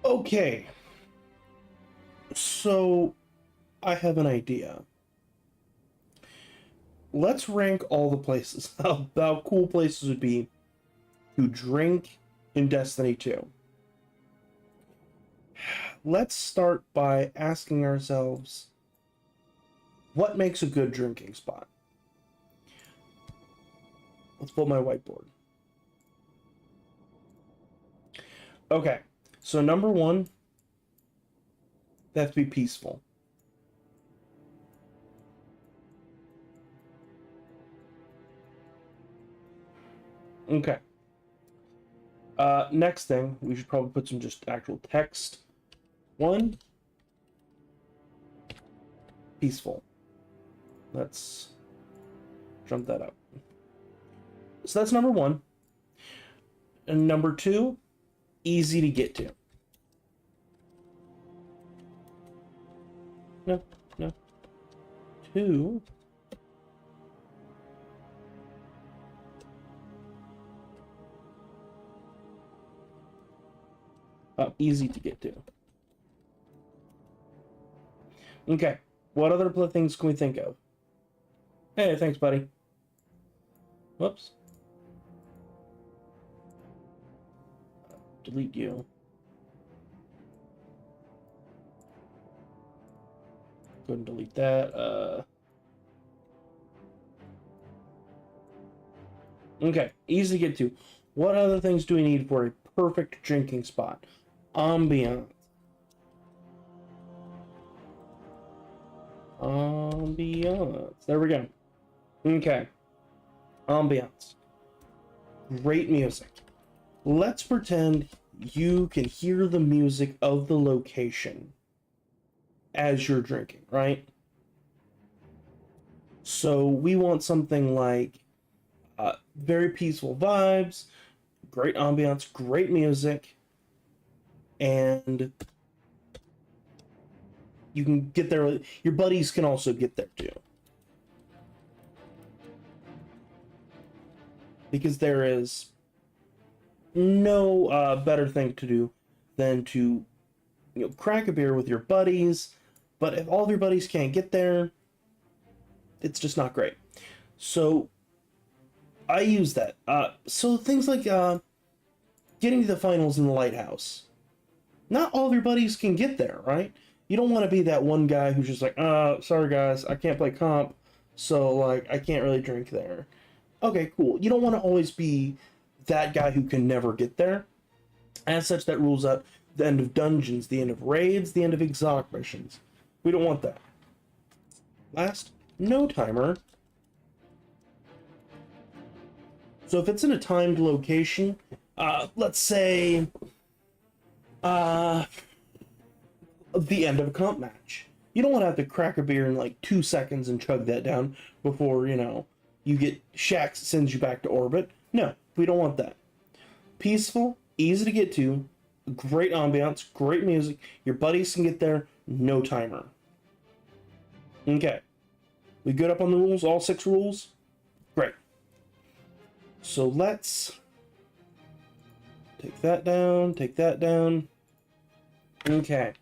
Okay, so I have an idea. Let's rank all the places, how cool places would be to drink in Destiny 2. Let's start by asking ourselves, what makes a good drinking spot? Let's pull my whiteboard. Okay, so number one, they have to be peaceful. Okay. Next thing, we should probably put some just actual text. One, peaceful. Let's jump that up. So that's number one. And number two, easy to get to. No, no. Two. Easy to get to. Okay. What other things can we think of? Hey, thanks, buddy. Whoops. Delete you. Go ahead and delete that. Okay, easy to get to. What other things do we need for a perfect drinking spot? Ambiance. Ambiance. There we go. Okay. Ambiance. Great music. Let's pretend you can hear the music of the location as you're drinking, right? So we want something like very peaceful vibes, great ambiance, great music, and you can get there. Your buddies can also get there too. Because there is no better thing to do than to crack a beer with your buddies, but if all of your buddies can't get there, it's just not great. So I use that. So things like getting to the finals in the lighthouse. Not all of your buddies can get there, right? You don't want to be that one guy who's just like, sorry guys, I can't play comp, so like I can't really drink there. Okay, cool. You don't want to always be that guy who can never get there. As such, that rules out the end of dungeons, the end of raids, the end of exotic missions. We don't want that. Last, no timer. So if it's in a timed location, let's say the end of a comp match. You don't want to have to crack a beer in like 2 seconds and chug that down before, you get Shax sends you back to orbit. No, we don't want that. Peaceful, easy to get to, great ambiance, great music. Your buddies can get there, no timer. Okay. We good up on the rules? All 6 rules? Great. So let's take that down, take that down. Okay.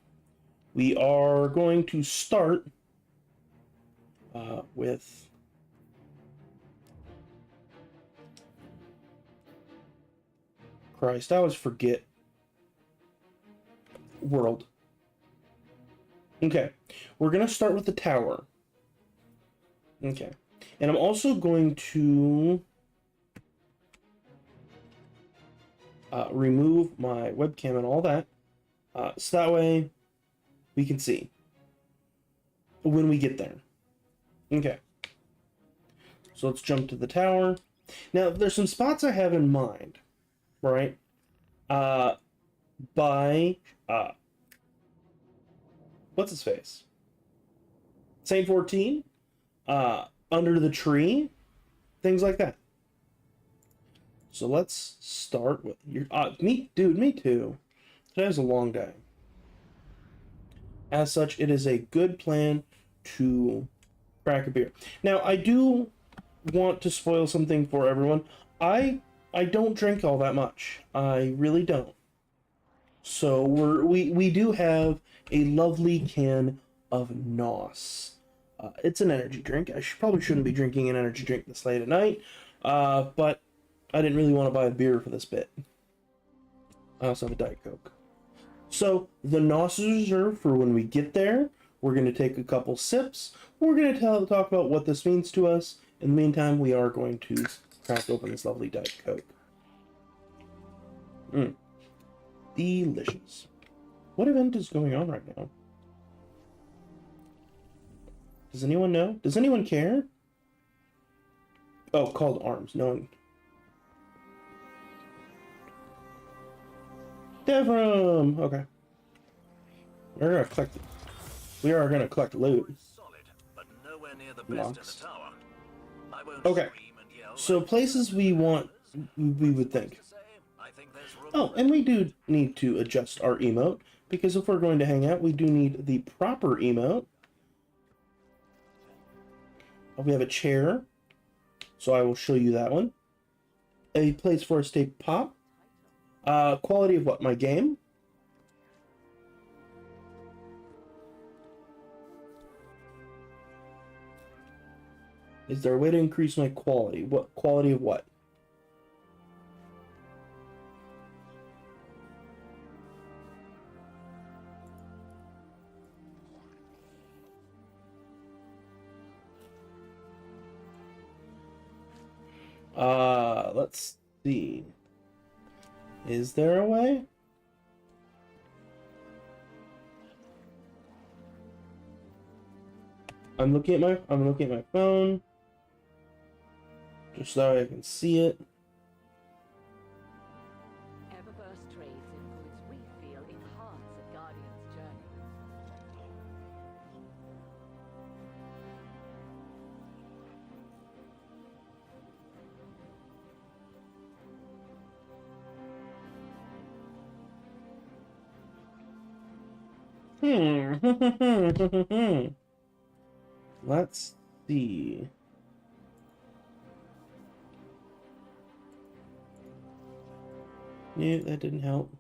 We are going to start with Christ, I always forget world. Okay, we're gonna start with the tower. Okay, and I'm also going to remove my webcam and all that, so that way we can see when we get there. Okay, so let's jump to the tower. Now, there's some spots I have in mind, right? By what's his face? Saint 14, under the tree, things like that. So let's start with your me too. Today was a long day. As such, it is a good plan to crack a beer. Now, I do want to spoil something for everyone. I don't drink all that much. I really don't. So we do have a lovely can of Nos. It's an energy drink. Probably shouldn't be drinking an energy drink this late at night, but I didn't really want to buy a beer for this bit. I also have a Diet Coke. So the Nos is reserved for when we get there. We're going to take a couple sips. We're going to talk about what this means to us. In the meantime, we are going to crack open this lovely Diet Coke. Delicious. What event is going on right now? Does anyone know? Does anyone care? Oh, called Arms. No one. Devram! Okay. We are gonna collect loot. Blocks. Okay. So places we want, we would think. Oh, and we do need to adjust our emote, because if we're going to hang out, we do need the proper emote. We have a chair, so I will show you that one. A place for us to pop. Quality of what? My game? Is there a way to increase my quality? What quality of what? Let's see. Is there a way? I'm looking at my phone. Just so I can see it. Eververse trades in goods we feel enhance a Guardian's journey. Let's see. Yeah, that didn't help.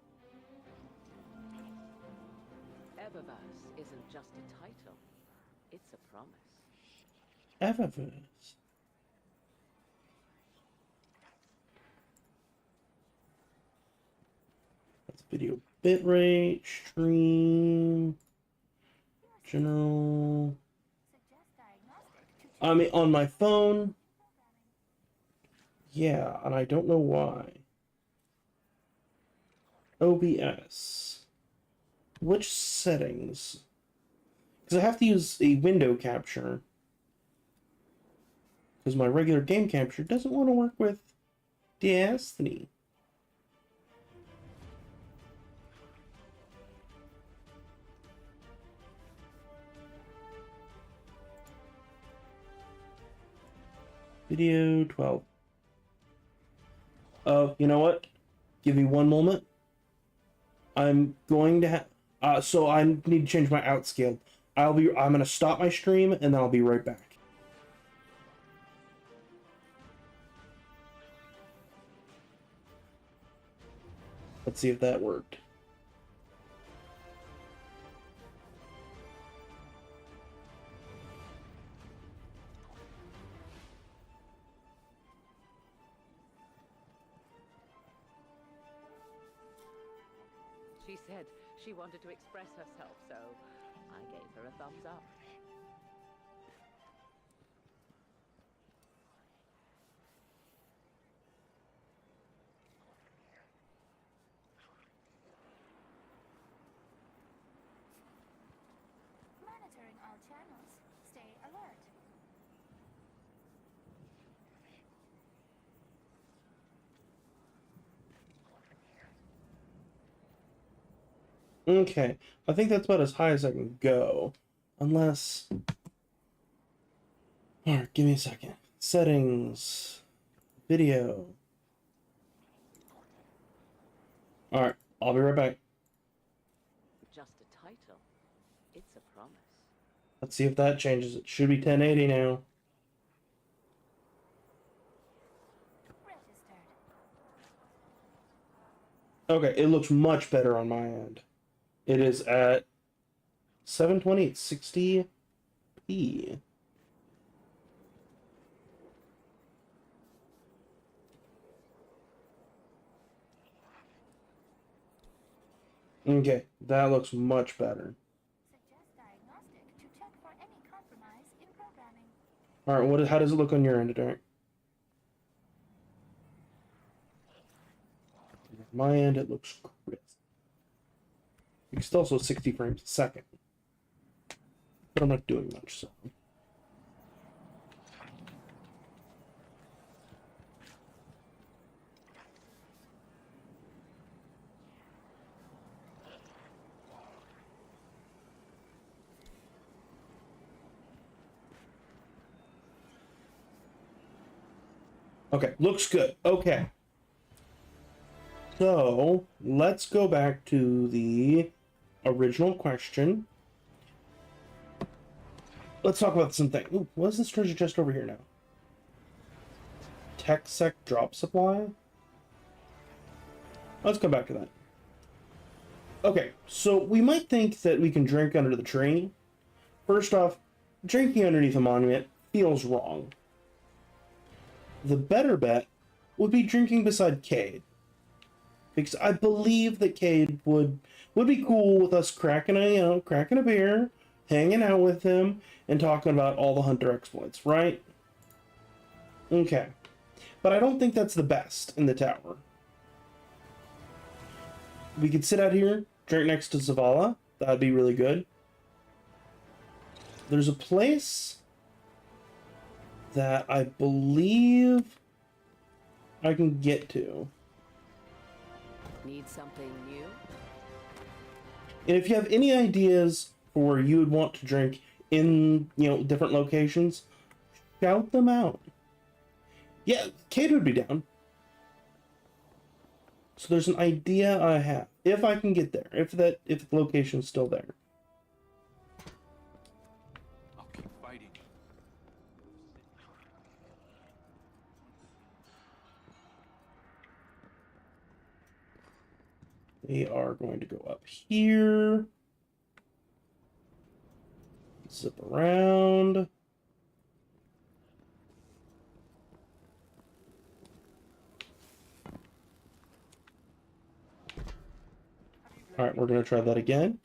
Eververse isn't just a title, it's a promise. Eververse. That's video bitrate, stream, general. I mean, on my phone. Yeah, and I don't know why. OBS. Which settings? Because I have to use a window capture. Because my regular game capture doesn't want to work with Destiny. Video 12. Oh, you know what? Give me one moment. I'm going to have... so I need to change my outscale. I'm going to stop my stream, and then I'll be right back. Let's see if that worked. She said she wanted to express herself, so I gave her a thumbs up. Monitoring all channels. Stay alert. Okay, I think that's about as high as I can go. Unless... Alright, give me a second. Settings. Video. Alright, I'll be right back. Just a title, it's a promise. Let's see if that changes. It should be 1080 now. Registered. Okay, it looks much better on my end. It is at 720 at 60p. Okay, that looks much better. Suggest diagnostic to check for any compromise in programming. All right, how does it look on your end, Derek? On my end, it looks crisp. It's also 60 frames a second, but I'm not doing much, so. Okay, looks good. Okay. So, let's go back to the original question. Let's talk about something. Ooh, what is this treasure chest over here now? Tech sec drop supply? Let's come back to that. Okay, so we might think that we can drink under the tree. First off, drinking underneath a monument feels wrong. The better bet would be drinking beside Cade. Because I believe that Cade would be cool with us cracking a beer, hanging out with him, and talking about all the hunter exploits, right? Okay. But I don't think that's the best in the tower. We could sit out here, drink next to Zavala. That'd be really good. There's a place that I believe I can get to. Need something new? And if you have any ideas for where you would want to drink in, different locations, shout them out. Yeah, Kate would be down. So there's an idea I have. If I can get there. If the location's still there. I'll keep fighting. They are going to go up here. Zip around. Alright, we're going to try that again.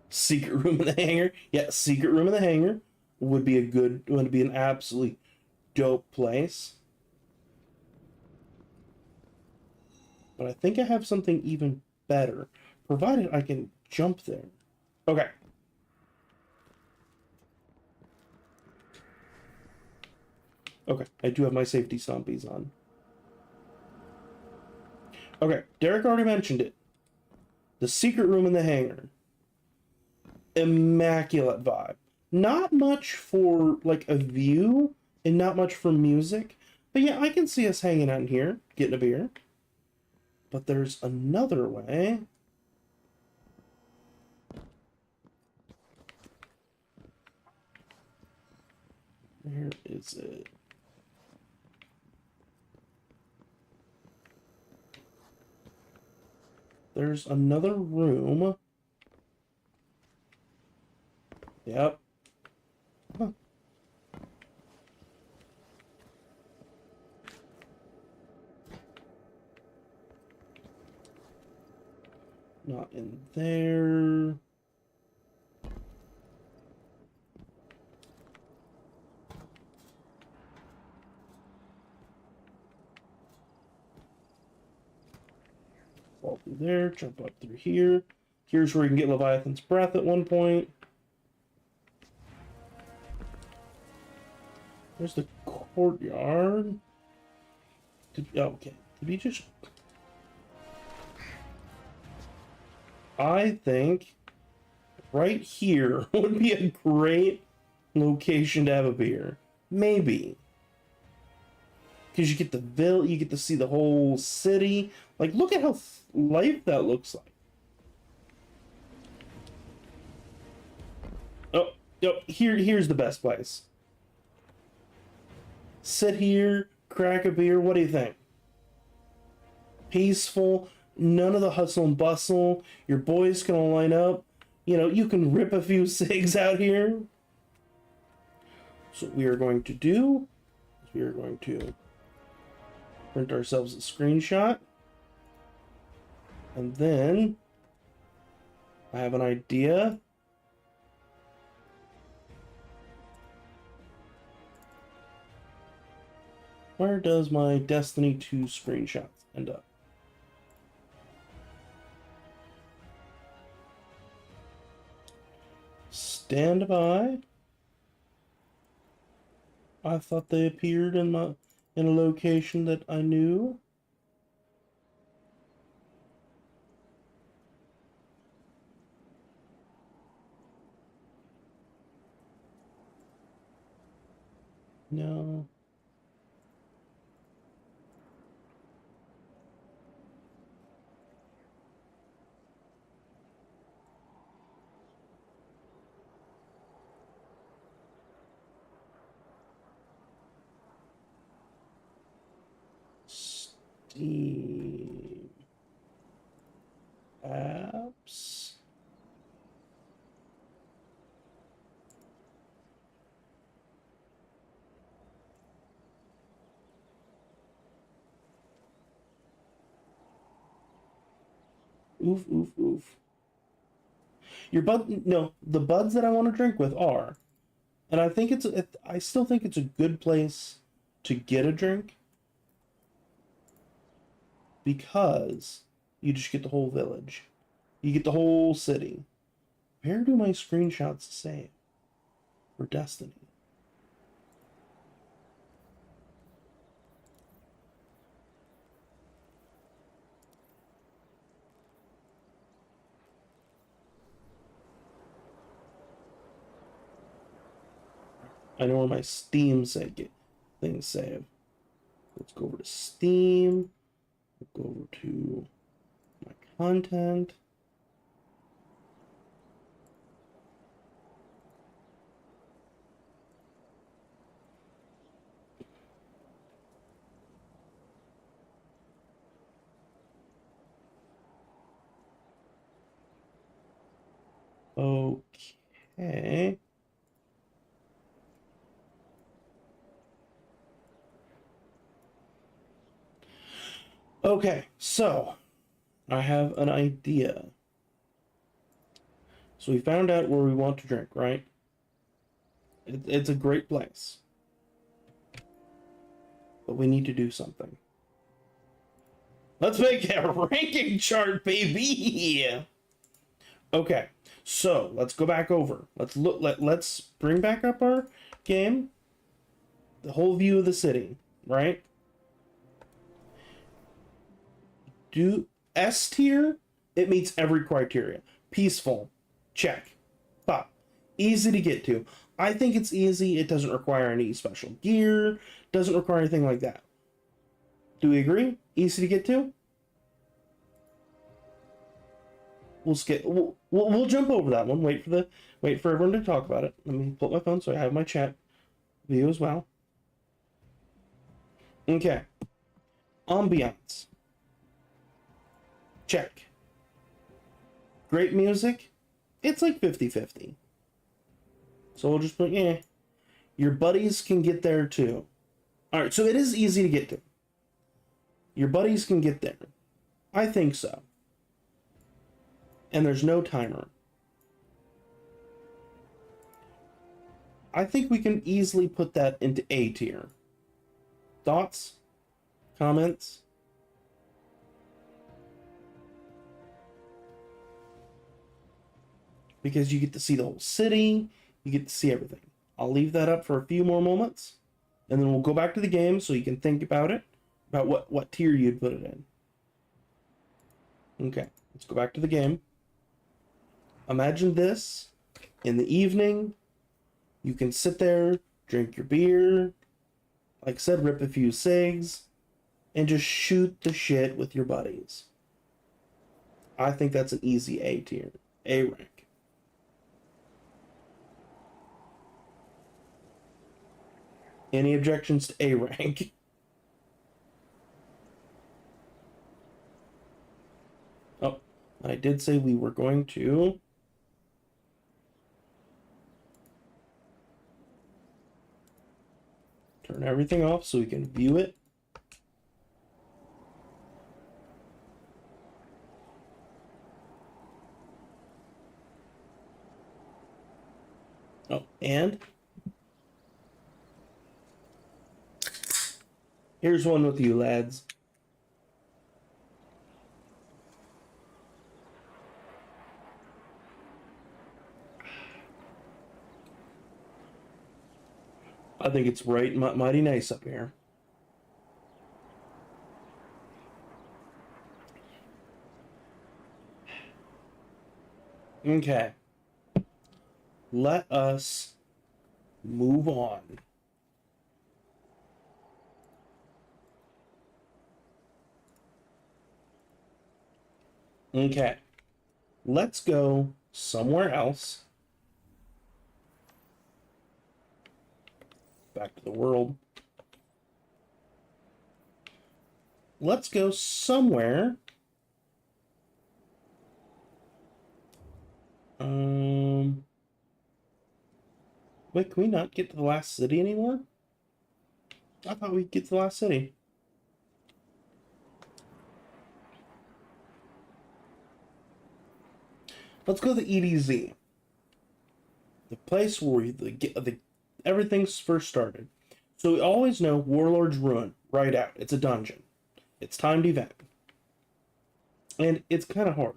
Secret room in the hangar. Yeah, secret room in the hangar would be an absolutely dope place. But I think I have something even better, provided I can jump there. Okay. Okay, I do have my safety stompies on. Okay, Derek already mentioned it. The secret room in the hangar. Immaculate vibe. Not much for, like, a view, and not much for music. But yeah, I can see us hanging out in here, getting a beer. But there's another way. Where is it? There's another room. Yep. Huh. Not in there. Fall through there, jump up through here. Here's where you can get Leviathan's Breath at one point. There's the courtyard. Okay. Did we just... I think right here would be a great location to have a beer. Maybe. Because you get you get to see the whole city. Like, look at how life that looks like. Oh, Yo, here's the best place. Sit here, crack a beer. What do you think? Peaceful, none of the hustle and bustle. Your boys can all line up. You know, you can rip a few cigs out here. So what we are going to do is we are going to print ourselves a screenshot. And then I have an idea. Where does my Destiny 2 screenshots end up? Stand by. I thought they appeared in a location that I knew. No. Steam apps. Oof, oof, oof. Your bud, no, the buds that I want to drink with are, and I think I still think it's a good place to get a drink because you just get the whole village, you get the whole city. Where do my screenshots save for Destiny? I know where my Steam things save. Let's go over to Steam. We'll go over to my content. Okay. Okay, so I have an idea. So we found out where we want to drink, right? It's a great place. But we need to do something. Let's make a ranking chart, baby! Okay, so let's go back over. Let's bring back up our game. The whole view of the city, right? Do S tier, it meets every criteria. Peaceful, check. But easy to get to. I think it's easy. It doesn't require any special gear. Doesn't require anything like that. Do we agree? Easy to get to? We'll skip. We'll jump over that one. Wait for everyone to talk about it. Let me pull up my phone so I have my chat view as well. Okay. Ambiance. Check. Great music. It's like 50-50. So we'll just put, yeah. Your buddies can get there too. Alright, so it is easy to get to. Your buddies can get there. I think so. And there's no timer. I think we can easily put that into A tier. Thoughts? Comments? Because you get to see the whole city, you get to see everything. I'll leave that up for a few more moments, and then we'll go back to the game so you can think about it, about what tier you'd put it in. Okay, let's go back to the game. Imagine this, in the evening, you can sit there, drink your beer, like I said, rip a few cigs, and just shoot the shit with your buddies. I think that's an easy A tier, A rank. Any objections to A rank? Oh, I did say we were going to turn everything off so we can view it. Oh, and here's one with you, lads. I think it's mighty nice up here. Okay. Let us move on. Okay. Let's go somewhere else. Back to the world. Let's go somewhere. Wait, can we not get to the last city anymore? I thought we'd get to the last city. Let's go to the EDZ. The place where everything's first started. So we always know Warlord's Ruin, right out. It's a dungeon. It's timed event. And it's kind of hard.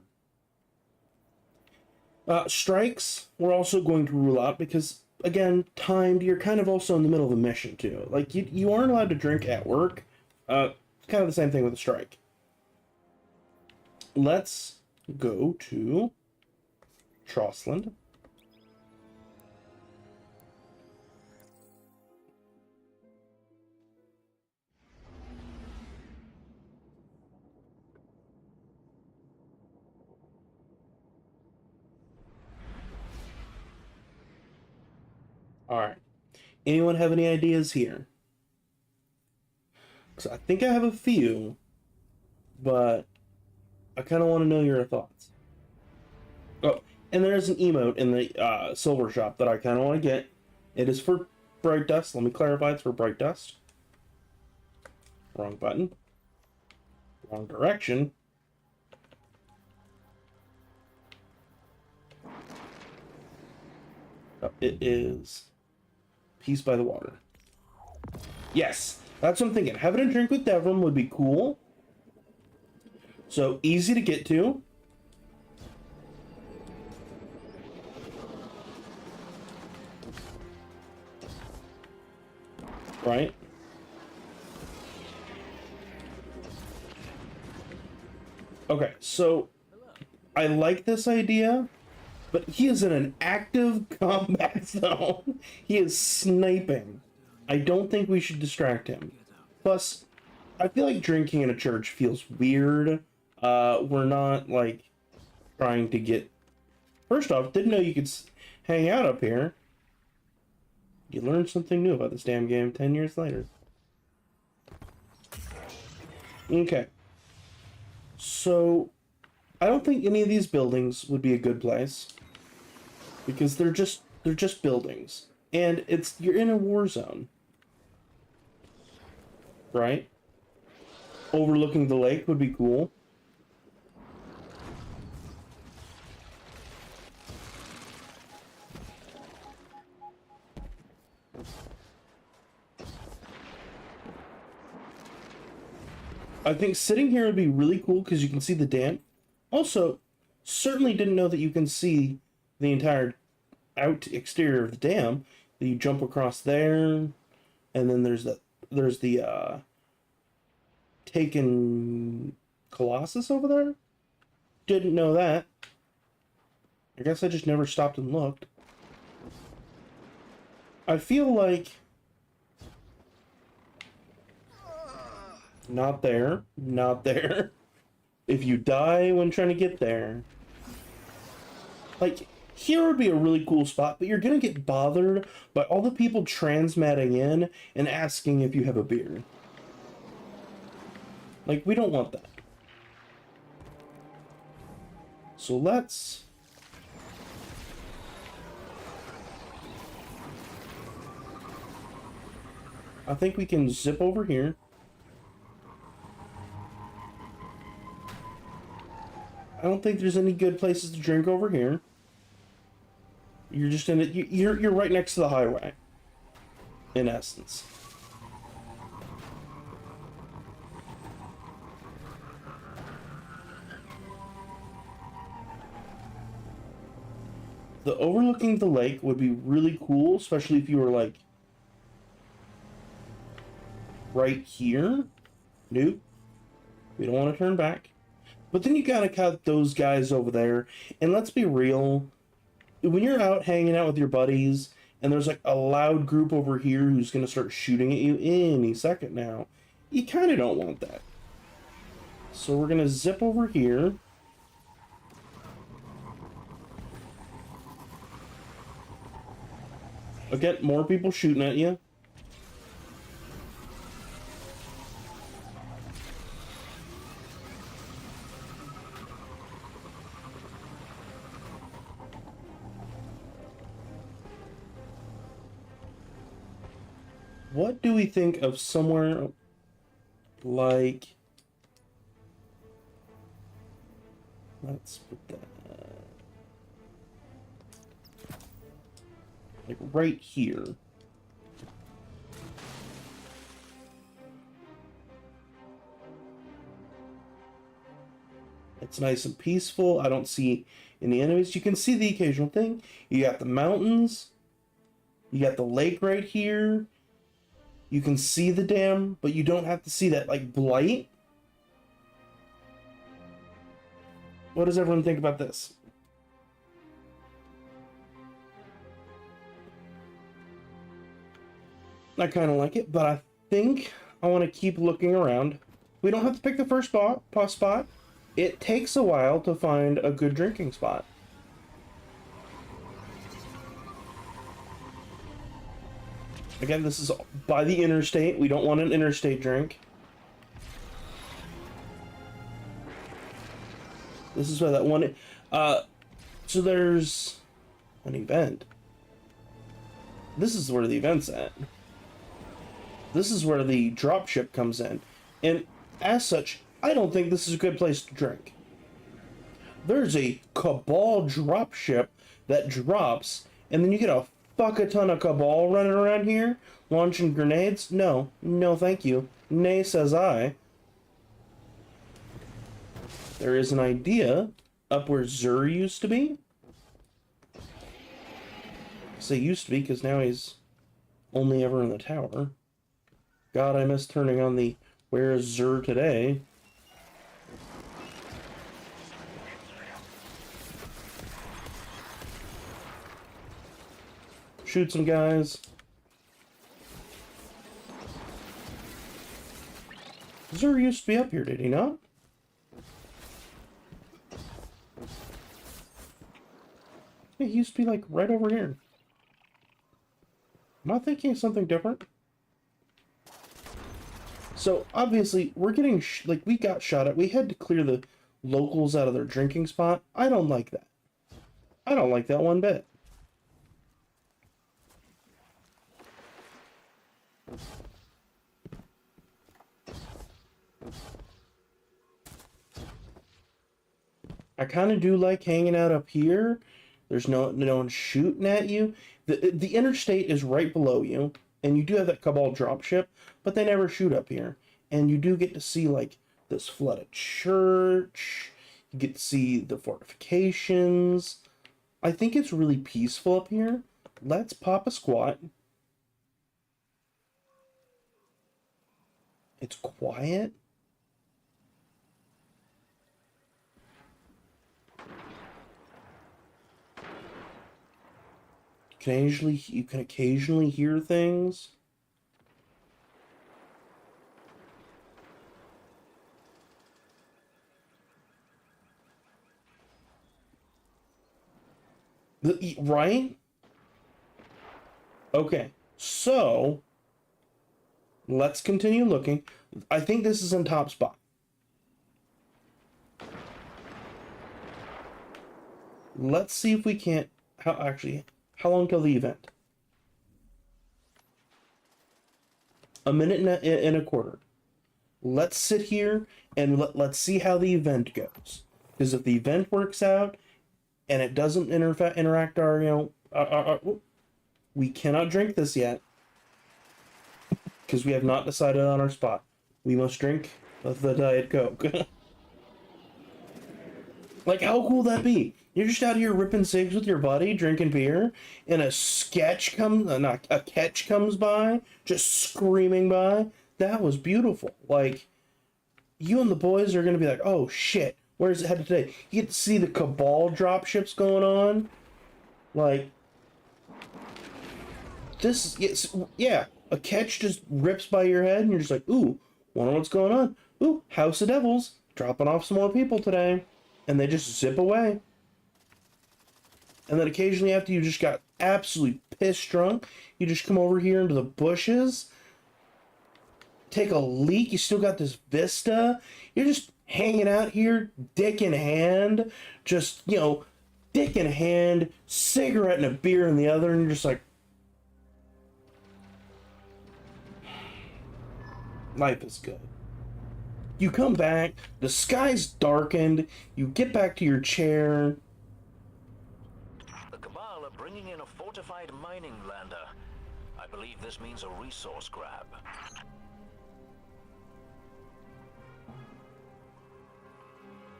Strikes, we're also going to rule out because, again, timed, you're kind of also in the middle of a mission, too. Like, you aren't allowed to drink at work. It's kind of the same thing with a strike. Let's go to Trostland. Alright. Anyone have any ideas here? Because I think I have a few, but I kind of want to know your thoughts. Oh, and there's an emote in the silver shop that I kind of want to get. It is for Bright Dust. Let me clarify, it's for Bright Dust. Wrong button. Wrong direction. Oh, it is Peace by the Water. Yes, that's what I'm thinking. Having a drink with Devrim would be cool. So easy to get to. Right? Okay, so I like this idea, but he is in an active combat zone. He is sniping. I don't think we should distract him. Plus, I feel like drinking in a church feels weird. We're not, like, trying to get... First off, didn't know you could hang out up here. You learn something new about this damn game 10 years later. Okay. So, I don't think any of these buildings would be a good place. Because they're just buildings. And you're in a war zone. Right? Overlooking the lake would be cool. I think sitting here would be really cool because you can see the dam. Also, certainly didn't know that you can see the entire exterior of the dam. That you jump across there, and then there's the taken Colossus over there. Didn't know that. I guess I just never stopped and looked. I feel like not there, not there. If you die when trying to get there, like, Here would be a really cool spot, but you're gonna get bothered by all the people transmatting in and asking if you have a beer. Like, we don't want that. So let's... I think we can zip over here. I don't think there's any good places to drink over here. You're just in it. You're right next to the highway. In essence. The overlooking the lake would be really cool, especially if you were like right here. Nope. We don't want to turn back. But then you gotta cut those guys over there. And let's be real. When you're out hanging out with your buddies and there's like a loud group over here who's gonna start shooting at you any second now, you kind of don't want that. So we're gonna zip over here. Again, more people shooting at you. What do we think of somewhere like... Let's put that... like right here. It's nice and peaceful. I don't see any enemies. You can see the occasional thing. You got the mountains. You got the lake right here. You can see the dam, but you don't have to see that, like, blight. What does everyone think about this? I kind of like it, but I think I want to keep looking around. We don't have to pick the first spot. It takes a while to find a good drinking spot. Again, this is by the interstate. We don't want an interstate drink. This is where that one... so there's an event. This is where the event's at. This is where the dropship comes in. And as such, I don't think this is a good place to drink. There's a Cabal dropship that drops, and then you get a fuck a ton of Cabal running around here, launching grenades. No, no thank you. Nay, says I. There is an idea up where Zur used to be. I say used to be because now he's only ever in the tower. God, I miss turning on the Where is Zur today? Shoot some guys. Zur used to be up here, did he not? Yeah, he used to be like right over here. Am I thinking of something different? So obviously we're getting like we got shot at. We had to clear the locals out of their drinking spot. I don't like that. I don't like that one bit. I kind of do like hanging out up here. There's no one shooting at you. The interstate is right below you, and you do have that Cabal dropship, but they never shoot up here. And you do get to see like this flooded church. You get to see the fortifications. I think it's really peaceful up here. Let's pop a squat. It's quiet. You can occasionally hear things. Right? Okay, so let's continue looking. I think this is in top spot. Let's see if we can't. How long till the event? A minute and a quarter. Let's sit here and let's see how the event goes. Because if the event works out and it doesn't interact we cannot drink this yet. Because we have not decided on our spot. We must drink the Diet Coke. Like, how cool would that be? You're just out here ripping cigs with your buddy, drinking beer, and a catch comes by, just screaming by. That was beautiful. Like, you and the boys are gonna be like, oh shit, where's it headed today? You get to see the Cabal dropships going on. Like, yeah, a catch just rips by your head, and you're just like, ooh, wonder what's going on. Ooh, House of Devils, dropping off some more people today. And they just zip away. And then occasionally after you just got absolutely pissed drunk, you just come over here into the bushes, take a leak, you still got this vista, you're just hanging out here, dick in hand, just, dick in hand, cigarette and a beer in the other, and you're just like, life is good. You come back, the sky's darkened, you get back to your chair. The Cabal are bringing in a fortified mining lander. I believe this means a resource grab.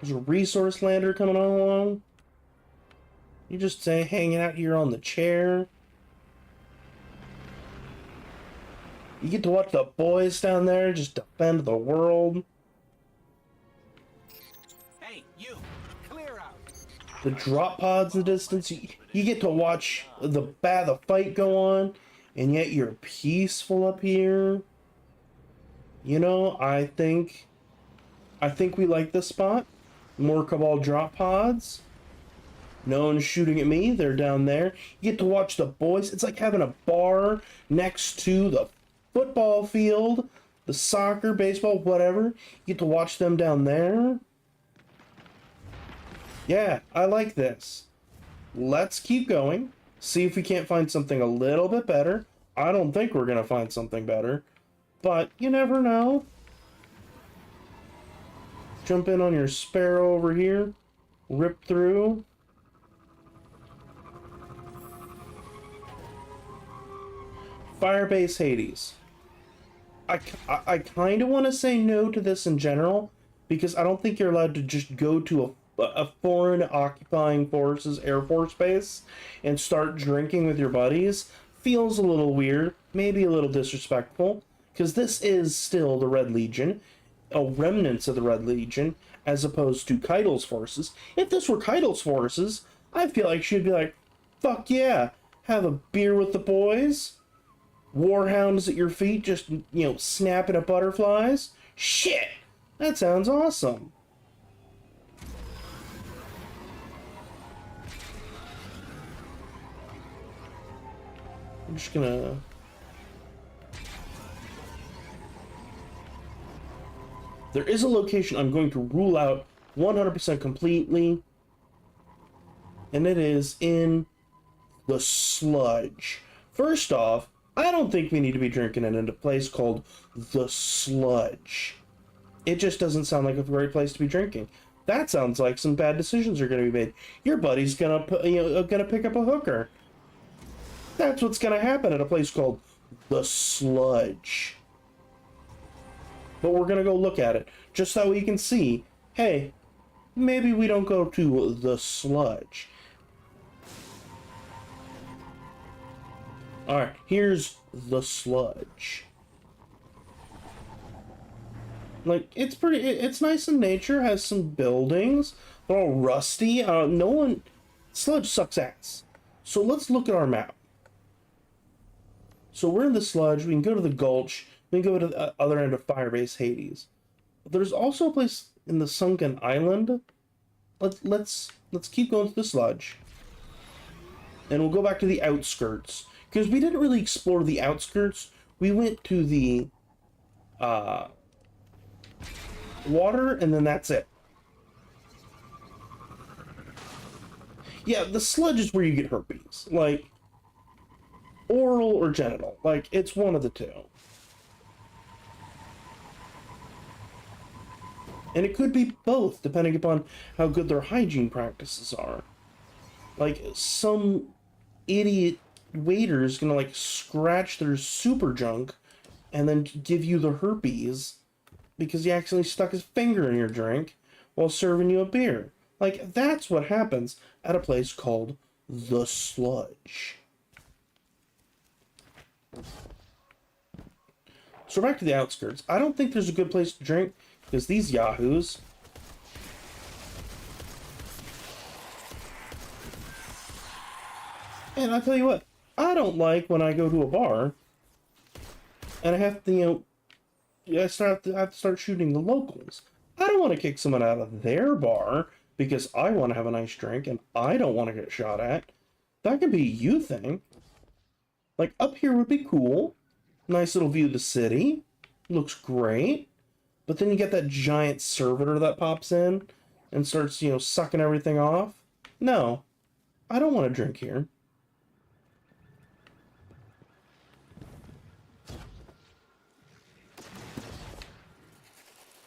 There's a resource lander coming on along. You just hanging out here on the chair. You get to watch the boys down there just defend the world. The drop pods in the distance, you get to watch the fight go on, and yet you're peaceful up here. I think we like this spot. More Cabal drop pods. No one's shooting at me, they're down there. You get to watch the boys. It's like having a bar next to the football field, the soccer, baseball, whatever. You get to watch them down there. Yeah, I like this. Let's keep going. See if we can't find something a little bit better. I don't think we're going to find something better. But you never know. Jump in on your Sparrow over here. Rip through. Firebase Hades. I kind of want to say no to this in general. Because I don't think you're allowed to just go to a foreign occupying forces Air Force base and start drinking with your buddies. Feels a little weird, maybe a little disrespectful, because this is still the Red Legion, a remnants of the Red Legion, as opposed to Keitel's forces. If this were Keitel's forces, I feel like she'd be like, fuck yeah, have a beer with the boys, warhounds at your feet, just, snapping at butterflies. Shit, that sounds awesome. I'm just gonna... There is a location I'm going to rule out 100% completely. And it is in the sludge. First off, I don't think we need to be drinking it in a place called the sludge. It just doesn't sound like a great place to be drinking. That sounds like some bad decisions are going to be made. Your buddy's gonna pick up a hooker. That's what's going to happen at a place called the sludge. But we're going to go look at it, just so we can see, hey, maybe we don't go to the sludge. Alright, here's the sludge. Like, it's nice in nature, has some buildings, they're all rusty, sludge sucks ass. So let's look at our map. So we're in the sludge, we can go to the gulch, we can go to the other end of Firebase Hades. There's also a place in the Sunken Island. Let's keep going to the sludge. and we'll go back to the outskirts, because we didn't really explore the outskirts. We went to the water, and then that's it. Yeah, the sludge is where you get herpes. Like, oral or genital. Like, it's one of the two. And it could be both, depending upon how good their hygiene practices are. Like, some idiot waiter is gonna, like, scratch their super junk and then give you the herpes because he accidentally stuck his finger in your drink while serving you a beer. Like, that's what happens at a place called The Sludge. So back to the outskirts. I don't think there's a good place to drink because these yahoos... And I tell you what, I don't like when I go to a bar and I have to, I have to start shooting the locals. I don't want to kick someone out of their bar because I want to have a nice drink and I don't want to get shot at. That could be a you thing. Like, up here would be cool. Nice little view of the city. Looks great. But then you get that giant servitor that pops in and starts, sucking everything off. No, I don't want to drink here.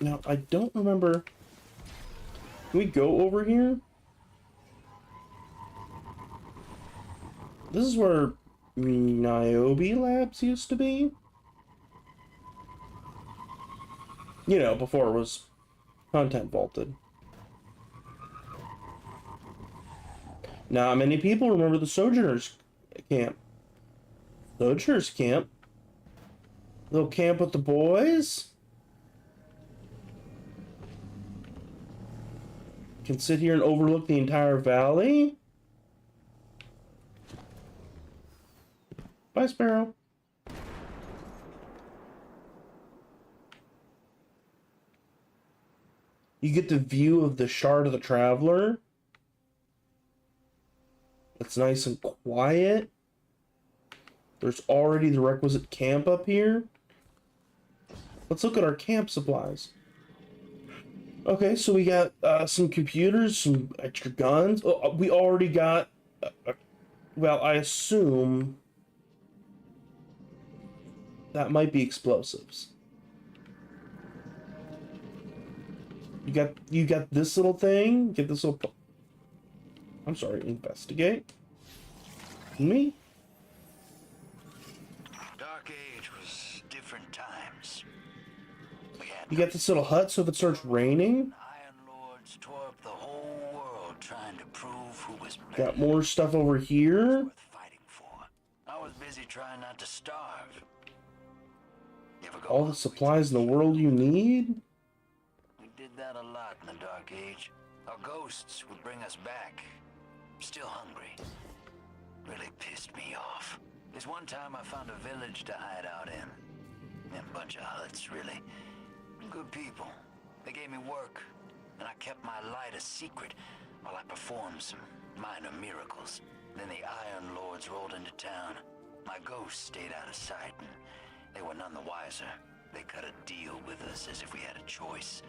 Now, I don't remember... Can we go over here? This is where Niobe Labs used to be. Before it was content vaulted. Not many people remember the Sojourners camp. Sojourners camp? Little camp with the boys? Can sit here and overlook the entire valley? Bye, Sparrow. You get the view of the Shard of the Traveler. It's nice and quiet. There's already the requisite camp up here. Let's look at our camp supplies. Okay, so we got some computers, some extra guns. Oh, we already got... well, I assume... that might be explosives. You got this little thing. Get this little... I'm sorry, investigate. Me? Dark Age was different times. You got this little hut, so if it starts raining... Iron Lords tore up the whole world trying to prove who was better. Got more stuff over here. Worth fighting for. I was busy trying not to starve. You ever go All the supplies in the world you need. We did that a lot in the Dark Age. Our ghosts would bring us back. Still hungry. Really pissed me off. There's one time I found a village to hide out in. A bunch of huts, really. Good people. They gave me work, and I kept my light a secret while I performed some minor miracles. Then the Iron Lords rolled into town. My ghost stayed out of sight, and they were none the wiser. They cut a deal with us as if we had a choice.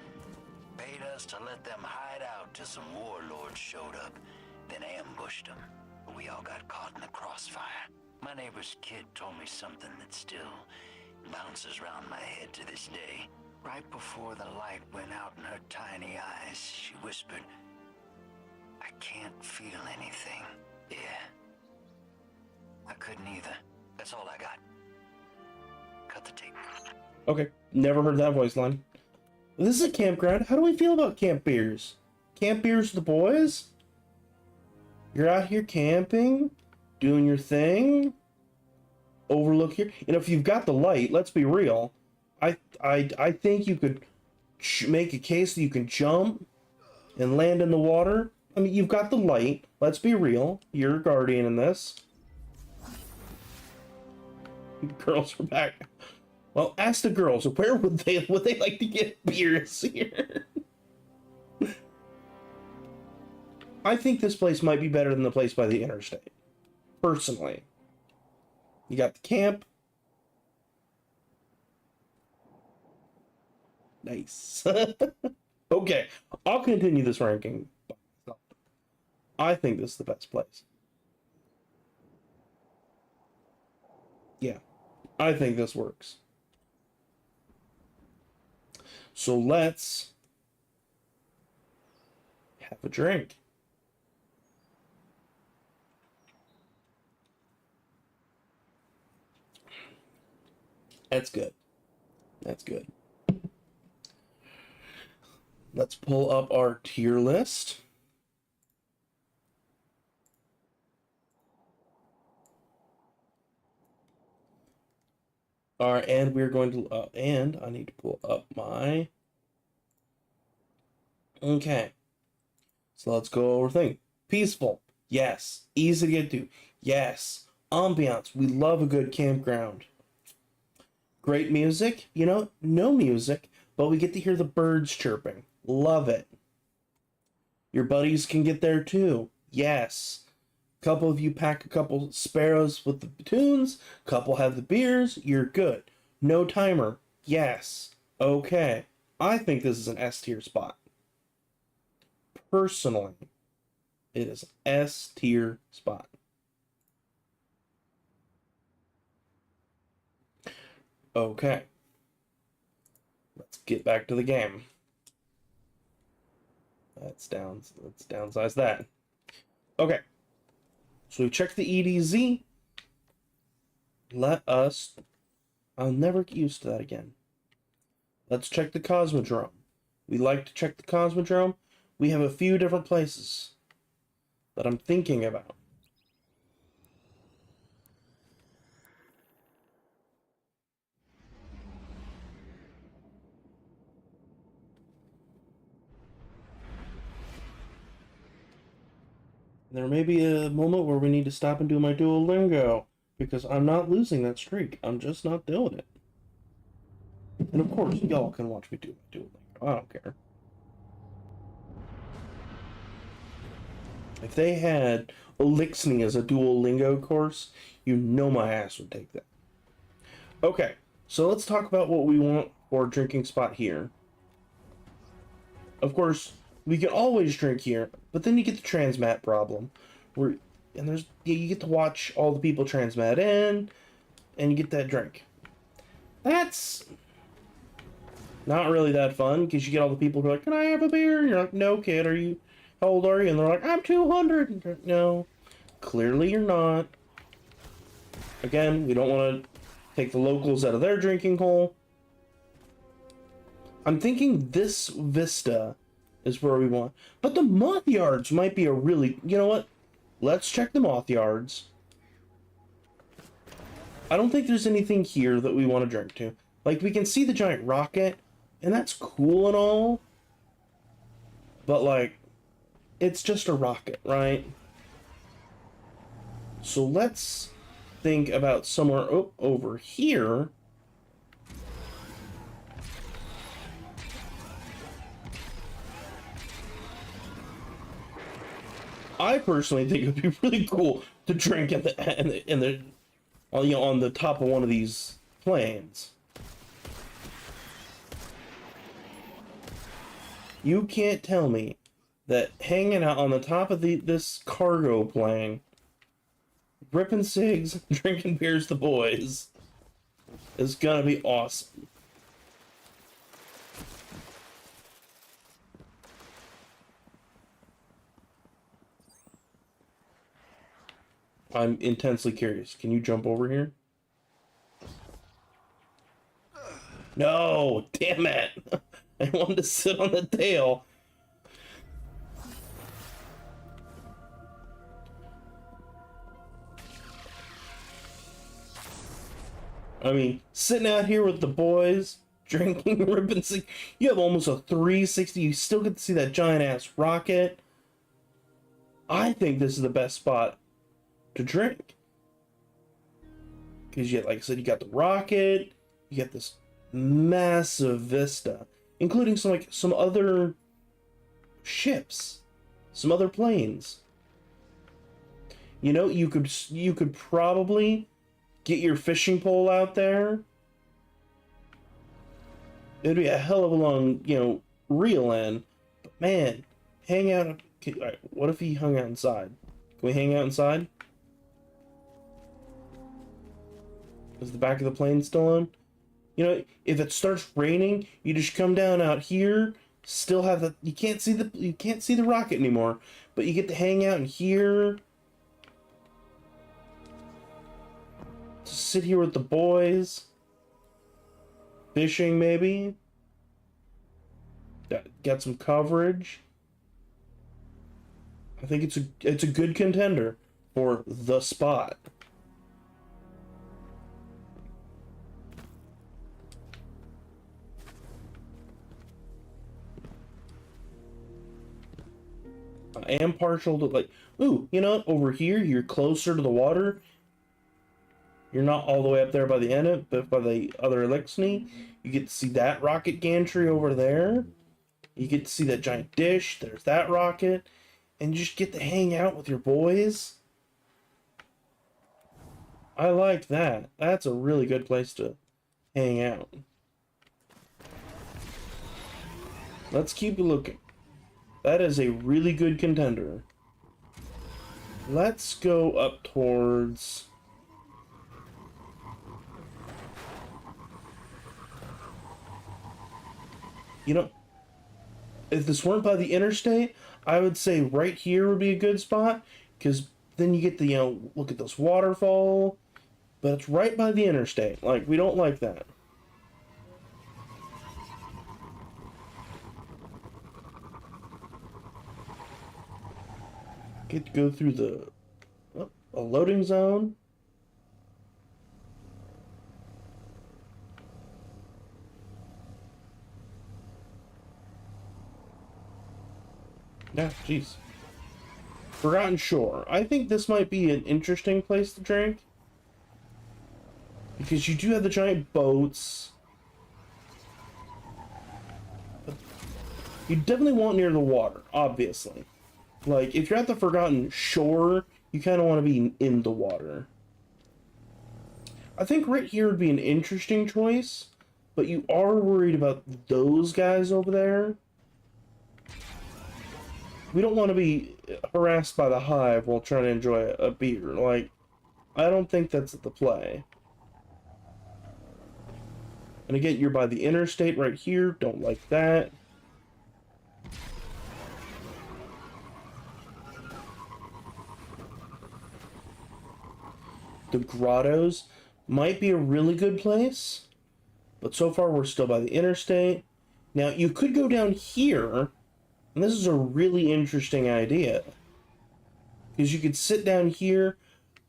Paid us to let them hide out till some warlords showed up, then ambushed them. But we all got caught in the crossfire. My neighbor's kid told me something that still bounces around my head to this day. Right before the light went out in her tiny eyes, she whispered, "I can't feel anything." Yeah. I couldn't either. That's all I got. Cut the tape. Okay, never heard that voice line. This is a campground. How do we feel about camp beers? Camp beers with the boys? You're out here camping, doing your thing. Overlook here. If you've got the light, let's be real. I think you could make a case that you can jump and land in the water. I mean, you've got the light. Let's be real. You're a guardian in this. Girls are back. Well, ask the girls. Where would they like to get beers here? I think this place might be better than the place by the interstate. personally. You got the camp. Nice. Okay, I'll continue this ranking by myself. I think this is the best place. Yeah, I think this works. So let's have a drink. That's good. That's good. Let's pull up our tier list. All right, and we're going to, and I need to pull up my, okay. So let's go over thing. Peaceful. Yes. Easy to get to. Yes. Ambiance. We love a good campground. Great music. You know, no music, but we get to hear the birds chirping. Love it. Your buddies can get there too. Yes. Couple of you pack a couple sparrows with the tunes. Couple have the beers. You're good. No timer. Yes. Okay. I think this is an S tier spot. Personally, it is an S tier spot. Okay. Let's get back to the game. Let's downsize that. Okay. So we checked the EDZ. I'll never get used to that again. Let's check the Cosmodrome. We like to check the Cosmodrome. We have a few different places that I'm thinking about. There may be a moment where we need to stop and do my Duolingo, because I'm not losing that streak. I'm just not doing it. And of course, y'all can watch me do my Duolingo. I don't care. If they had Elixni as a Duolingo course, you know my ass would take that. Okay, so let's talk about what we want for a drinking spot here. Of course, we can always drink here, but then you get the transmat problem, you get to watch all the people transmat in, and you get that drink. That's not really that fun, because you get all the people who are like, "Can I have a beer?" And you're like, "No, kid. How old are you?" And they're like, "I'm 200. And like, no, clearly you're not. Again, we don't want to take the locals out of their drinking hole. I'm thinking this vista is where we want. But the Mothyards might be a really... You know what? Let's check the Mothyards. I don't think there's anything here that we want to drink to. Like, we can see the giant rocket, and that's cool and all. But, like, it's just a rocket, right? So let's think about somewhere over here. I personally think it would be really cool to drink on the top of one of these planes. You can't tell me that hanging out on the top of this cargo plane, ripping cigs, drinking beers, the boys, is gonna be awesome. I'm intensely curious. Can you jump over here? No! Damn it! I wanted to sit on the tail. I mean, sitting out here with the boys, drinking ribbon cig, you have almost a 360. You still get to see that giant ass rocket. I think this is the best spot to drink, because like I said, you got the rocket, you get this massive vista, including some other ships, some other planes. You know, you could probably get your fishing pole out there. It'd be a hell of a long, reel in. But man, hang out. All right, what if he hung out inside? Can we hang out inside? Is the back of the plane still on? You know, if it starts raining, you just come down out here. Still have the you can't see the rocket anymore, but you get to hang out in here. Just sit here with the boys. Fishing maybe. Get some coverage. I think it's a good contender for the spot. I am partial to, like, ooh, you know, over here, you're closer to the water. You're not all the way up there by the end, but by the other Elixni. You get to see that rocket gantry over there. You get to see that giant dish. There's that rocket. And you just get to hang out with your boys. I like that. That's a really good place to hang out. Let's keep looking. That is a really good contender. Let's go up towards... You know, if this weren't by the interstate, I would say right here would be a good spot, because then you get the, look at this waterfall, but it's right by the interstate. Like, we don't like that. Get to go through the a loading zone. Yeah, jeez. Forgotten Shore. I think this might be an interesting place to drink. Because you do have the giant boats. But you definitely want near the water, obviously. Like, if you're at the Forgotten Shore, you kind of want to be in the water. I think right here would be an interesting choice, but you are worried about those guys over there. We don't want to be harassed by the hive while trying to enjoy a beer. Like, I don't think that's the play. And again, you're by the interstate right here. Don't like that. The grottos might be a really good place, but so far we're still by the interstate. Now, you could go down here, and this is a really interesting idea, because you could sit down here.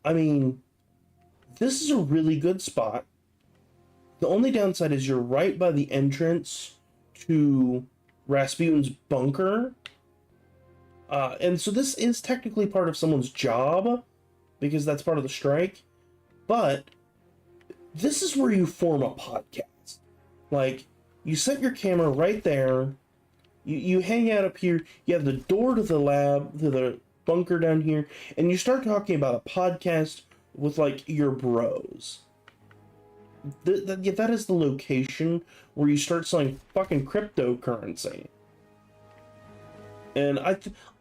I mean, this is a really good spot. The only downside is you're right by the entrance to Rasputin's bunker. And so this is technically part of someone's job, because that's part of the strike. But this is where you form a podcast. Like, you set your camera right there. You hang out up here. You have the door to the lab, to the bunker down here. And you start talking about a podcast with, like, your bros. That is the location where you start selling fucking cryptocurrency. And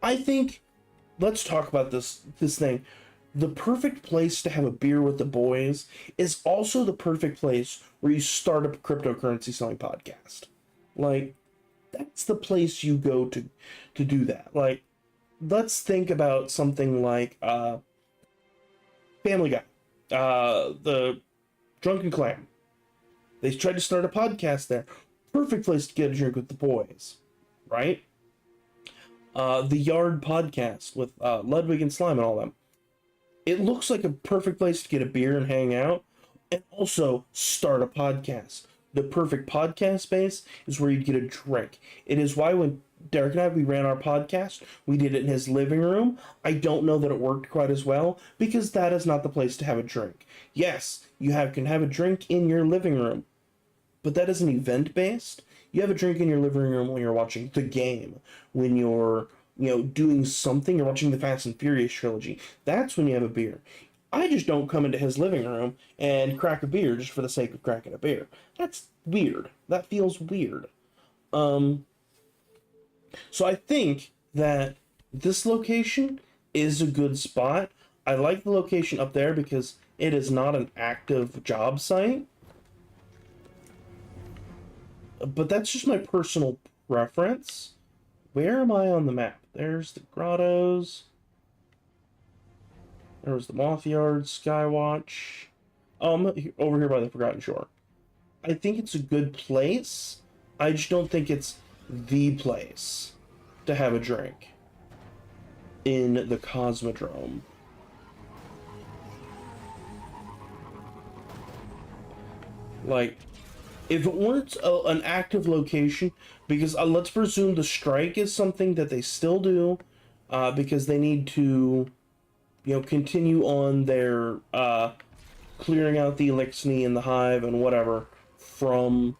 I think, let's talk about this thing. The perfect place to have a beer with the boys is also the perfect place where you start a cryptocurrency selling podcast. Like, that's the place you go to do that. Like, let's think about something like Family Guy, the Drunken Clam. They tried to start a podcast there. Perfect place to get a drink with the boys, right? The Yard podcast with Ludwig and Slime and all them. It looks like a perfect place to get a beer and hang out, and also start a podcast. The perfect podcast space is where you get a drink. It is why when Derek and we ran our podcast, we did it in his living room. I don't know that it worked quite as well, because that is not the place to have a drink. Yes, you can have a drink in your living room, but that isn't event-based. You have a drink in your living room when you're watching the game, when you're doing something or watching the Fast and Furious trilogy. That's when you have a beer. I just don't come into his living room and crack a beer just for the sake of cracking a beer. That's weird. That feels weird. So I think that this location is a good spot. I like the location up there because it is not an active job site. But that's just my personal preference. Where am I on the map? There's the grottos. There was the Mothyard, Skywatch. Oh, I'm over here by the Forgotten Shore. I think it's a good place. I just don't think it's the place to have a drink in the Cosmodrome. Like, if it weren't an active location, because let's presume the strike is something that they still do, because they need to, continue on their clearing out the Elixni and the Hive and whatever from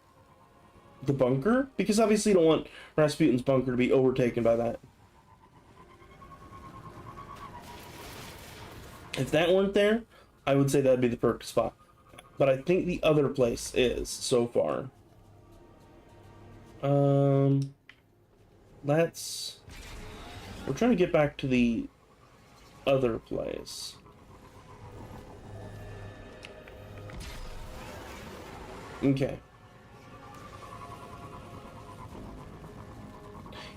the bunker, because obviously you don't want Rasputin's bunker to be overtaken by that. If that weren't there, I would say that'd be the perfect spot. But I think the other place is so far. We're trying to get back to the other place. Okay.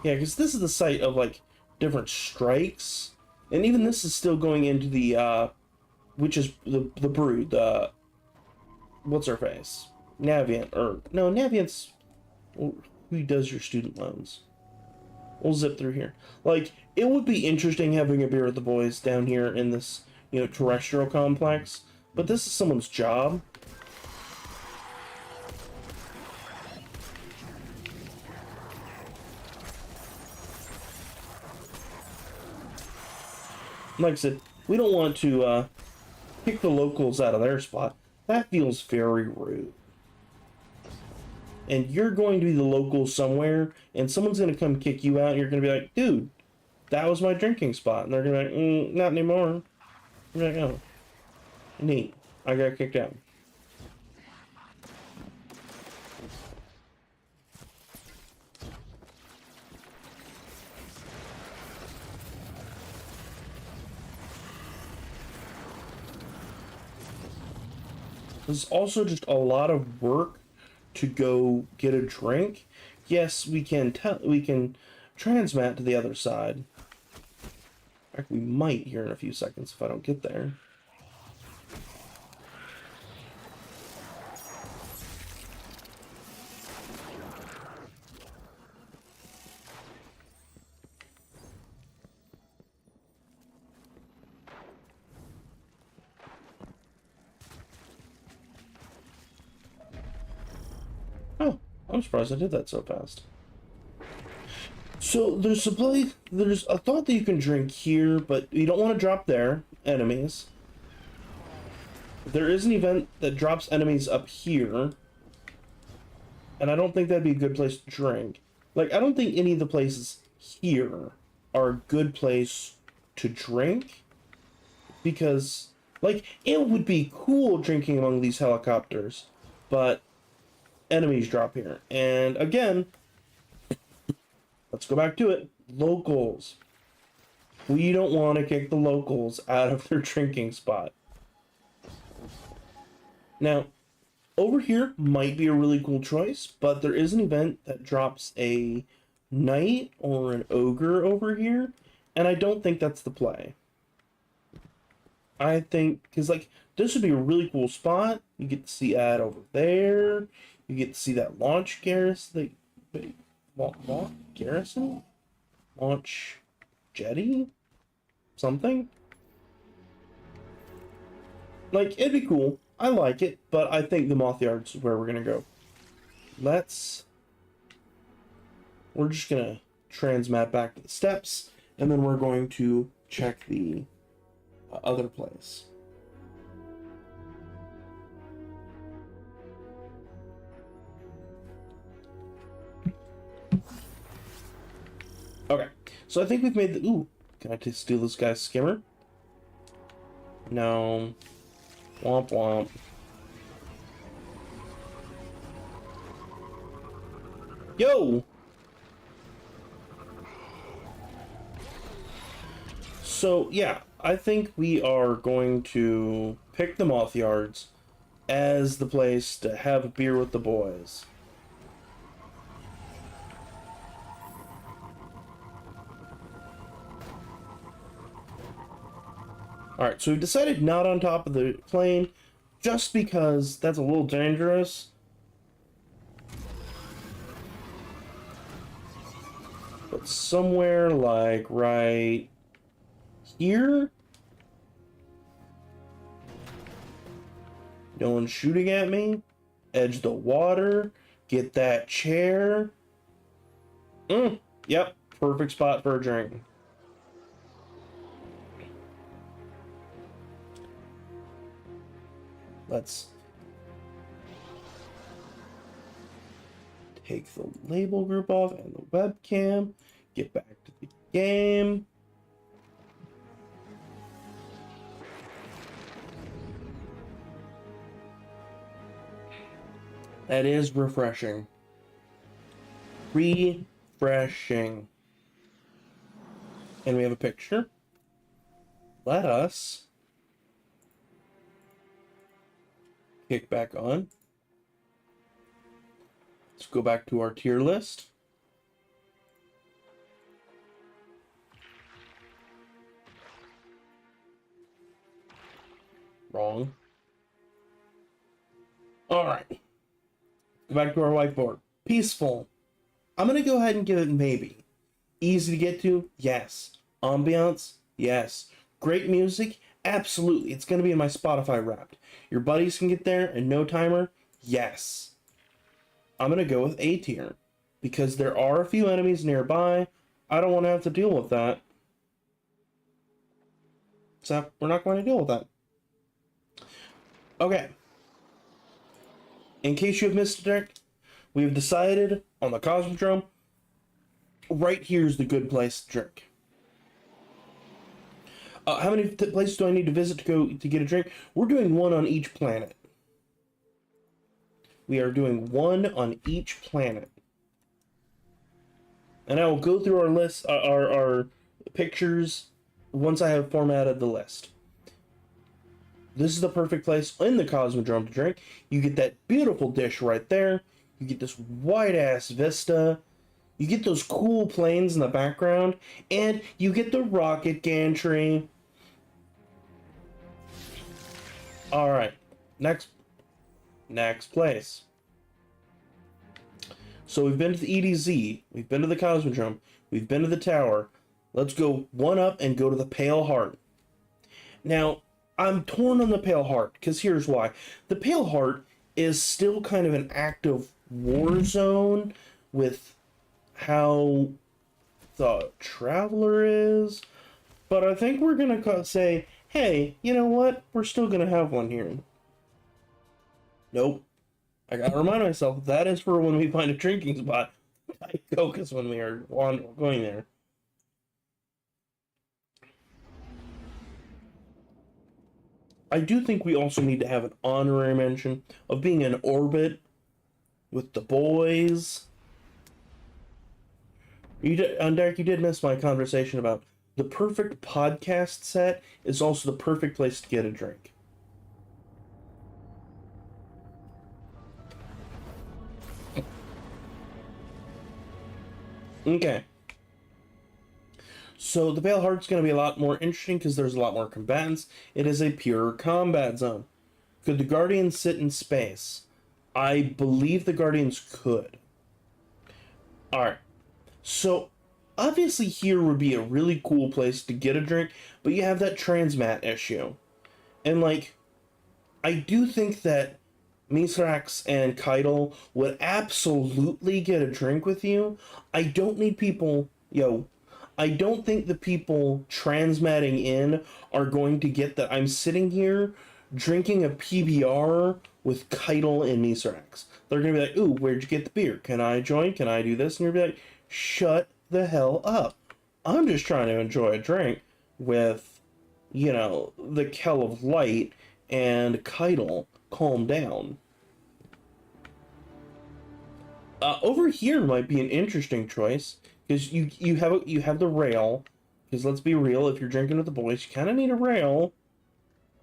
Yeah, because this is the site of, like, different strikes. And even this is still going into the, which is the Brood, what's her face? Navient, or, no, Navient's, who does your student loans? We'll zip through here. Like, it would be interesting having a beer with the boys down here in this, terrestrial complex, but this is someone's job. Like I said, we don't want to kick the locals out of their spot. That feels very rude. And you're going to be the local somewhere, and someone's going to come kick you out, and you're going to be like, dude, that was my drinking spot. And they're going to be like, not anymore. You're like, oh, neat. I got kicked out. There's also just a lot of work to go get a drink. Yes, we can transmat to the other side. In fact, we might here in a few seconds if I don't get there. Oh, I'm surprised I did that so fast. So there's a thought that you can drink here, but you don't want to drop there, enemies. There is an event that drops enemies up here, and I don't think that'd be a good place to drink. Like, I don't think any of the places here are a good place to drink, because, like, it would be cool drinking among these helicopters, but enemies drop here. And again, let's go back to it. Locals. We don't want to kick the locals out of their drinking spot. Now, over here might be a really cool choice, but there is an event that drops a knight or an ogre over here, and I don't think that's the play. I think, because, like, this would be a really cool spot. You get to see that over there. You get to see that launch garrison. Garrison? Launch jetty? Something? Like, it'd be cool. I like it, but I think the Mothyard's where we're gonna go. We're just gonna transmat back to the steps, and then we're going to check the other place. Okay, So I think we've made the... Ooh, can I just steal this guy's skimmer? No. Womp womp. Yo! So, yeah, I think we are going to pick the Mothyards as the place to have a beer with the boys. Alright, so we've decided not on top of the plane, just because that's a little dangerous. But somewhere like right here? No one's shooting at me. Edge the water. Get that chair. Yep, perfect spot for a drink. Let's take the label group off and the webcam. Get back to the game. That is refreshing. Refreshing. And we have a picture. Let us kick back on. Let's go back to our tier list. Wrong. Alright. Go back to our whiteboard. Peaceful. I'm going to go ahead and give it maybe. Easy to get to? Yes. Ambiance? Yes. Great music? Absolutely. It's going to be in my Spotify Wrapped. Your buddies can get there and no timer? Yes. I'm going to go with A tier. Because there are a few enemies nearby. I don't want to have to deal with that. So, we're not going to deal with that. Okay. In case you have missed it, we have decided on the Cosmodrome, right here is the good place to drink. How many places do I need to visit to get a drink? We're doing one on each planet. We are doing one on each planet. And I will go through our list, our pictures, once I have formatted the list. This is the perfect place in the Cosmodrome to drink. You get that beautiful dish right there. You get this wide-ass vista. You get those cool planes in the background. And you get the rocket gantry. Alright. Next place. So we've been to the EDZ. We've been to the Cosmodrome. We've been to the tower. Let's go one up and go to the Pale Heart. Now, I'm torn on the Pale Heart, because here's why. The Pale Heart is still kind of an active war zone with how the Traveler is. But I think we're going to say, hey, you know what? We're still going to have one here. Nope. I got to remind myself, that is for when we find a drinking spot. I focus when we are going there. I do think we also need to have an honorary mention of being in orbit with the boys. Derek, you did miss my conversation about the perfect podcast set is also the perfect place to get a drink. Okay. So the Pale Heart's going to be a lot more interesting because there's a lot more combatants. It is a pure combat zone. Could the Guardians sit in space? I believe the Guardians could. Alright. So, obviously here would be a really cool place to get a drink, but you have that transmat issue. And, like, I do think that Mithrax and Keitel would absolutely get a drink with you. I don't need people... I don't think the people transmatting in are going to get that I'm sitting here drinking a PBR with Keitel and Mithrax. They're going to be like, ooh, where'd you get the beer? Can I join? Can I do this? And you're going to be like, shut the hell up. I'm just trying to enjoy a drink with, you know, the Kell of Light and Keitel. Calm down. Over here might be an interesting choice because you have the rail. Because let's be real, if you're drinking with the boys, you kind of need a rail.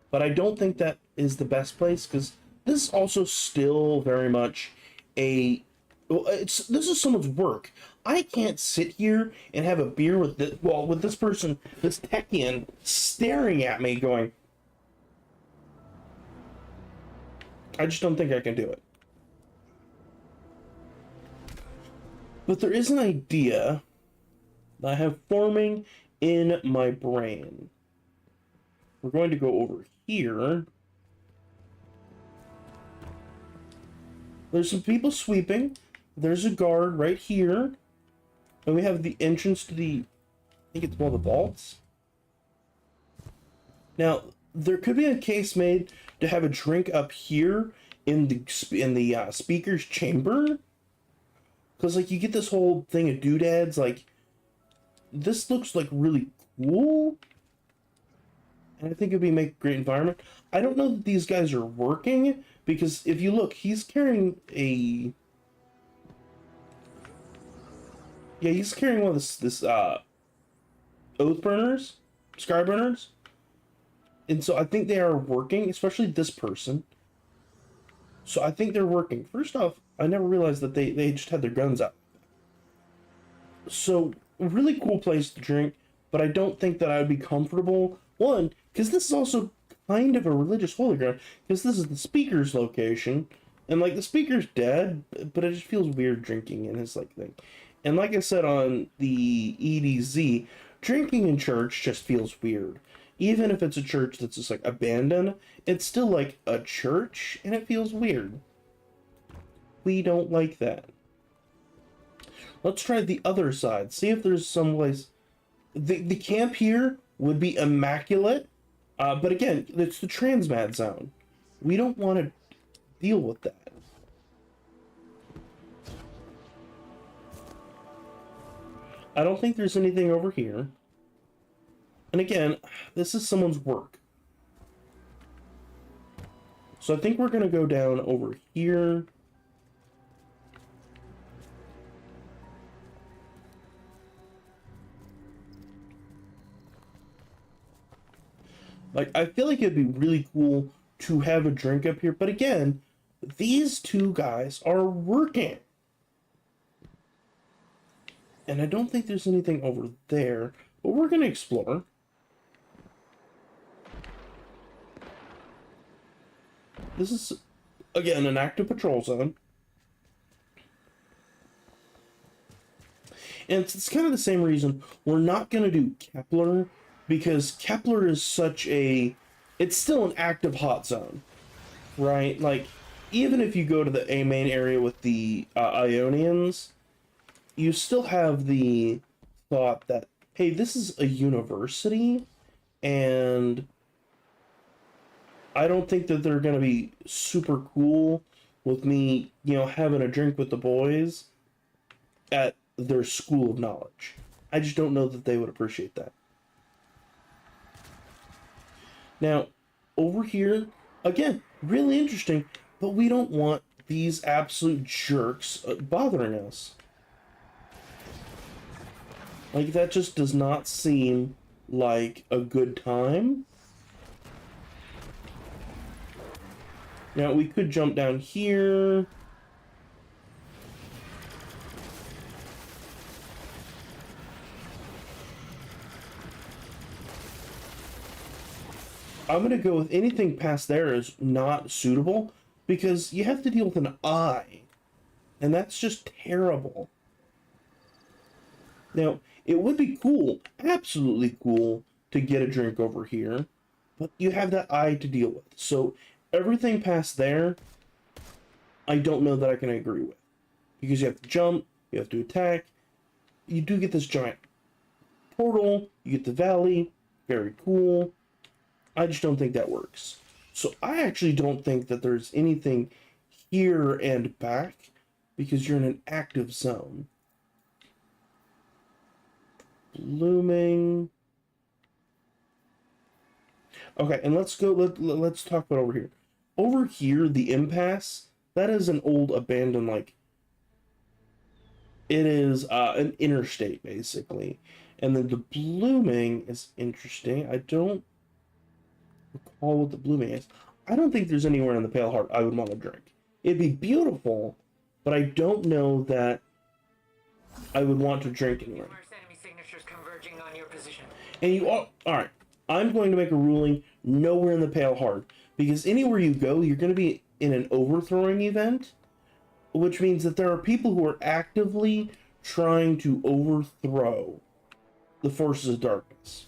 But I don't think that is the best place because this is also still very much a. Well, this is someone's work. I can't sit here and have a beer with with this person, this Techian, staring at me, going. I just don't think I can do it. But there is an idea that I have forming in my brain. We're going to go over here. There's some people sweeping. There's a guard right here. And we have the entrance to the... I think it's one of the vaults. Now, there could be a case made to have a drink up here in the speaker's chamber. Because, like, you get this whole thing of doodads. Like, this looks, like, really cool. And I think it would make a great environment. I don't know that these guys are working, because if you look, he's carrying a... Yeah, he's carrying one of this oath burners, sky burners. And so I think they are working, especially this person. So I think they're working. First off, I never realized that they just had their guns out. So, a really cool place to drink, but I don't think that I would be comfortable. One, because this is also kind of a religious holy ground, because this is the speaker's location, and like the speaker's dead, but it just feels weird drinking in his like thing. And like I said on the EDZ, drinking in church just feels weird. Even if it's a church that's just like abandoned, it's still like a church, and it feels weird. We don't like that. Let's try the other side. See if there's some place. The camp here would be immaculate, but again, it's the transmat zone. We don't want to deal with that. I don't think there's anything over here. And again, this is someone's work. So I think we're going to go down over here. Like, I feel like it'd be really cool to have a drink up here. But again, these two guys are working. And I don't think there's anything over there. But we're going to explore. This is, again, an active patrol zone. And it's kind of the same reason we're not going to do Kepler, because Kepler is such a... It's still an active hot zone, right? Like, even if you go to the main area with the Ionians, you still have the thought that, hey, this is a university, and I don't think that they're going to be super cool with me, you know, having a drink with the boys at their school of knowledge. I just don't know that they would appreciate that. Now, over here, again, really interesting, but we don't want these absolute jerks bothering us. Like, that just does not seem like a good time. Now, we could jump down here. I'm going to go with anything past there is not suitable, because you have to deal with an eye. And that's just terrible. Now, it would be cool, absolutely cool, to get a drink over here, but you have that eye to deal with. So, everything past there, I don't know that I can agree with. Because you have to jump, you have to attack, you do get this giant portal, you get the valley, very cool. I just don't think that works. So I actually don't think that there's anything here and back, because you're in an active zone. blooming. Okay, and let's go. Let's talk about over here. Over here, the impasse. That is an old abandoned like. It is an interstate basically, and then the blooming is interesting. I don't recall what the blooming is. I don't think there's anywhere in the Pale Heart I would want to drink. It'd be beautiful, but I don't know that I would want to drink anywhere. Enemy signatures converging on your position. And you all right. I'm going to make a ruling nowhere in the Pale Heart, because anywhere you go, you're going to be in an overthrowing event, which means that there are people who are actively trying to overthrow the forces of darkness.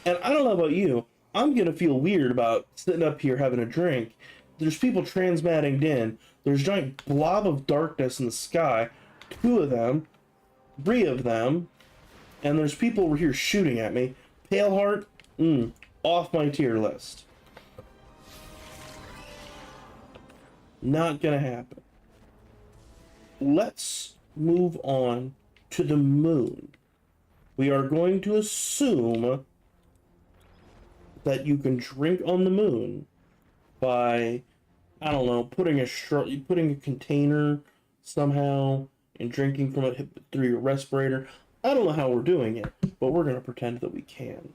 And I don't know about you, I'm going to feel weird about sitting up here having a drink. There's people transmatting in. There's a giant blob of darkness in the sky. 2 of them. 3 of them. And there's people over here shooting at me. Pale Heart, off my tier list. Not gonna happen. Let's move on to the moon. We are going to assume that you can drink on the moon by, I don't know, putting a container somehow and drinking from it through your respirator. I don't know how we're doing it, but we're gonna pretend that we can.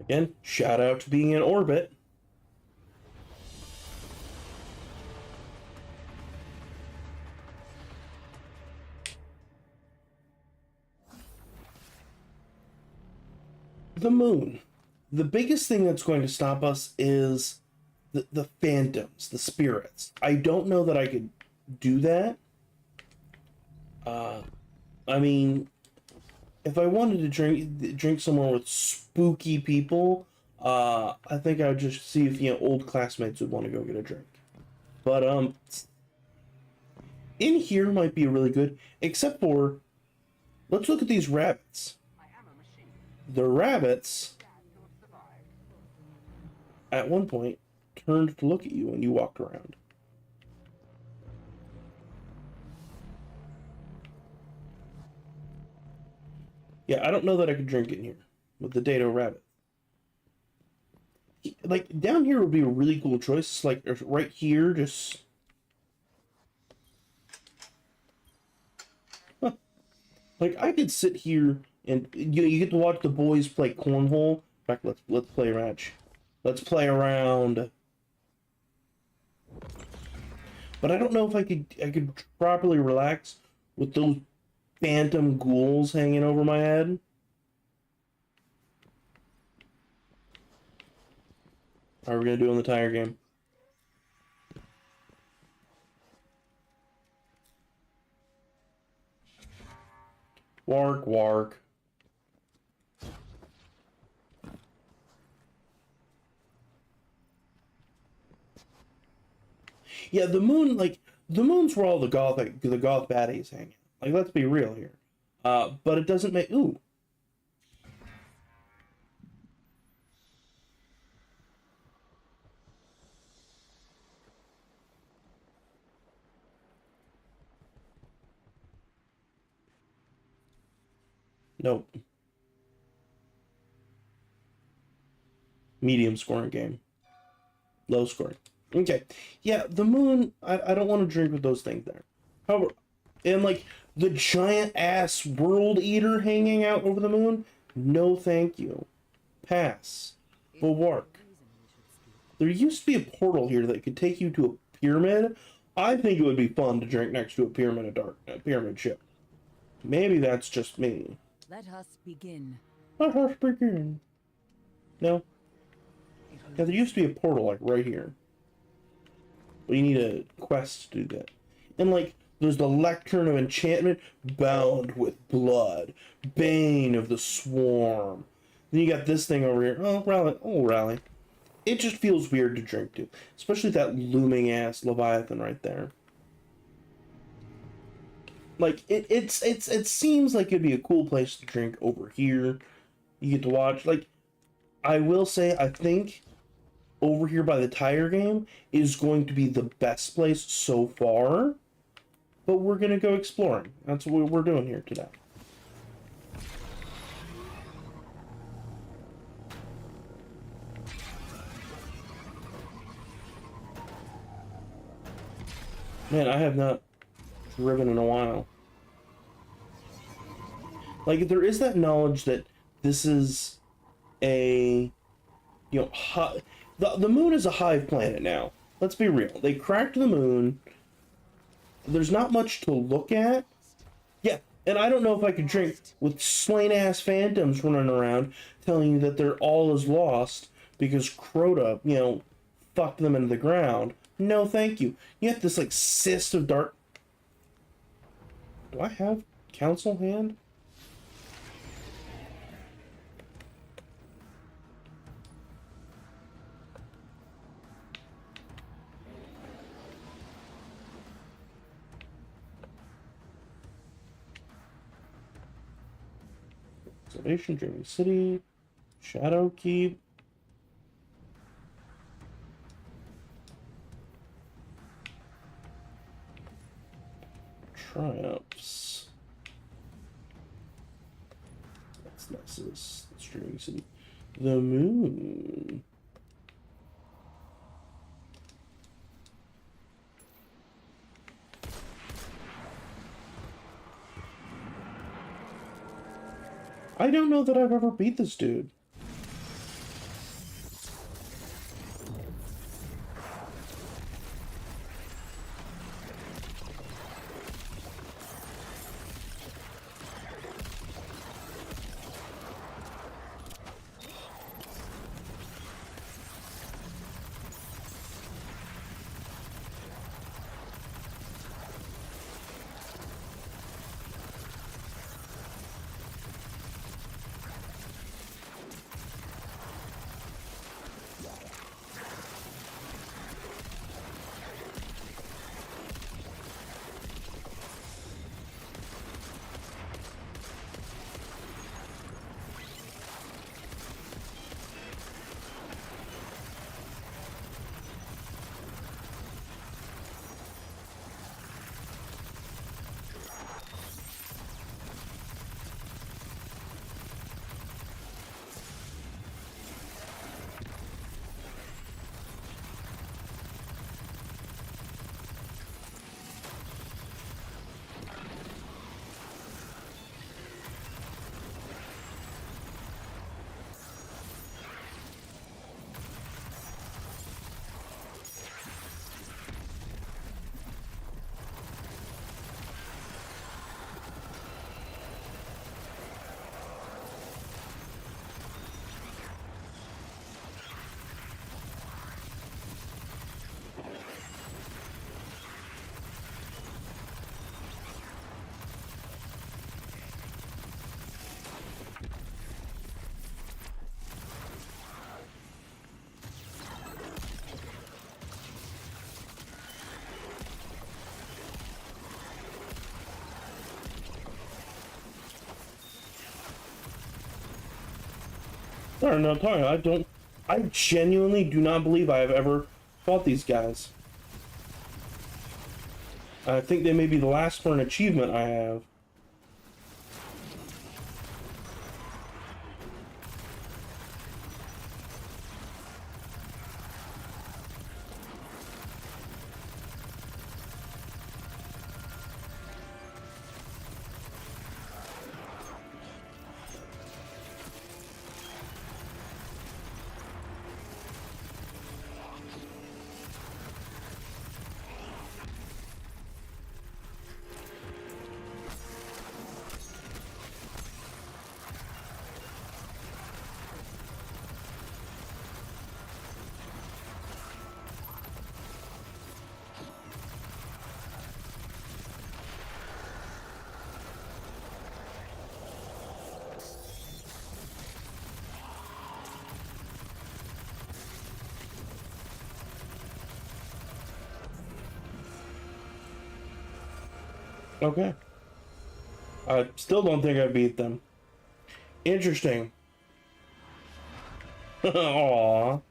Again, shout out to being in orbit. The moon. The biggest thing that's going to stop us is the phantoms, the spirits. I don't know that I could do that. I mean, if I wanted to drink somewhere with spooky people, I think I would just see if old classmates would want to go get a drink. But in here might be really good, except for, let's look at these rabbits. The rabbits, at one point, turned to look at you when you walked around. Yeah, I don't know that I could drink in here with the Dado rabbit. Like, down here would be a really cool choice. Like, right here, just... Huh. Like, I could sit here and you get to watch the boys play cornhole. In fact, let's play a match. Let's play around. But I don't know if I could properly relax with those phantom ghouls hanging over my head. How are we gonna do on the tire game? Wark, wark. Yeah, the moon, like, the moon's where all the goth baddies hang out. Like, let's be real here. But it doesn't make... Ooh. Nope. Medium scoring game. Low scoring. Okay. Yeah, the moon, I don't want to drink with those things there. However, and like the giant ass world eater hanging out over the moon, no thank you. Pass. Bulwark. There used to be a portal here that could take you to a pyramid. I think it would be fun to drink next to a pyramid ship. Maybe that's just me. Let us begin. Let us begin. No. Yeah, there used to be a portal like right here. But you need a quest to do that. And like, there's the Lectern of Enchantment, bound with blood, bane of the swarm. Then you got this thing over here. Oh, rally. It just feels weird to drink to, especially that looming ass Leviathan right there. Like it seems like it'd be a cool place to drink over here. You get to watch. Like, I will say, I think over here by the tire game is going to be the best place so far. But we're going to go exploring. That's what we're doing here today. Man, I have not driven in a while. Like, there is that knowledge that this is a, you know, the moon is a hive planet now. Let's be real. They cracked the moon. There's not much to look at. Yeah, and I don't know if I could drink with slain-ass phantoms running around telling you that they're all is lost because Crota, you know, fucked them into the ground. No, thank you. You have this, like, cyst of dark... Do I have Council Hand? Salvation, Dreaming City, Shadow Keep. Triumphs. That's Nessus. That's Dreaming City. The Moon. I don't know that I've ever beat this dude. Sorry, no, I'm telling you, I genuinely do not believe I have ever fought these guys. I think they may be the last for an achievement I have. Okay. I still don't think I beat them. Interesting. Aww.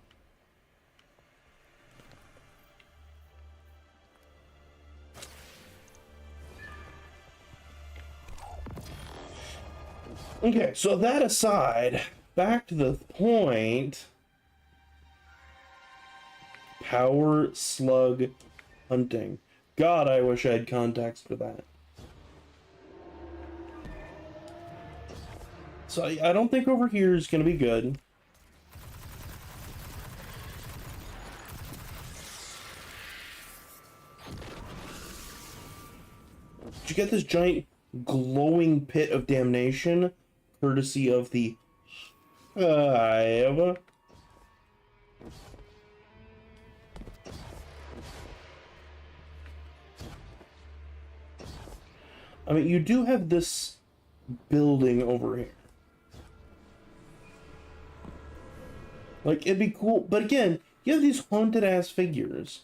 Okay, so that aside, back to the point. Power slug hunting. God, I wish I had context for that. So I don't think over here is going to be good. Did you get this giant glowing pit of damnation? Courtesy of the hive. I mean, you do have this building over here. Like, it'd be cool. But again, you have these haunted-ass figures.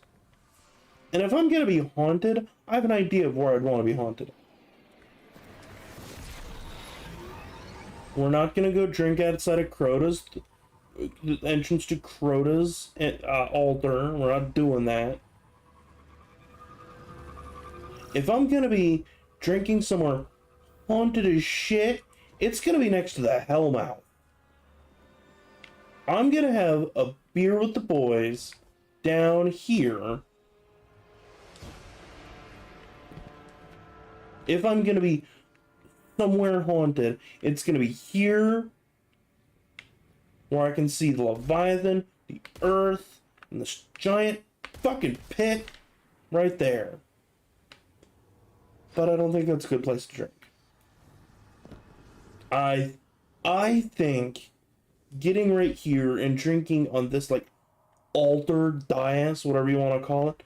And if I'm gonna be haunted, I have an idea of where I'd want to be haunted. We're not gonna go drink outside of Crota's, the entrance to Crota's altar. We're not doing that. If I'm gonna be drinking somewhere haunted as shit, it's gonna be next to the Hellmouth. I'm gonna have a beer with the boys down here. If I'm gonna be somewhere haunted, it's gonna be here, where I can see the Leviathan, the Earth, and this giant fucking pit right there. But I don't think that's a good place to drink. I think getting right here and drinking on this like altar dais, whatever you want to call it,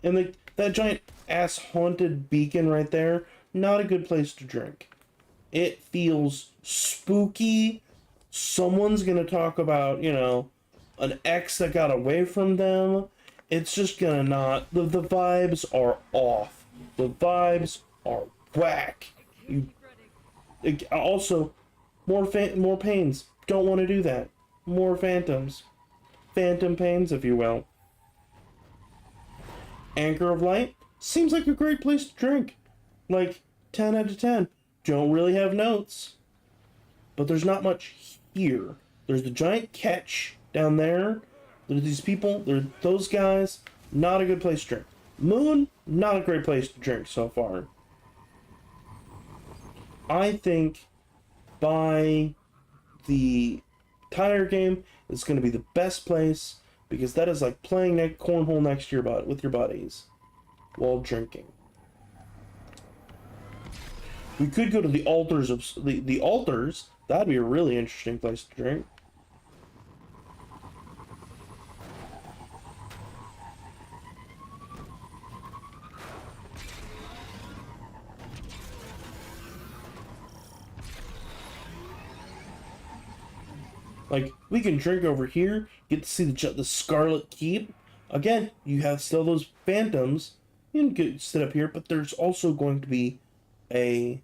and that giant ass haunted beacon right there, not a good place to drink. It feels spooky. Someone's gonna talk about, you know, an ex that got away from them. It's just gonna not. The vibes are off. The vibes are whack. Also, more pains. Don't want to do that. More phantoms. Phantom pains, if you will. Anchor of Light seems like a great place to drink. Like 10 out of 10. Don't really have notes, but there's not much here. There's the giant catch down there. There's these people. There's those guys. Not a good place to drink. Moon, not a great place to drink so far. I think by the tire game is going to be the best place, because that is like playing cornhole next to with your buddies while drinking. We could go to the altars of the altars. That'd be a really interesting place to drink. Like, we can drink over here, get to see the Scarlet Keep. Again, you have still those phantoms. You can sit up here, but there's also going to be a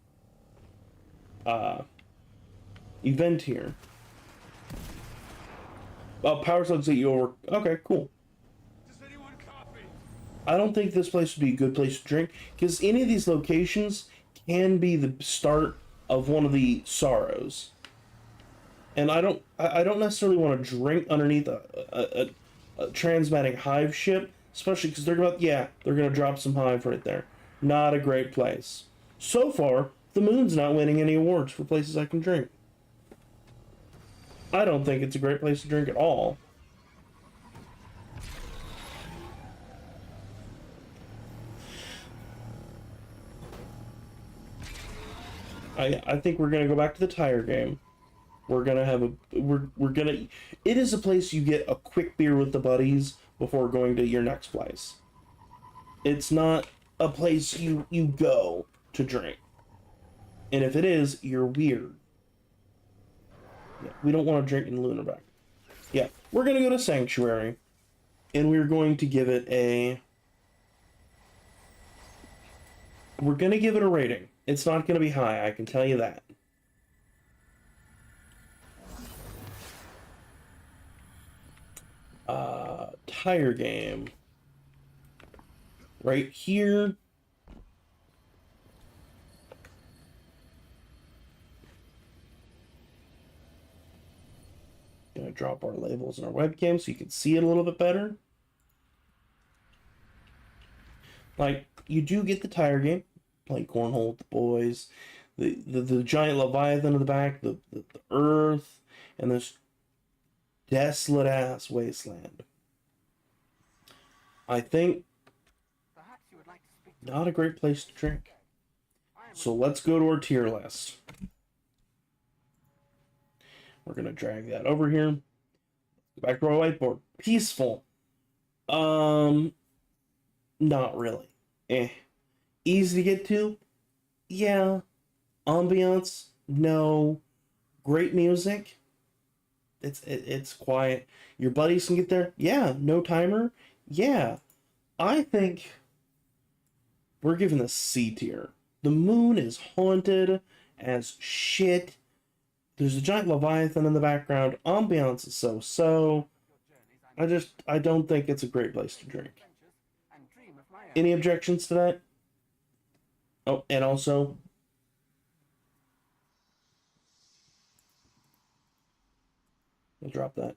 event here. Power slugs that you over. Okay, cool. Does anyone copy? I don't think this place would be a good place to drink, because any of these locations can be the start of one of the sorrows. And I don't necessarily want to drink underneath a transmatting hive ship, especially because they're gonna drop some hive right there. Not a great place. So far, the Moon's not winning any awards for places I can drink. I don't think it's a great place to drink at all. I think we're gonna go back to the tire game. We're gonna have it is a place you get a quick beer with the buddies before going to your next place. It's not a place you go to drink. And if it is, you're weird. Yeah, we don't want to drink in Lunarback. Yeah, we're gonna go to Sanctuary, and we're going to give it a rating. It's not gonna be high, I can tell you that. Tire game. Right here. gonna drop our labels in our webcam so you can see it a little bit better. Like, you do get the tire game, playing cornhole with the boys, the giant Leviathan in the back, the earth, and this desolate ass wasteland. I think not a great place to drink. So let's go to our tier list. We're gonna drag that over here. Go back to our whiteboard. Peaceful. Not really. Easy to get to? Yeah. Ambiance? No. Great music? It's quiet. Your buddies can get there? Yeah. No timer? Yeah. I think we're giving this C tier. The moon is haunted as shit. There's a giant Leviathan in the background. Ambiance is so. I don't think it's a great place to drink. Any objections to that? Oh, and also, we'll drop that.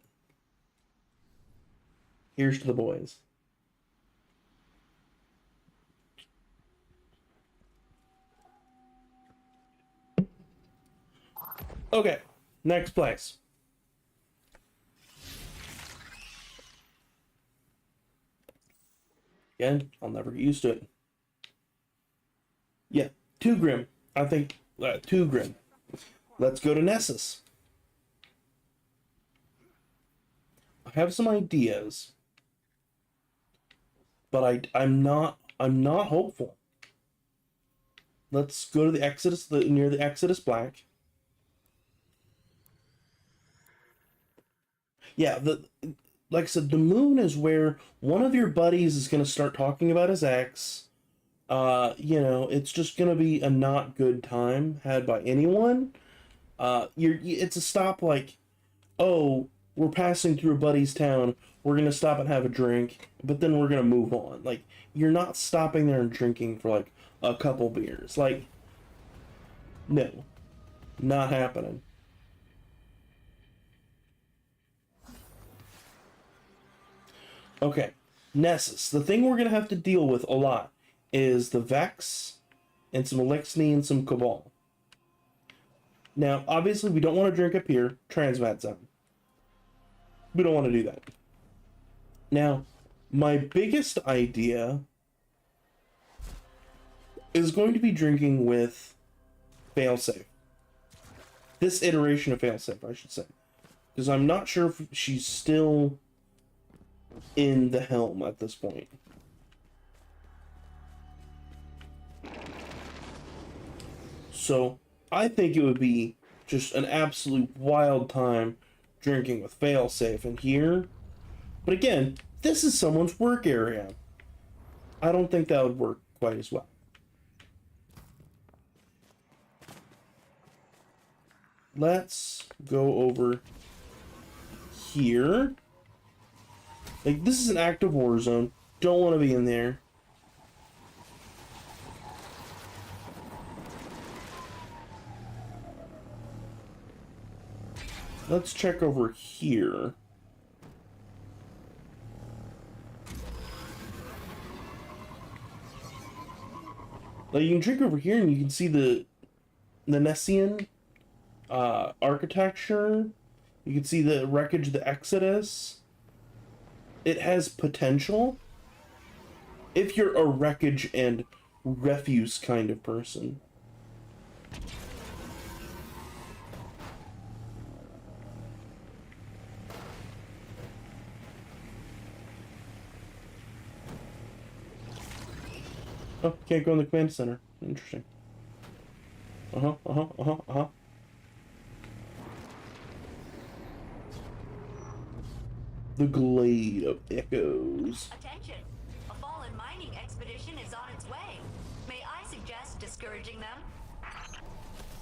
Here's to the boys. Okay, next place. Again, I'll never get used to it. Yeah, too grim. I think too grim. Let's go to Nessus. I have some ideas, but I'm not hopeful. Let's go to the Exodus, near the Exodus Black. Yeah, like I said, the moon is where one of your buddies is going to start talking about his ex. It's just going to be a not good time had by anyone. It's a stop like, oh, we're passing through a buddy's town. We're going to stop and have a drink, but then we're going to move on. Like, you're not stopping there and drinking for like a couple beers. Like, no, not happening. Okay, Nessus. The thing we're going to have to deal with a lot is the Vex and some Elixni and some Cabal. Now, obviously, we don't want to drink up here. Transmat zone. We don't want to do that. Now, my biggest idea is going to be drinking with Failsafe. This iteration of Failsafe, I should say. Because I'm not sure if she's still in the helm at this point. So, I think it would be just an absolute wild time drinking with Failsafe in here. But again, this is someone's work area. I don't think that would work quite as well. Let's go over here. Like, this is an active war zone. Don't want to be in there. Let's check over here. Like, you can drink over here and you can see the Nessian architecture. You can see the wreckage of the Exodus. It has potential if you're a wreckage and refuse kind of person. Oh, can't go in the command center. Interesting. The Glade of Echoes. Attention! A fallen mining expedition is on its way. May I suggest discouraging them?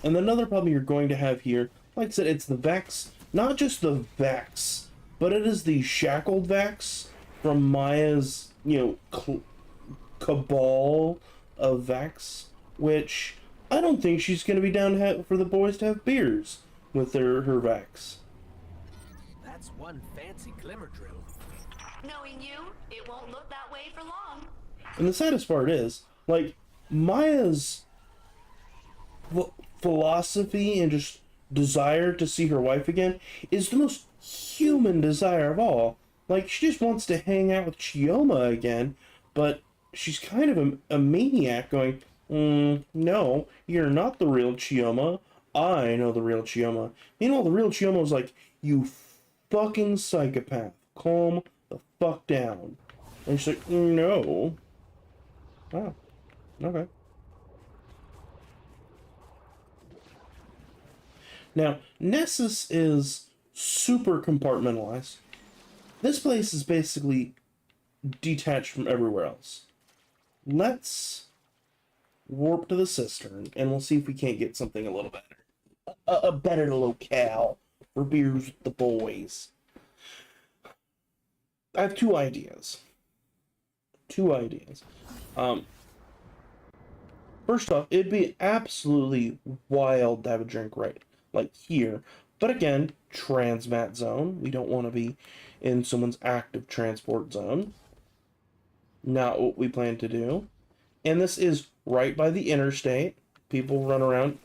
And another problem you're going to have here, like I said, it's the Vex. Not just the Vex, but it is the shackled Vex from Maya's, cabal of Vex, which I don't think she's going to be down for the boys to have beers with her Vex. That's one fancy glimmer drill. Knowing you, it won't look that way for long. And the saddest part is, like, Maya's philosophy and just desire to see her wife again is the most human desire of all. Like, she just wants to hang out with Chioma again, but she's kind of a maniac going, no, you're not the real Chioma. I know the real Chioma. Meanwhile, the real Chioma was like, you fucking psychopath. Calm the fuck down. And she's like, no. Oh, okay. Now, Nessus is super compartmentalized. This place is basically detached from everywhere else. Let's warp to the cistern, and we'll see if we can't get something a little better. A better locale for beers with the boys. I have two ideas. First off, it'd be absolutely wild to have a drink right, like here. But again, transmat zone. We don't want to be in someone's active transport zone. Not what we plan to do. And this is right by the interstate. People run around.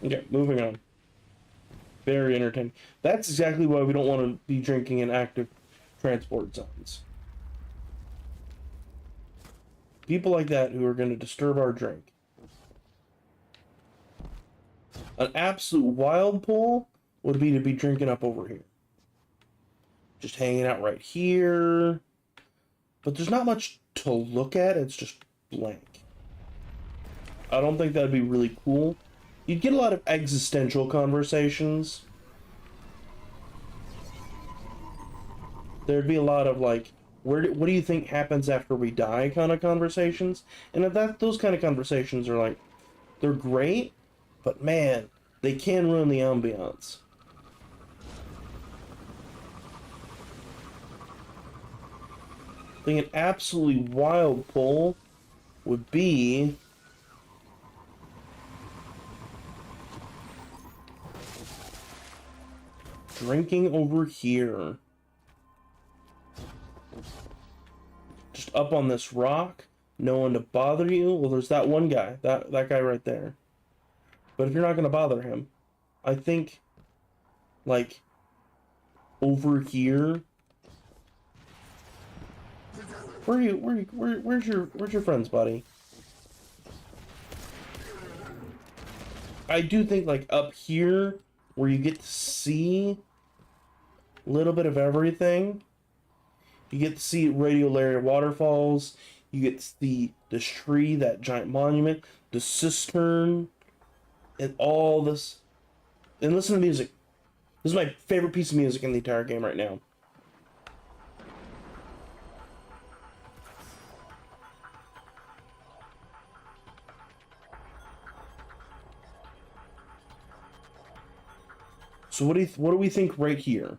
Okay, moving on. Very entertaining. That's exactly why we don't want to be drinking in active transport zones. People like that who are going to disturb our drink. An absolute wild pull would be to be drinking up over here. Just hanging out right here. But there's not much to look at. It's just blank. I don't think that'd be really cool. You'd get a lot of existential conversations. There'd be a lot of like, what do you think happens after we die kind of conversations. And those kind of conversations are like, they're great, but man, they can ruin the ambiance. I think an absolutely wild pull would be drinking over here. Just up on this rock, no one to bother you. Well, there's that one guy, that guy right there. But if you're not gonna bother him, I think like over here. Where's your friends, buddy? I do think like up here where you get to see a little bit of everything. You get to see radiolaria waterfalls. You get to see this tree, that giant monument, the cistern, and all this. And listen to music. This is my favorite piece of music in the entire game right now. So what do we think right here?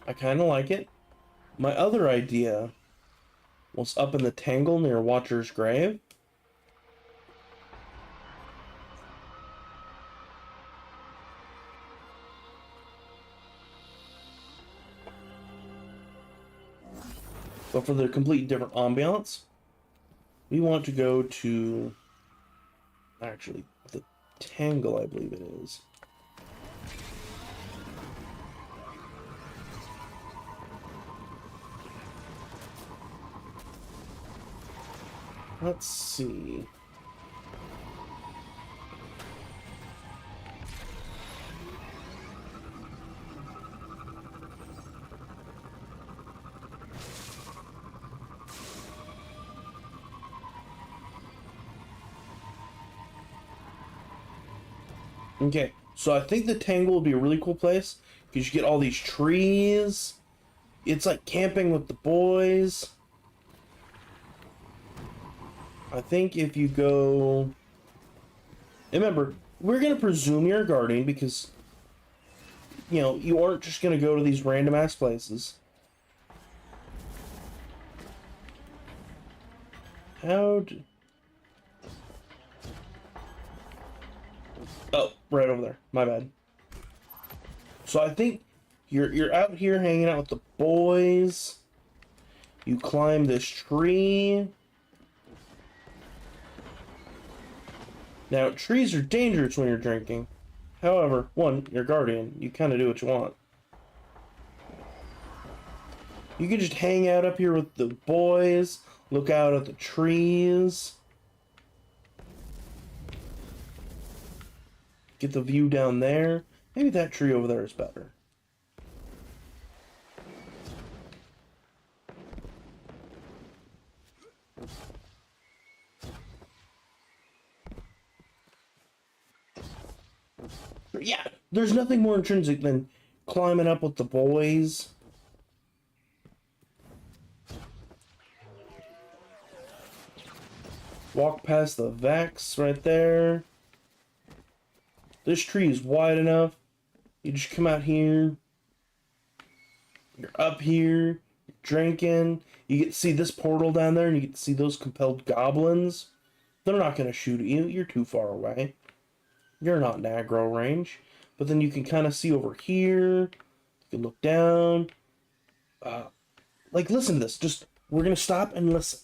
I kind of like it. My other idea was up in the tangle near Watcher's Grave. But for the complete different ambiance, we want to go to, actually, the tangle, I believe it is. Let's see. Okay, so I think the tangle would be a really cool place because you get all these trees. It's like camping with the boys. I think if you go... Remember, we're going to presume you're a guardian because, you know, you aren't just going to go to these random ass places. Oh, right over there. My bad. So I think you're out here hanging out with the boys. You climb this tree. Now, trees are dangerous when you're drinking. However, one, you're guardian. You kind of do what you want. You can just hang out up here with the boys. Look out at the trees. Get the view down there. Maybe that tree over there is better. Yeah, there's nothing more intrinsic than climbing up with the boys. Walk past the Vex right there. This tree is wide enough. You just come out here. You're up here. You're drinking. You get to see this portal down there, and you get to see those compelled goblins. They're not going to shoot at you. You're too far away. You're not in aggro range. But then you can kind of see over here. You can look down. Like, listen to this. Just, we're going to stop and listen.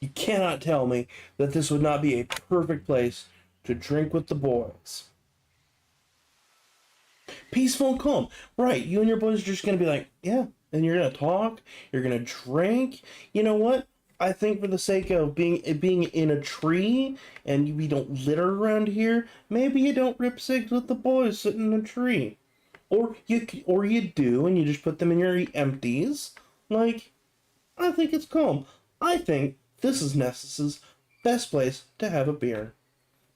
You cannot tell me that this would not be a perfect place to drink with the boys. Peaceful and calm. Right, you and your boys are just going to be like, yeah, and you're going to talk, you're going to drink. You know what? I think for the sake of being in a tree and we don't litter around here, maybe you don't rip cigs with the boys sitting in a tree. Or you do and you just put them in your empties. Like, I think it's calm. I think this is Nessis's best place to have a beer.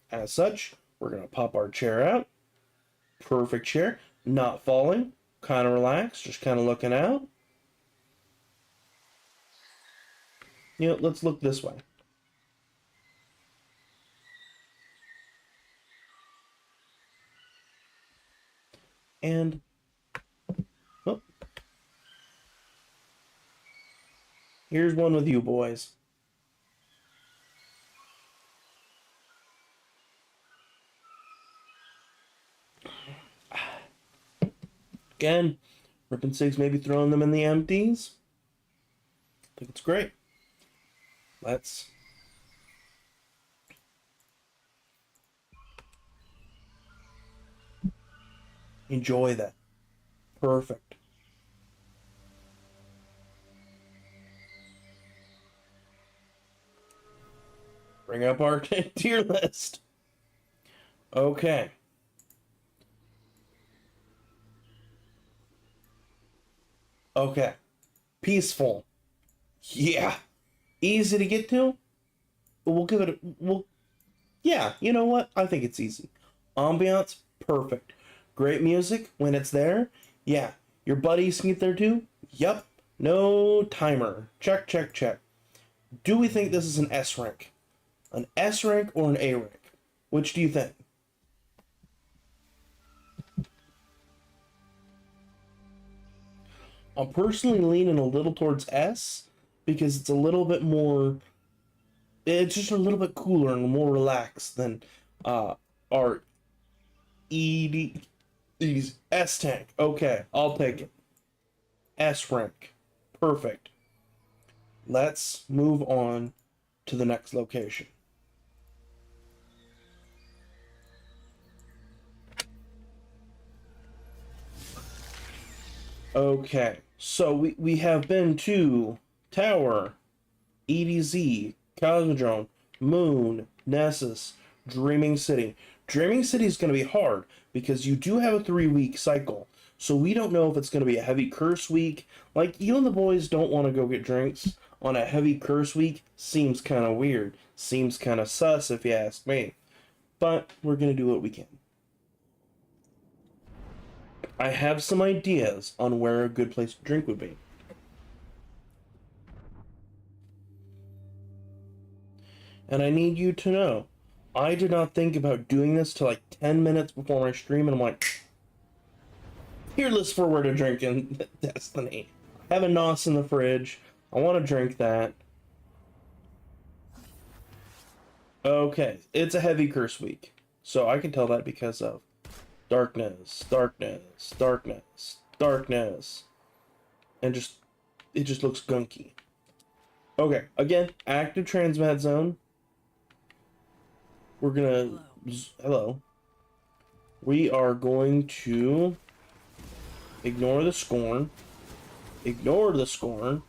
As such, we're going to pop our chair out. Perfect chair. Not falling. Kind of relaxed. Just kind of looking out. You know, let's look this way. And... oh. Here's one with you boys. Again, ripping cigs, maybe throwing them in the empties. I think it's great. Let's enjoy that. Perfect. Bring up our tier list. Okay. Okay. Peaceful. Yeah. Easy to get to? We'll give it a... yeah, you know what? I think it's easy. Ambiance, perfect. Great music when it's there. Yeah. Your buddies can get there too? Yup. No timer. Check, check, check. Do we think this is an S rank? An S rank or an A rank? Which do you think? I'm personally leaning a little towards S because it's a little bit more... it's just a little bit cooler and more relaxed than our ED's S tank. Okay, I'll take it. S rank. Perfect. Let's move on to the next location. Okay, so we have been to Tower, EDZ, Cosmodrome, Moon, Nessus, Dreaming City. Dreaming City is going to be hard because you do have a 3-week cycle. So we don't know if it's going to be a heavy curse week. Like, you and the boys don't want to go get drinks on a heavy curse week. Seems kind of weird. Seems kind of sus if you ask me. But we're going to do what we can. I have some ideas on where a good place to drink would be. And I need you to know, I did not think about doing this till like 10 minutes before my stream, and I'm like, here, list for where to drink in Destiny. I have a NOS in the fridge. I want to drink that. Okay, it's a heavy curse week. So I can tell that because of darkness, darkness, darkness, darkness. And it just looks gunky. Okay, again, active transmat zone. We're gonna... Hello. We are going to ignore the scorn. Ignore the scorn.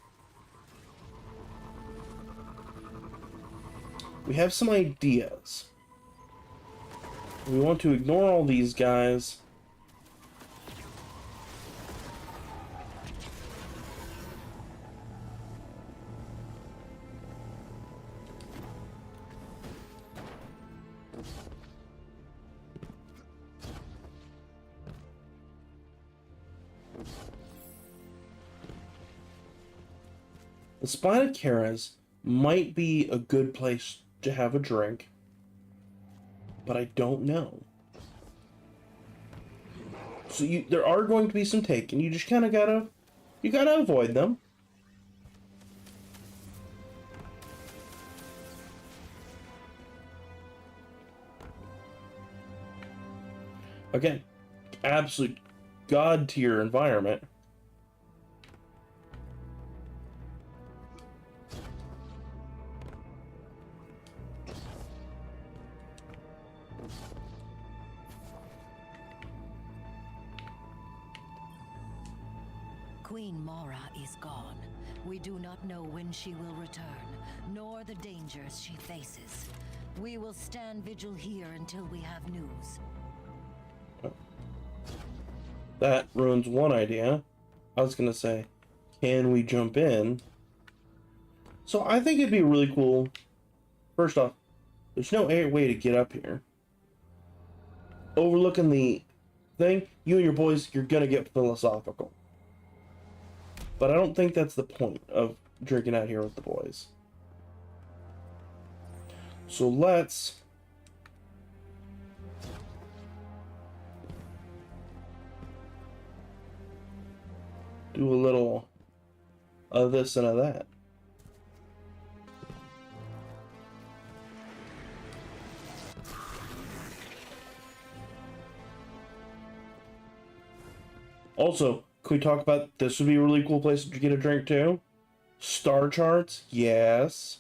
We have some ideas. We want to ignore all these guys. The Spine of Karas might be a good place to have a drink, but I don't know. So there are going to be some taken. You just kind of gotta avoid them. Again, absolute god tier environment. Queen Mara is gone. We do not know when she will return, nor the dangers she faces. We will stand vigil here until we have news. That ruins one idea. I was gonna say, can we jump in? So I think it'd be really cool. First off, there's no way to get up here. Overlooking the thing, you and your boys, you're gonna get philosophical. But I don't think that's the point of drinking out here with the boys. So let's do a little of this and of that. Also, can we talk about this would be a really cool place to get a drink too? Star charts? Yes.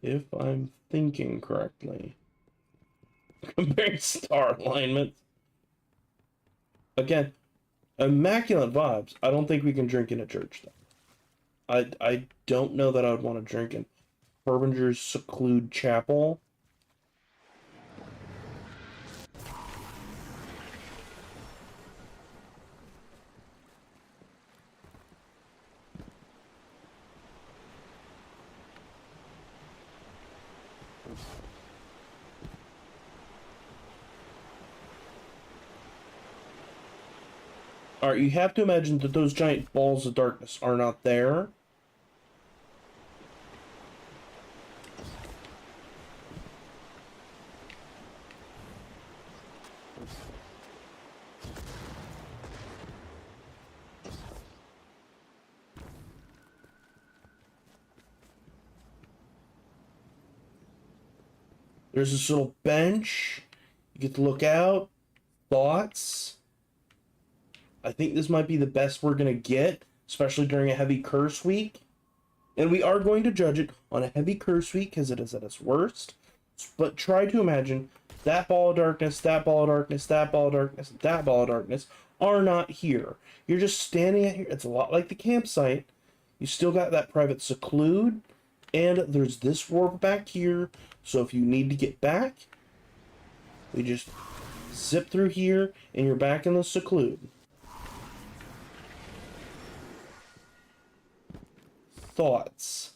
If I'm thinking correctly. Comparing star alignments. Again, immaculate vibes. I don't think we can drink in a church, though. I don't know that I would want to drink in Harbinger's Seclude Chapel. Alright, you have to imagine that those giant balls of darkness are not there. There's this little bench. You get to look out. Thoughts? I think this might be the best we're going to get, especially during a heavy curse week. And we are going to judge it on a heavy curse week because it is at its worst. But try to imagine that ball of darkness, that ball of darkness, that ball of darkness, that ball of darkness are not here. You're just standing at here. It's a lot like the campsite. You still got that private seclude. And there's this warp back here. So if you need to get back, we just zip through here and you're back in the seclude. Thoughts?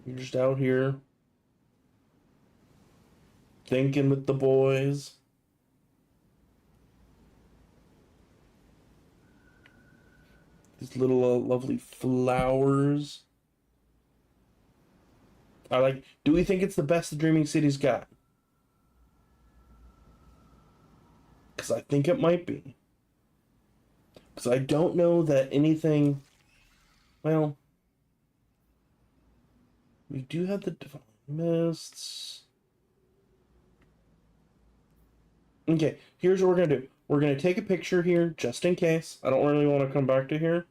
You're just out here thinking with the boys. These little lovely flowers. Do we think it's the best the Dreaming City's got? Because I think it might be. Because I don't know that anything... Well... We do have the Divine Mists. Okay, here's what we're going to do. We're going to take a picture here, just in case. I don't really want to come back to here.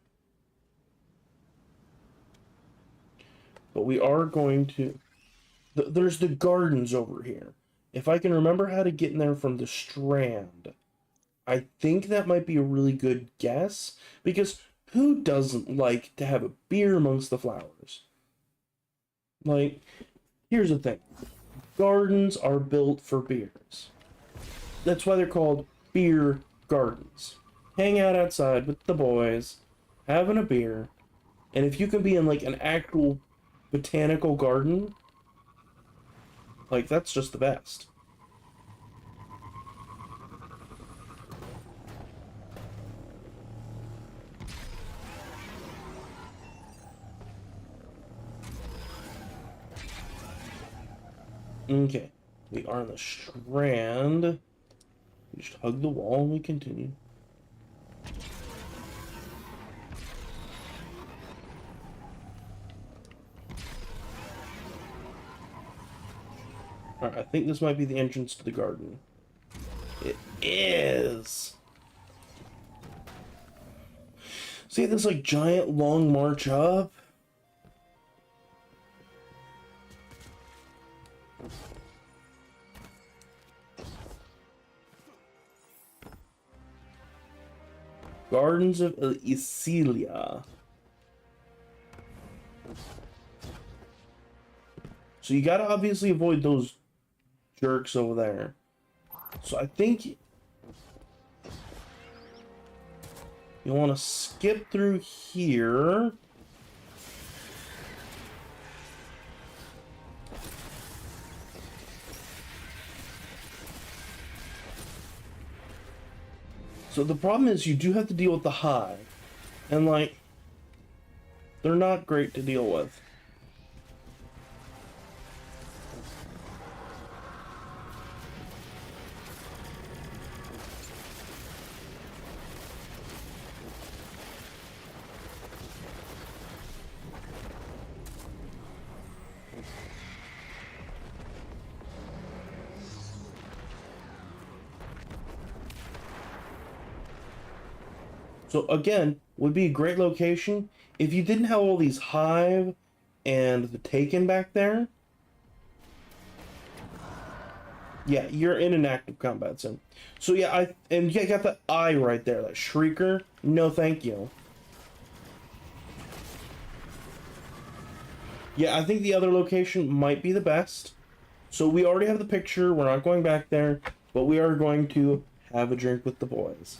But we are going to... There's the gardens over here. If I can remember how to get in there from the Strand, I think that might be a really good guess. Because who doesn't like to have a beer amongst the flowers? Like, here's the thing. Gardens are built for beers. That's why they're called beer gardens. Hang out outside with the boys, having a beer, and if you can be in, like, an actual botanical garden, like, that's just the best. Okay, we are on the Strand. We just hug the wall and we continue. Alright, I think this might be the entrance to the garden. It is! See this, like, giant long march up? Gardens of Isilia. So you gotta obviously avoid those jerks over there. So I think you want to skip through here. So the problem is you do have to deal with the hive. And, like, they're not great to deal with. So again, would be a great location if you didn't have all these hive and the Taken back there. Yeah, you're in an active combat zone. So yeah, you got the eye right there, that Shrieker. No, thank you. Yeah, I think the other location might be the best. So we already have the picture. We're not going back there, but we are going to have a drink with the boys.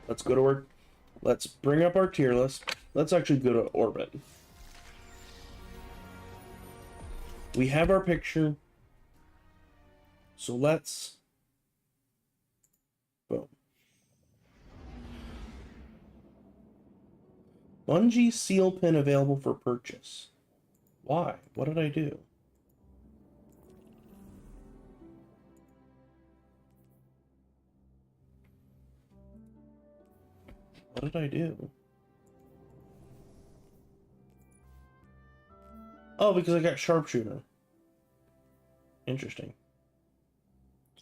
Let's go to work. Let's bring up our tier list. Let's actually go to orbit. We have our picture. So let's... Boom. Bungie seal pin available for purchase. Why? What did I do? What did I do? Oh, because I got sharpshooter. Interesting.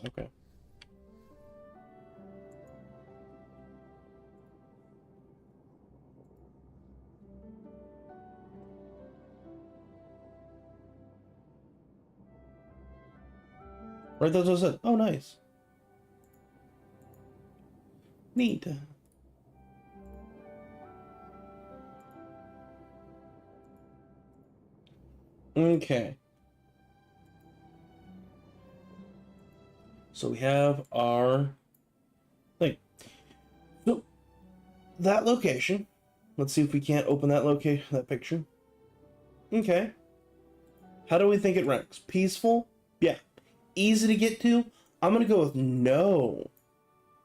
Okay. Right, that's what I said. Oh, nice. Neat. Okay. So we have our thing. So that location. Let's see if we can't open that picture. Okay. How do we think it ranks? Peaceful? Yeah. Easy to get to? I'm gonna go with no.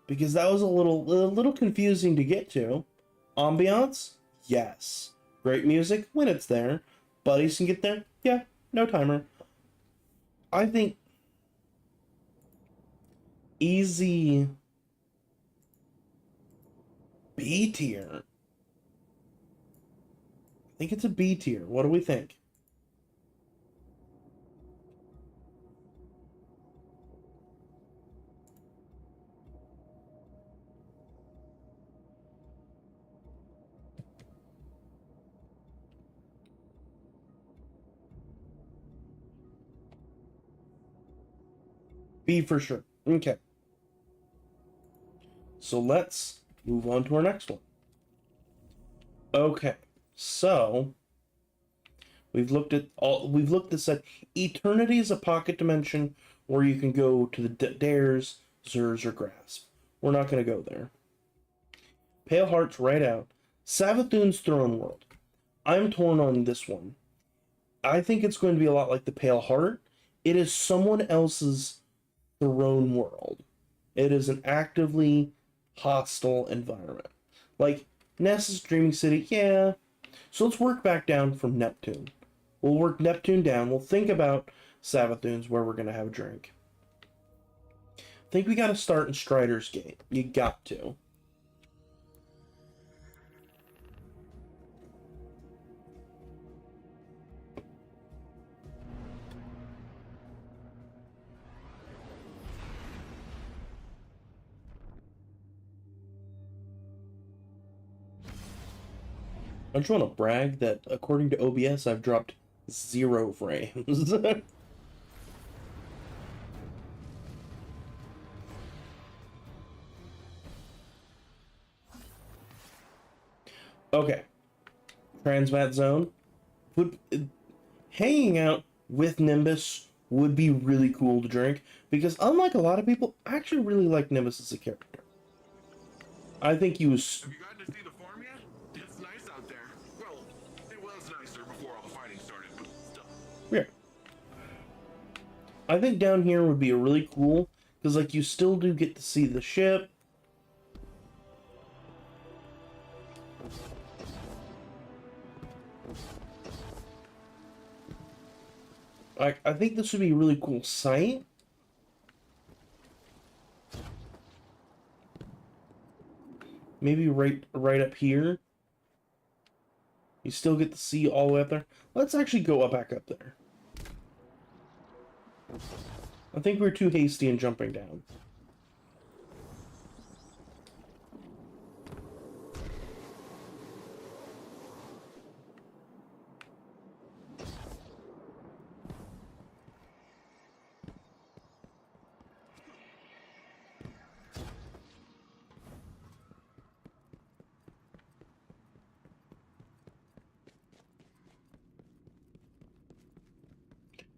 Because that was a little confusing to get to. Ambiance? Yes. Great music when it's there. Buddies can get there? Yeah. No timer. I think easy B tier. I think it's a B tier. What do we think? B for sure. Okay. So let's move on to our next one. Okay. So we've looked at this at Eternity is a pocket dimension where you can go to the Dares, Zers, or Grasp. We're not going to go there. Pale Heart's right out. Savathûn's Throne World. I'm torn on this one. I think it's going to be a lot like the Pale Heart. It is someone else's Throne World. It is an actively hostile environment. Like Ness's Dreaming City, yeah. So let's work back down from Neptune. We'll work Neptune down. We'll think about Savathûn's where we're going to have a drink. I think we got to start in Strider's Gate. You got to. I just want to brag that according to OBS, I've dropped 0 frames. Okay. Transmat Zone. Hanging out with Nimbus would be really cool to drink, because unlike a lot of people, I actually really like Nimbus as a character. I think he was... Have you gotten to see the farm yet? It's nice out there. Well, it was nicer before all the fighting started, but still. Yeah. I think down here would be a really cool, because like you still do get to see the ship. I think this would be a really cool sight. Maybe right up here. You still get to see all the way up there. Let's actually go back up there. I think we're too hasty in jumping down.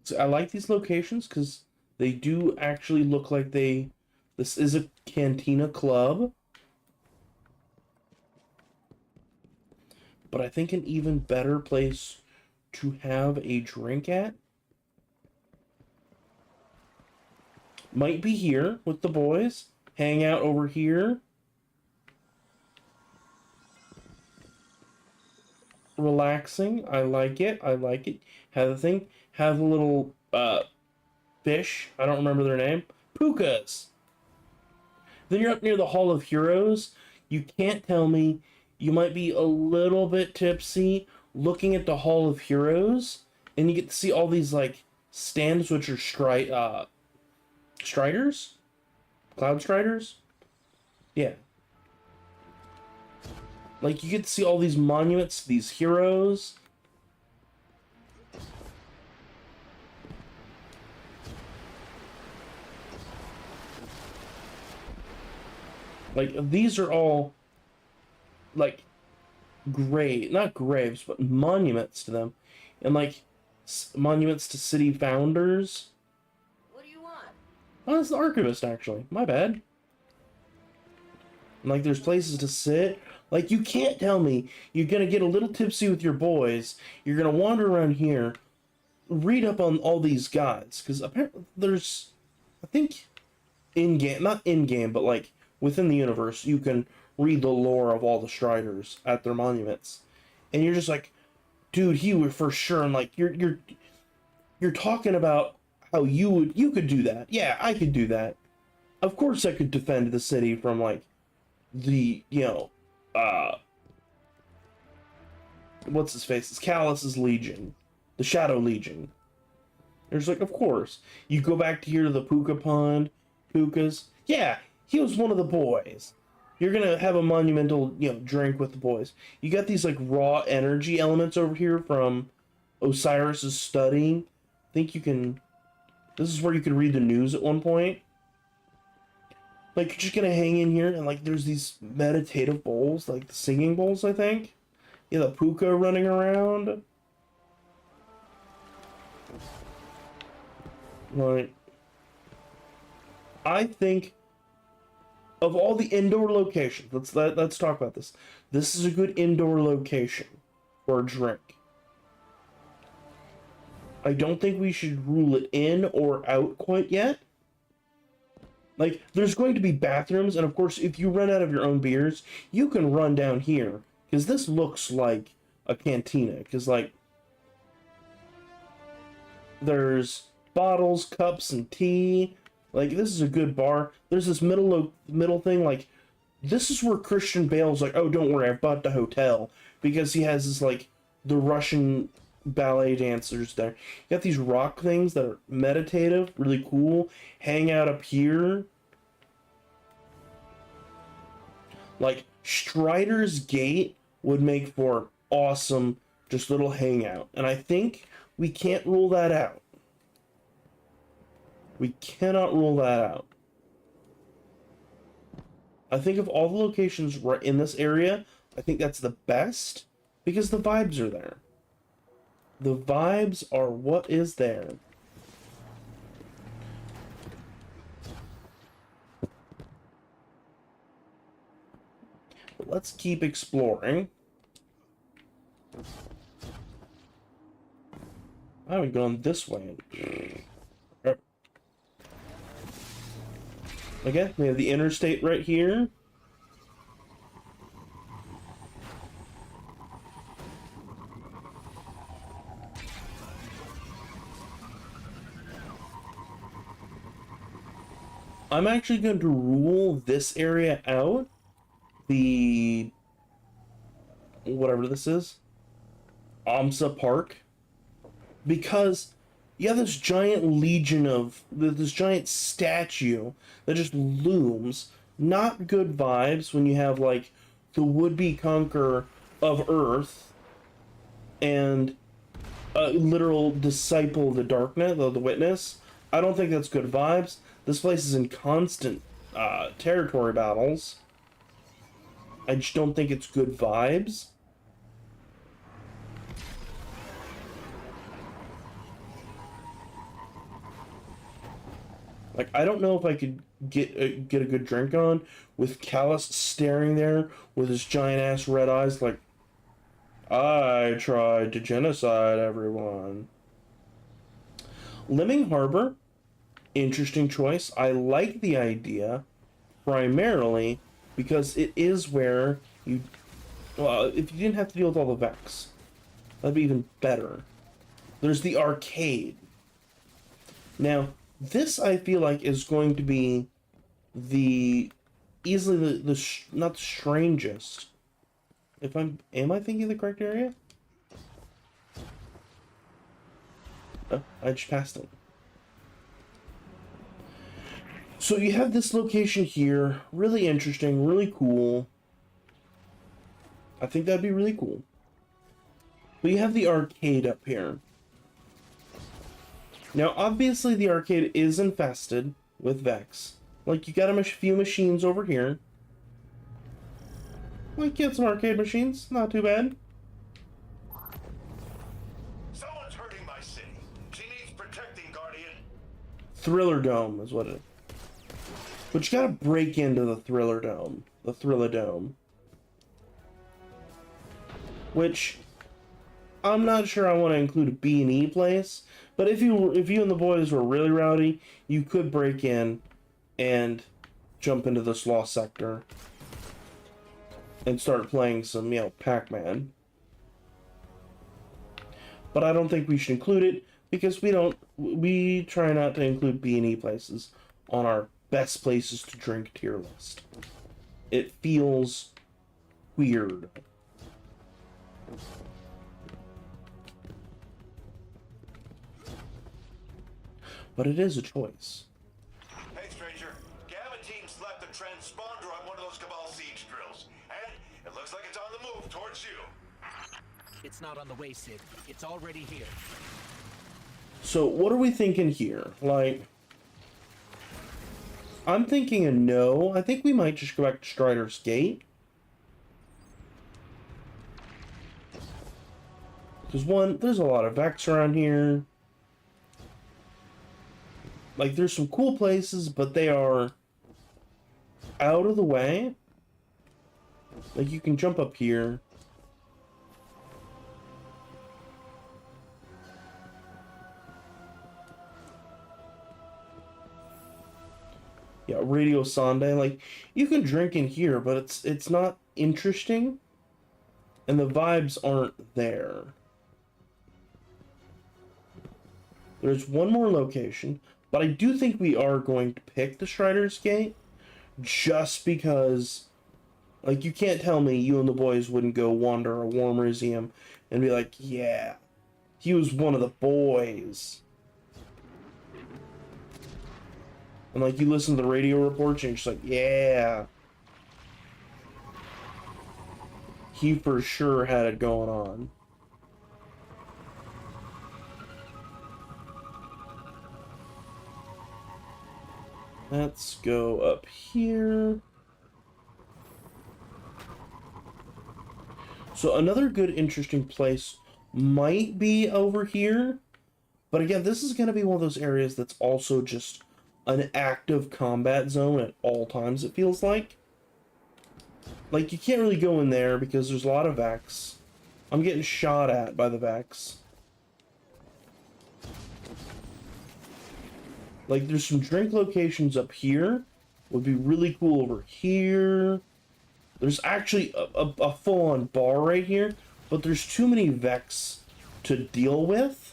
So I like these locations because they do actually look like this is a cantina club. But I think an even better place to have a drink at might be here with the boys. Hang out over here. Relaxing. I like it. I like it. Have the thing. Have a little fish. I don't remember their name. Pukas. Then you're up near the Hall of Heroes. you can't tell me you might be a little bit tipsy looking at the Hall of Heroes, and you get to see all these, like, stands which are striders? Cloud striders? Yeah. Like, you get to see all these monuments to these heroes. Like, these are all, like, not graves, but monuments to them. And, like, monuments to city founders. What do you want? Oh, it's the archivist, actually. My bad. And, like, there's places to sit. Like, you can't tell me you're gonna get a little tipsy with your boys, you're gonna wander around here, read up on all these guys, because apparently there's, I think, in-game, not in-game, but, like, within the universe, you can read the lore of all the Striders at their monuments. And you're just like, dude, he would for sure, and, like, you're talking about how you could do that. Yeah, I could do that. Of course I could defend the city from, like, the, what's his face? It's Callus's Legion. The Shadow Legion. There's like, of course. You go back to here to the Puka Pond. Pukas. Yeah, he was one of the boys. You're gonna have a monumental, drink with the boys. You got these, like, raw energy elements over here from Osiris's study. I think you can... This is where you could read the news at one point. Like, you're just gonna hang in here, and, like, there's these meditative bowls, like the singing bowls, I think. Yeah, the puka running around. Like, I think of all the indoor locations, let's talk about this. This is a good indoor location for a drink. I don't think we should rule it in or out quite yet. Like, there's going to be bathrooms, and of course, if you run out of your own beers, you can run down here. Because this looks like a cantina. Because, like, there's bottles, cups, and tea. Like, this is a good bar. There's this middle thing, like, this is where Christian Bale's like, oh, don't worry, I've bought the hotel. Because he has this, like, the Russian ballet dancers there. You got these rock things that are meditative, really cool. Hang out up here. Like, Strider's Gate would make for awesome, just little hangout. And I think we can't rule that out. We cannot rule that out. I think of all the locations right in this area, I think that's the best because the vibes are there. The vibes are what is there. But let's keep exploring. I haven't gone this way. Okay, we have the interstate right here. I'm actually going to rule this area out. The... whatever this is. Amsa Park. Because you have this giant legion of... this giant statue that just looms. Not good vibes when you have, like, the would-be conqueror of Earth and a literal disciple of the darkness, of the witness. I don't think that's good vibes. This place is in constant territory battles. I just don't think it's good vibes. Like, I don't know if I could get a good drink on with Callus staring there with his giant ass red eyes like, I tried to genocide everyone. Lemming Harbor, interesting choice. I like the idea primarily because it is where you, well, if you didn't have to deal with all the Vex, that'd be even better. There's the arcade. Now, this I feel like is going to be the easily not the strangest. If am I thinking the correct area? Oh, I just passed it. So you have this location here, really interesting, really cool. I think that'd be really cool. But you have the arcade up here. Now, obviously the arcade is infested with Vex. Like, you got a few machines over here. Like, get some arcade machines, not too bad. Someone's hurting my city. She needs protecting, Guardian. Thriller Dome is what it is. But you gotta break into the Thriller Dome. The Thriller Dome. Which, I'm not sure I want to include a B&E place. But if you and the boys were really rowdy, you could break in and jump into this lost sector and start playing some, you know, Pac-Man. But I don't think we should include it because we try not to include B&E places on our best places to drink tier list. It feels weird. But it is a choice. Hey, stranger. Gavin team slapped a transponder on one of those Cabal siege drills, and it looks like it's on the move towards you. It's not on the way, Sid. It's already here. So what are we thinking here? Like, I'm thinking a no. I think we might just go back to Strider's Gate. Because one, there's a lot of Vex around here. Like, there's some cool places, but they are out of the way. Like, you can jump up here. Yeah, Radio Sunday. Like, you can drink in here, but it's not interesting. And the vibes aren't there. There's one more location. But I do think we are going to pick the Strider's Gate, just because, like, you can't tell me you and the boys wouldn't go wander a war museum and be like, yeah, he was one of the boys. And, like, you listen to the radio reports and you're just like, yeah, he for sure had it going on. Let's go up here. So another good, interesting place might be over here. But again, this is going to be one of those areas that's also just an active combat zone at all times, it feels like. Like, you can't really go in there because there's a lot of Vex. I'm getting shot at by the Vex. Like, there's some drink locations up here. Would be really cool over here. There's actually a full-on bar right here. But there's too many Vex to deal with.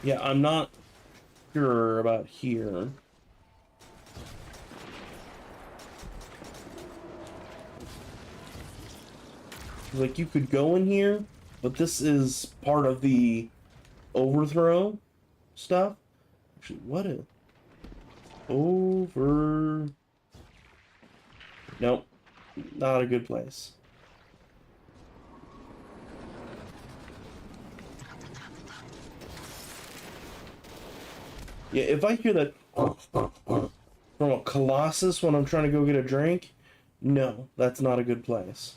Yeah, I'm not sure about here. Like, you could go in here, but this is part of the overthrow stuff. Actually, what is... Over... Nope. Not a good place. Yeah, if I hear that from a Colossus when I'm trying to go get a drink, no, that's not a good place.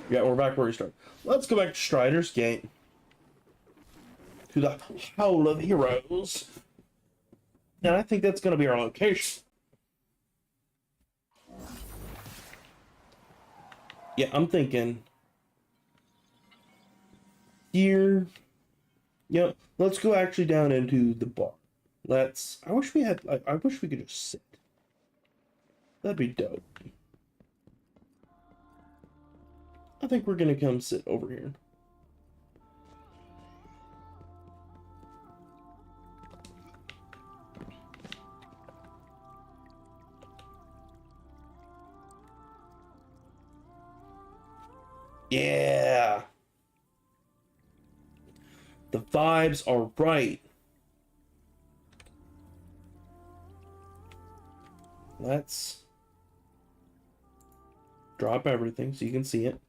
Yeah, we're back where we started. Let's go back to Strider's Gate. To the Hall of Heroes. And I think that's going to be our location. Yeah, I'm thinking here. Yep. Let's go actually down into the bar. Let's. I wish we had. I wish we could just sit. That'd be dope. I think we're gonna come sit over here. Yeah. The vibes are right. Let's drop everything so you can see it.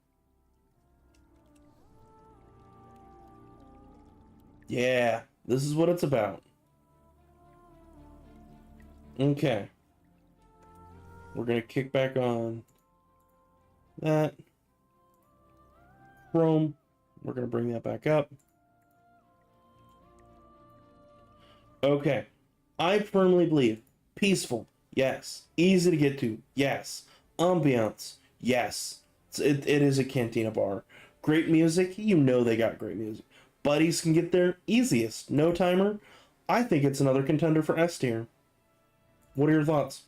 Yeah, this is what it's about. Okay. We're gonna kick back on that. Chrome. We're gonna bring that back up. Okay. I firmly believe peaceful, yes. Easy to get to, yes. Ambiance, yes. It is a cantina bar. Great music, you know they got great music. Buddies can get there easiest, no timer. I think it's another contender for S tier. What are your thoughts?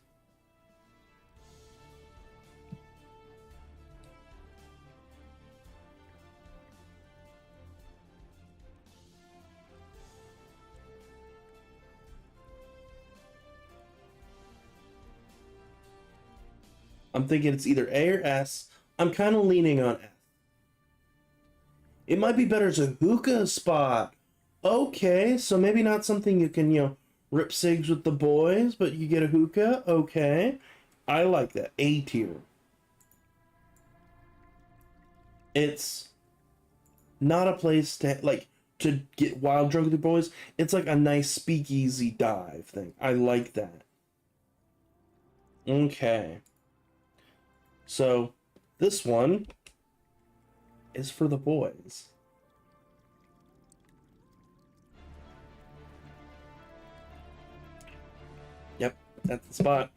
I'm thinking it's either A or S. I'm kind of leaning on F. It might be better as a hookah spot. Okay, so maybe not something you can, rip cigs with the boys, but you get a hookah. Okay. I like that. A tier. It's not a place to get wild drunk with the boys. It's like a nice speakeasy dive thing. I like that. Okay. So, this one is for the boys. Yep, that's the spot.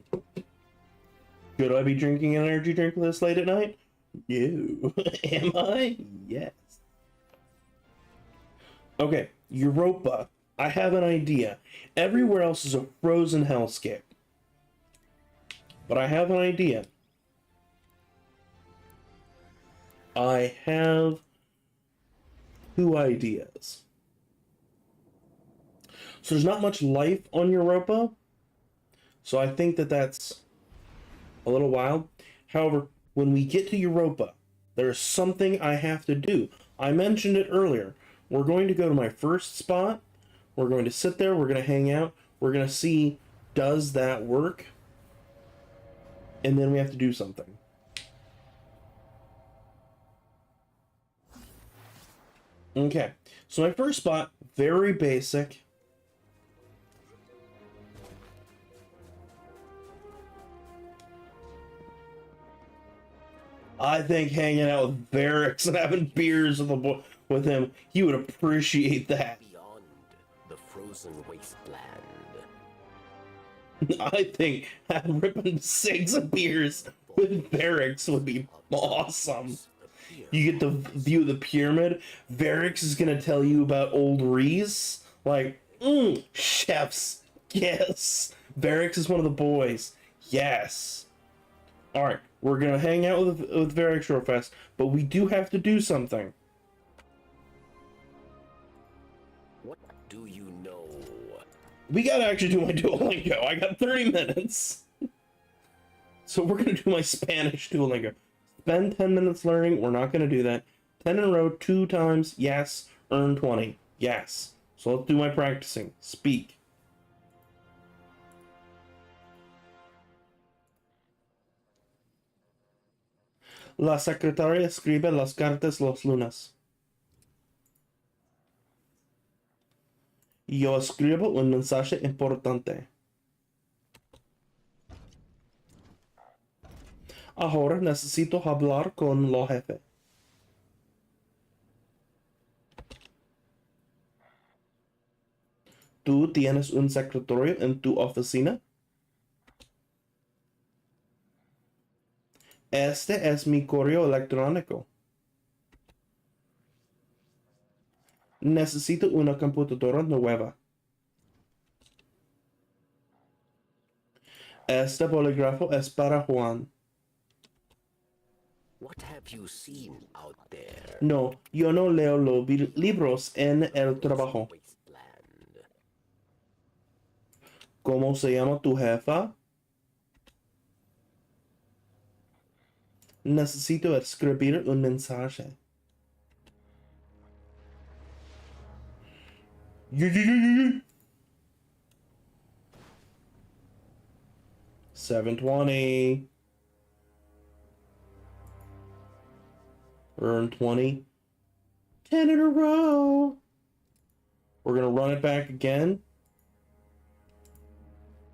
Should I be drinking an energy drink this late at night? No. Am I? Yes. Okay, Europa. I have an idea. Everywhere else is a frozen hellscape. But I have an idea. I have 2 ideas. So there's not much life on Europa. So I think that that's a little wild. However, when we get to Europa, there's something I have to do. I mentioned it earlier. We're going to go to my first spot. We're going to sit there. We're going to hang out. We're going to see, does that work? And then we have to do something. Okay, so my first spot, very basic. I think hanging out with Varix and having beers with him, he would appreciate that. Beyond the frozen wasteland. I think ripping cigs and beers with Varix would be awesome. You get the view of the pyramid. Varix is gonna tell you about old Reese. Like, chefs. Yes. Varix is one of the boys. Yes. Alright, we're gonna hang out with Varix real fast, but we do have to do something. What do you know? We gotta actually do my Duolingo. I got 30 minutes. So we're gonna do my Spanish Duolingo. Spend 10 minutes learning. We're not going to do that. 10 in a row, 2 times. Yes. Earn 20. Yes. So let's do my practicing. Speak. La secretaria escribe las cartas los lunes. Yo escribo un mensaje importante. Ahora necesito hablar con los jefes. ¿Tú tienes un secretario en tu oficina? Este es mi correo electrónico. Necesito una computadora nueva. Este bolígrafo es para Juan. What have you seen out there? No, yo no leo los libros en el trabajo. Wasteland. ¿Cómo se llama tu jefa? Necesito escribir un mensaje. 720. Earn 20. 10 in a row. We're gonna run it back again.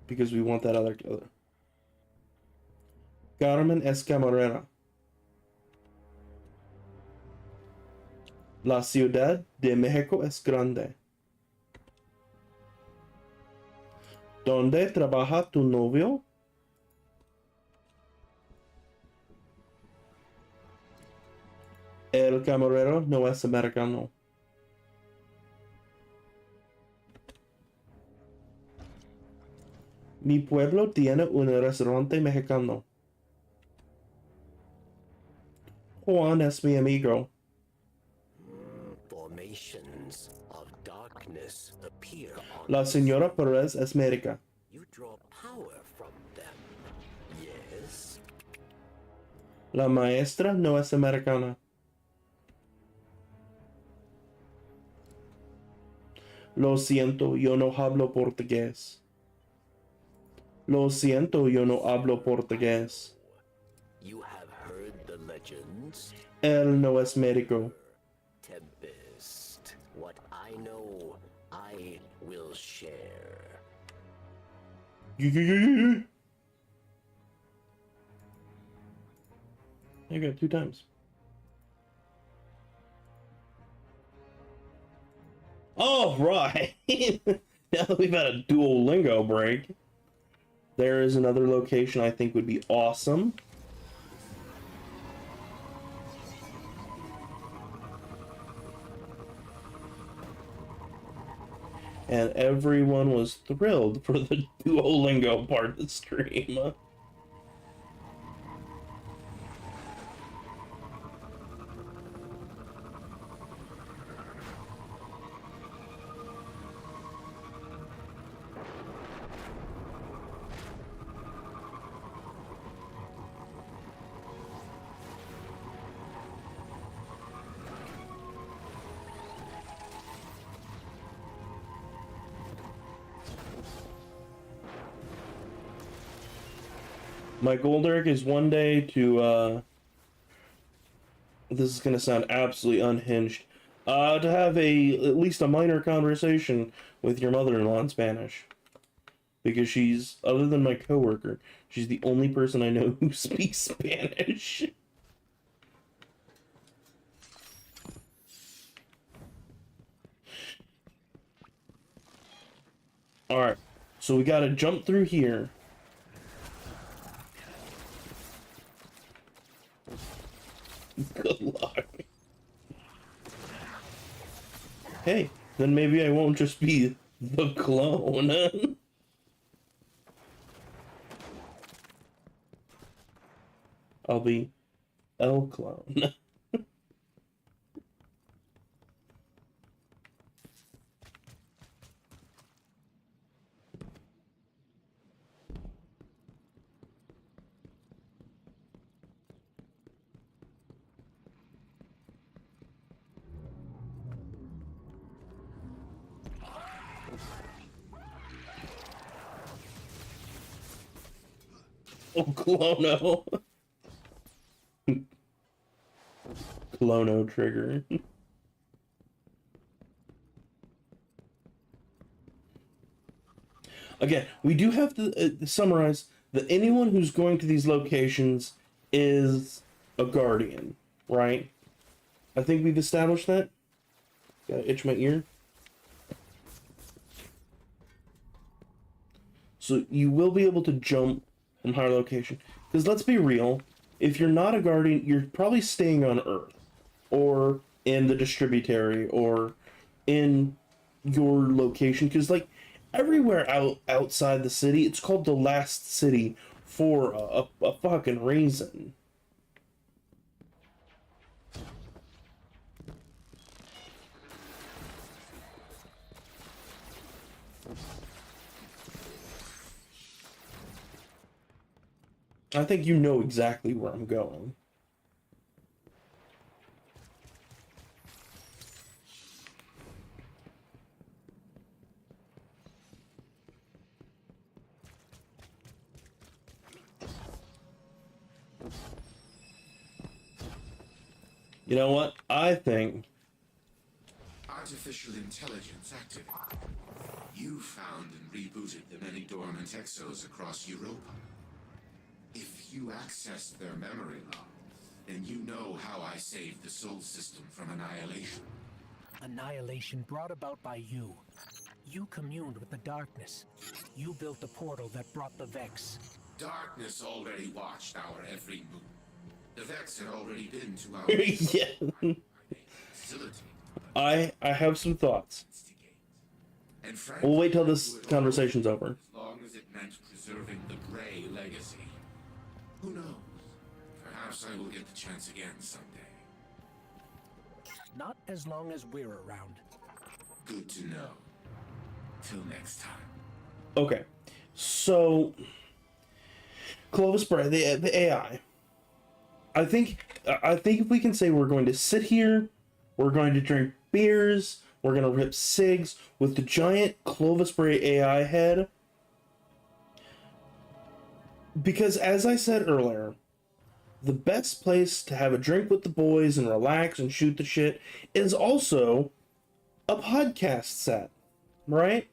Because we want that other color. Carmen es camarera. La ciudad de México es grande. ¿Dónde trabaja tu novio? El camarero no es americano. Mi pueblo tiene un restaurante mexicano. Juan es mi amigo. Formations of darkness appear on La señora Perez es médica. You draw power from them. Yes. La maestra no es americana. Lo siento, yo no hablo portugués. Lo siento, yo no hablo portugués. You have heard the legends. Él no es médico. Tempest. What I know, I will share. I got 2 times. All right. Now that we've had a Duolingo break, there is another location I think would be awesome. And everyone was thrilled for the Duolingo part of the stream. My goal, Derek, is one day to, this is going to sound absolutely unhinged, to have at least a minor conversation with your mother-in-law in Spanish. Because she's, other than my coworker, she's the only person I know who speaks Spanish. Alright, so we gotta jump through here. Good luck. Hey, then maybe I won't just be the clone. I'll be El Clone. Oh, Clono. Clono trigger. Again, we do have to summarize that anyone who's going to these locations is a guardian, right? I think we've established that. Gotta itch my ear. So you will be able to jump from higher location. Because let's be real, if you're not a guardian, you're probably staying on Earth, or in the distributary, or in your location, because like everywhere outside the city, it's called the last city for a fucking reason. I think you know exactly where I'm going. You know what? I think artificial intelligence activated. You found and rebooted the many dormant exos across Europa. If you accessed their memory logs, then you know how I saved the Sol system from annihilation. Annihilation brought about by you. You communed with the darkness. You built the portal that brought the Vex. Darkness already watched our every move. The Vex had already been to our yeah. facility. I have some thoughts. And frankly, We'll wait till this conversation's over. As long as it meant preserving the Grey legacy. Who knows? Perhaps I will get the chance again someday. Not as long as we're around. Good to know. Till next time. Okay, so Clovis Bray, the AI. I think if we can say we're going to sit here, we're going to drink beers, we're going to rip cigs with the giant Clovis Bray AI head. Because as I said earlier, the best place to have a drink with the boys and relax and shoot the shit is also a podcast set, right?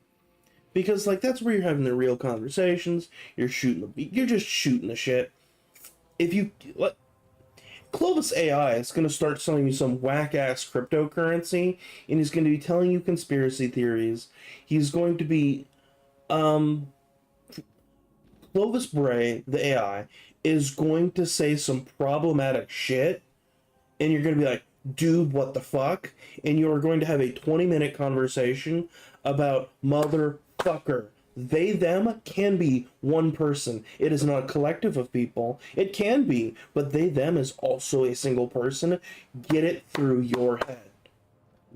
Because like that's where you're having the real conversations. You're just shooting the shit. If you like, Clovis AI is going to start selling you some whack ass cryptocurrency, and he's going to be telling you conspiracy theories. He's going to be, Clovis Bray, the AI, is going to say some problematic shit, and you're going to be like, dude, what the fuck? And you are going to have a 20-minute conversation about motherfucker. They, them can be one person. It is not a collective of people. It can be, but they, them is also a single person. Get it through your head.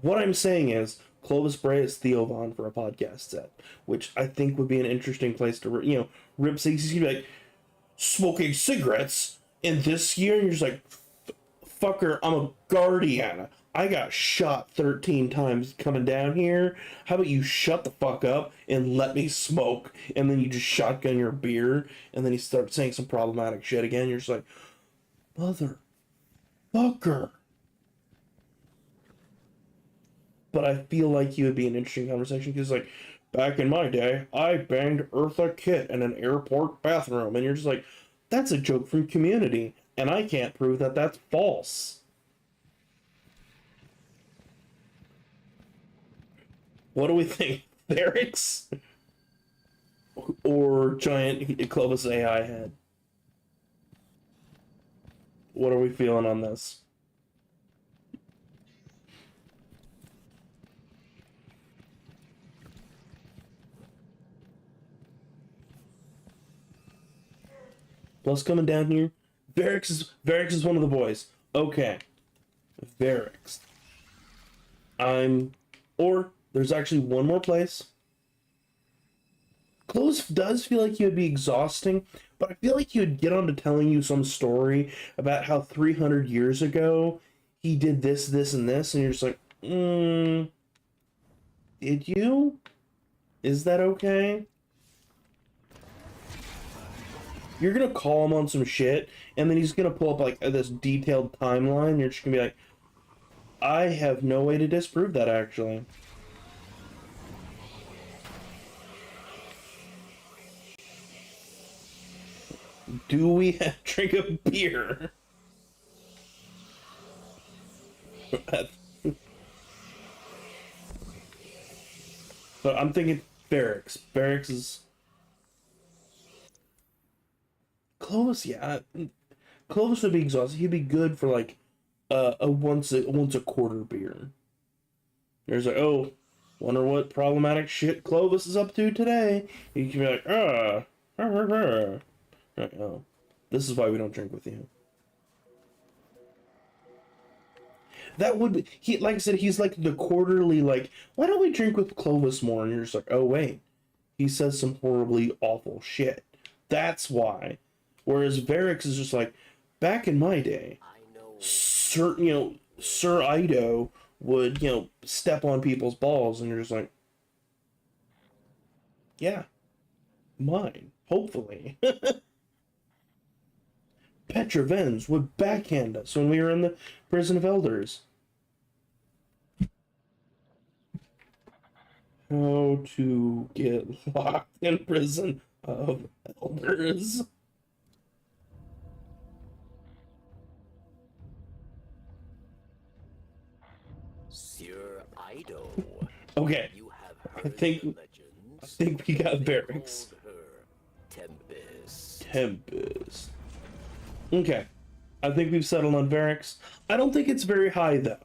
What I'm saying is, Clovis Bray is Theo Von for a podcast set, which I think would be an interesting place to, rip cigs. He's gonna be like, smoking cigarettes in this year, and you're just like, fucker, I'm a guardian. I got shot 13 times coming down here. How about you shut the fuck up and let me smoke? And then you just shotgun your beer, and then he starts saying some problematic shit again. You're just like, motherfucker. But I feel like you would be an interesting conversation because, like, back in my day, I banged Eartha Kitt in an airport bathroom. And you're just like, that's a joke from Community. And I can't prove that that's false. What do we think? Barracks? Or giant Clovis AI head? What are we feeling on this? Plus coming down here. Varix is one of the boys. Okay. Varix. Or there's actually one more place. Clovis does feel like he would be exhausting, but I feel like he would get on to telling you some story about how 300 years ago he did this, this, and this, and you're just like, did you? Is that okay? You're gonna call him on some shit, and then he's gonna pull up like this detailed timeline. You're just gonna be like, I have no way to disprove that, actually. Do we drink a beer? But I'm thinking Barracks. Barracks is... Clovis, yeah. Clovis would be exhausted. He'd be good for like a once a quarter beer. There's like, oh, wonder what problematic shit Clovis is up to today. You can be like, Right, oh, this is why we don't drink with you. That would he like I said, he's like the quarterly like, why don't we drink with Clovis more? And you're just like, oh wait, he says some horribly awful shit. That's why. Whereas Varix is just like, back in my day, Sir Ido would, step on people's balls, and you're just like, yeah, mine, hopefully. Petra Venz would backhand us when we were in the Prison of Elders. How to get locked in Prison of Elders. Sir Ido. Okay. You have I heard think the legends. I think we got Barracks. Called her Tempest. Okay. I think we've settled on Varix. I don't think it's very high, though.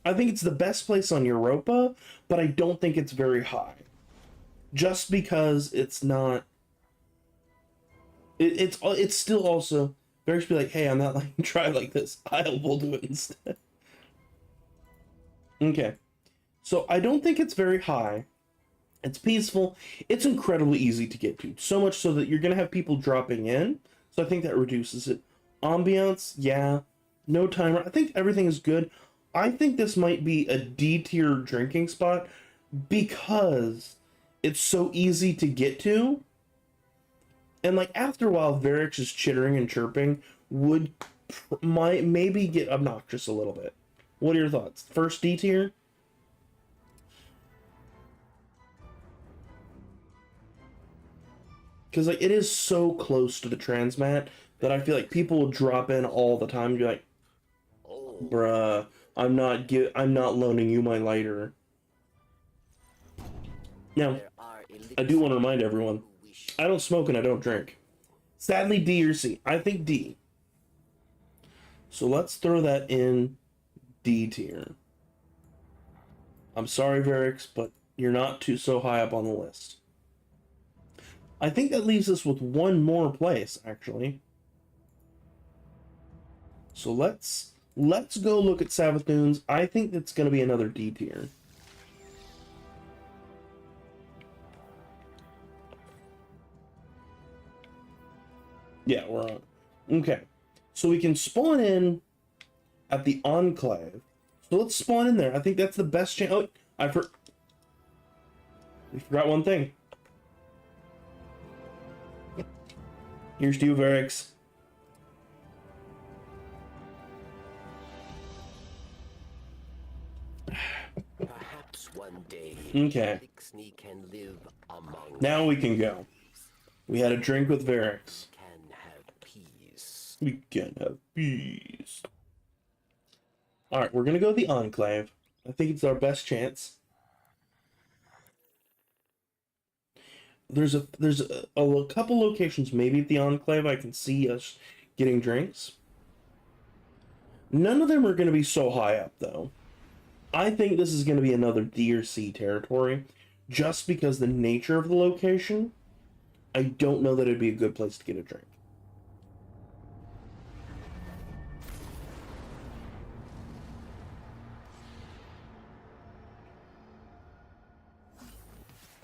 I think it's the best place on Europa, but I don't think it's very high. Just because it's not... It's still also... Varix be like, hey, I'm not letting you try like this. Will do it instead. Okay. So I don't think it's very high. It's peaceful. It's incredibly easy to get to. So much so that you're going to have people dropping in. So I think that reduces it. Ambiance, yeah. No timer. I think everything is good. I think this might be a D tier drinking spot because it's so easy to get to. And like after a while, Varix's chittering and chirping might maybe get obnoxious a little bit. What are your thoughts? First D tier? Because like it is so close to the transmat that I feel like people will drop in all the time and be like, bruh, I'm not loaning you my lighter. Now, I do want to remind everyone, I don't smoke and I don't drink. Sadly, D or C. I think D. So let's throw that in D tier. I'm sorry, Varix, but you're not so high up on the list. I think that leaves us with one more place, actually. So let's go look at Savathûn's. I think it's going to be another D tier. Yeah, we're on. Okay. So we can spawn in at the Enclave. So let's spawn in there. I think that's the best chance. Oh, we forgot one thing. Here's to you, Varix. Perhaps one day. Okay. Ixnay can live among Now we can go. We had a drink with Varix. can have peace. We can have peace. Alright, we're gonna go to the Enclave. I think it's our best chance. There's a couple locations maybe at the Enclave I can see us getting drinks. None of them are going to be so high up, though. I think this is going to be another D or C territory, just because the nature of the location, I don't know that it'd be a good place to get a drink.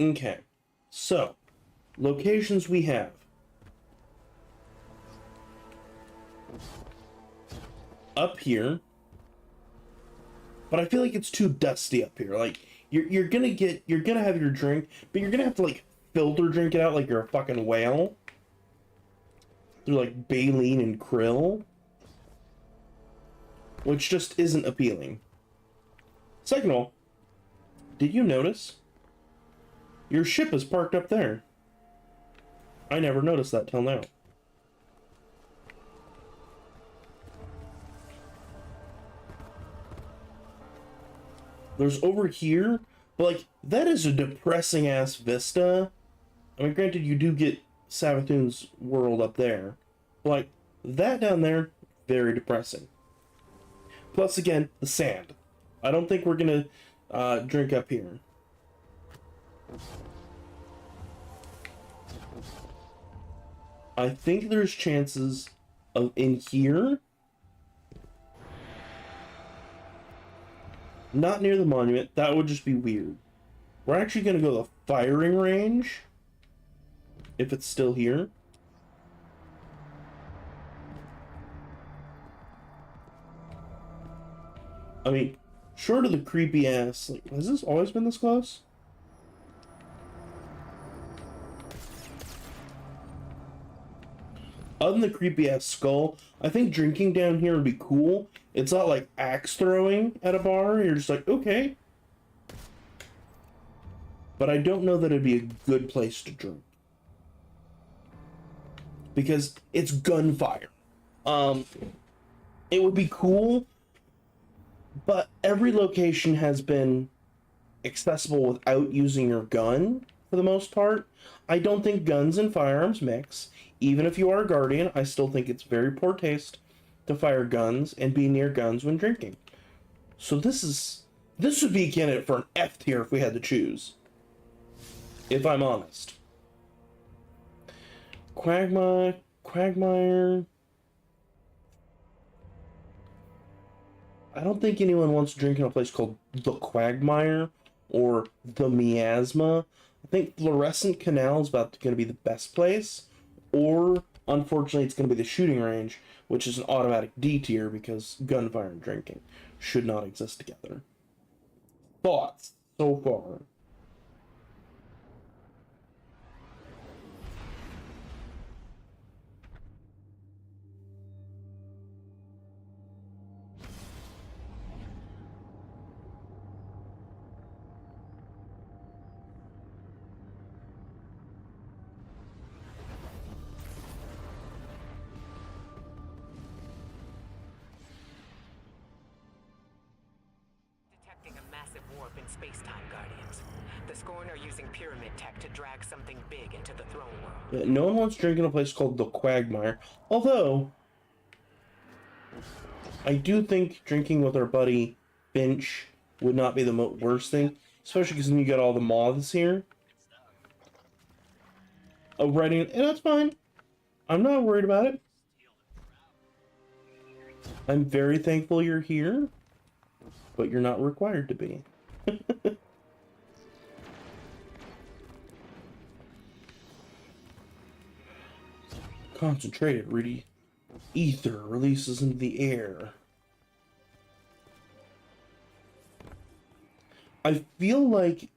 Okay. So, locations we have. Up here. But I feel like it's too dusty up here. Like, you're gonna have your drink, but you're gonna have to, like, filter drink it out like you're a fucking whale. Through, like, baleen and krill. Which just isn't appealing. Second of all, did you notice? Your ship is parked up there. I never noticed that till now. There's over here, but like, that is a depressing ass vista. I mean, granted, you do get Savathûn's world up there. But like, That down there, very depressing. Plus, again, the sand. I don't think we're gonna drink up here. I think there's chances of in here. Not near the monument. That would just be weird. We're actually gonna go to the firing range. If it's still here. I mean, short of the creepy ass, like, has this always been this close? Other than the creepy ass skull, I think drinking down here would be cool. It's not like axe throwing at a bar. You're just like, okay. But I don't know that it'd be a good place to drink. Because it's gunfire. It would be cool, but every location has been accessible without using your gun, for the most part. I don't think guns and firearms mix. Even if you are a guardian, I still think it's very poor taste to fire guns and be near guns when drinking. So this would be a candidate for an F tier if we had to choose. If I'm honest. Quagmire. I don't think anyone wants to drink in a place called the Quagmire or the Miasma. I think Fluorescent Canal is about going to be the best place. Or, unfortunately, it's going to be the shooting range, which is an automatic D tier because gunfire and drinking should not exist together. Thoughts so far? Warp in space-time, Guardians. The Scorn are using pyramid tech to drag something big into the throne world. Yeah, no one wants to drink in a place called the Quagmire. Although, I do think drinking with our buddy Finch would not be the worst thing. Especially because then you got all the moths here. Oh, writing, and that's fine. I'm not worried about it. I'm very thankful you're here. But you're not required to be. Concentrated, really. Ether releases into the air. I feel like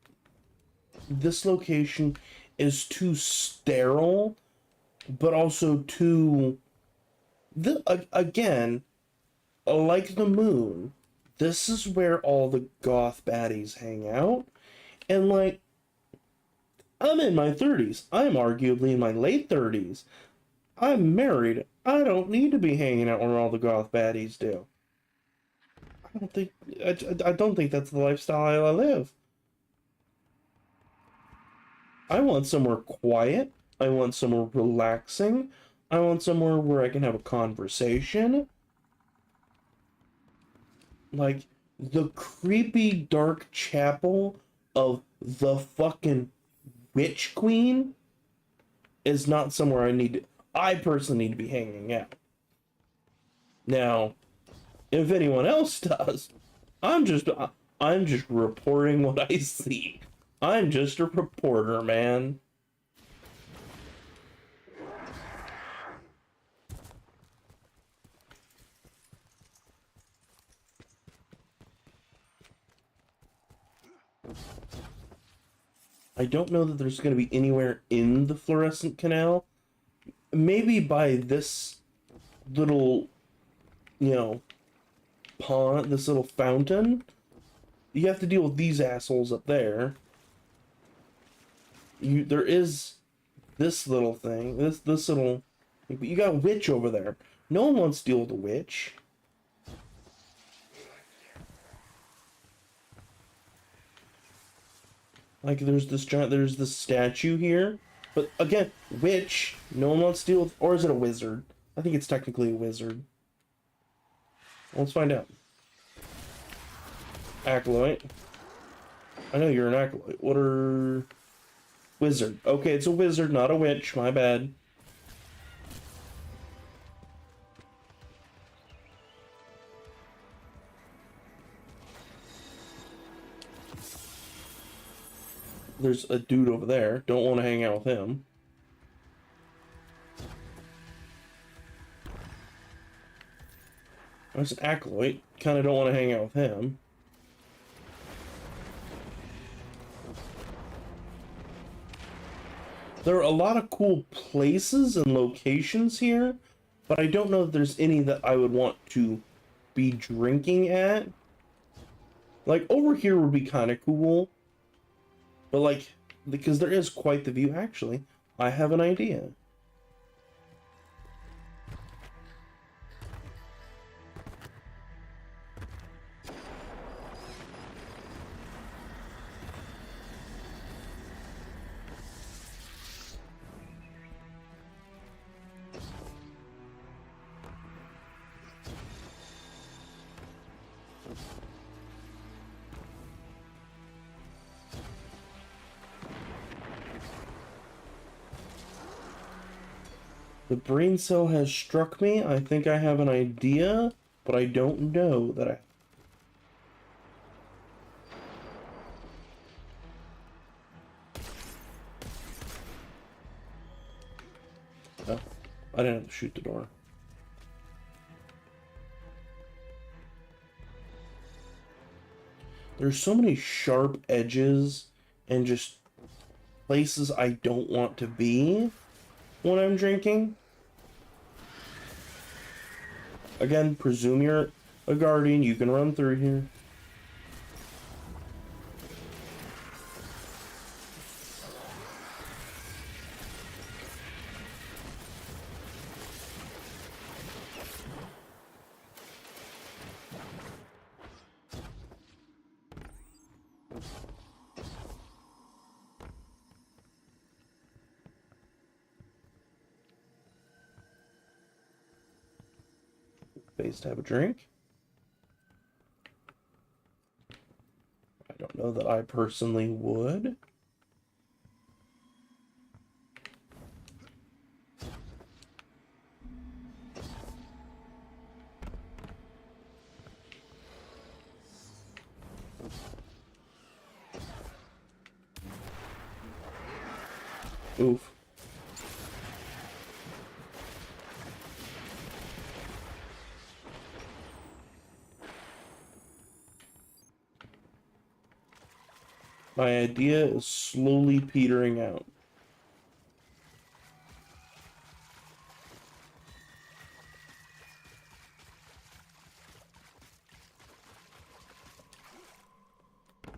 this location is too sterile, but also too... Again, like the moon, this is where all the goth baddies hang out. And, like, I'm in my 30s. I'm arguably in my late 30s. I'm married. I don't need to be hanging out where all the goth baddies do. I don't think that's the lifestyle I live. I want somewhere quiet. I want somewhere relaxing. I want somewhere where I can have a conversation. Like, the creepy dark chapel of the fucking Witch Queen is not somewhere I personally need to be hanging out. Now, if anyone else does, I'm just reporting what I see. I'm just a reporter, man. I don't know that there's going to be anywhere in the fluorescent canal. Maybe by this little, pond, this little fountain. You have to deal with these assholes up there. There is this little thing, this little... But you got a witch over there. No one wants to deal with a witch. Like, there's this statue here. But, again, witch, no one wants to deal with... Or is it a wizard? I think it's technically a wizard. Let's find out. Acolyte. I know you're an acolyte. What are... Wizard. Okay, it's a wizard, not a witch. My bad. There's a dude over there. Don't want to hang out with him. There's an acolyte. Kind of don't want to hang out with him. There are a lot of cool places and locations here, but I don't know if there's any that I would want to be drinking at. Like, over here would be kind of cool. But, like, because there is quite the view. Actually, I have an idea. The brain cell has struck me. I think I have an idea, but I don't know that I... Oh, I didn't have to shoot the door. There's so many sharp edges and just places I don't want to be when I'm drinking. Again, presume you're a guardian. You can run through here. Space to have a drink. I don't know that I personally would. Oof. My idea is slowly petering out.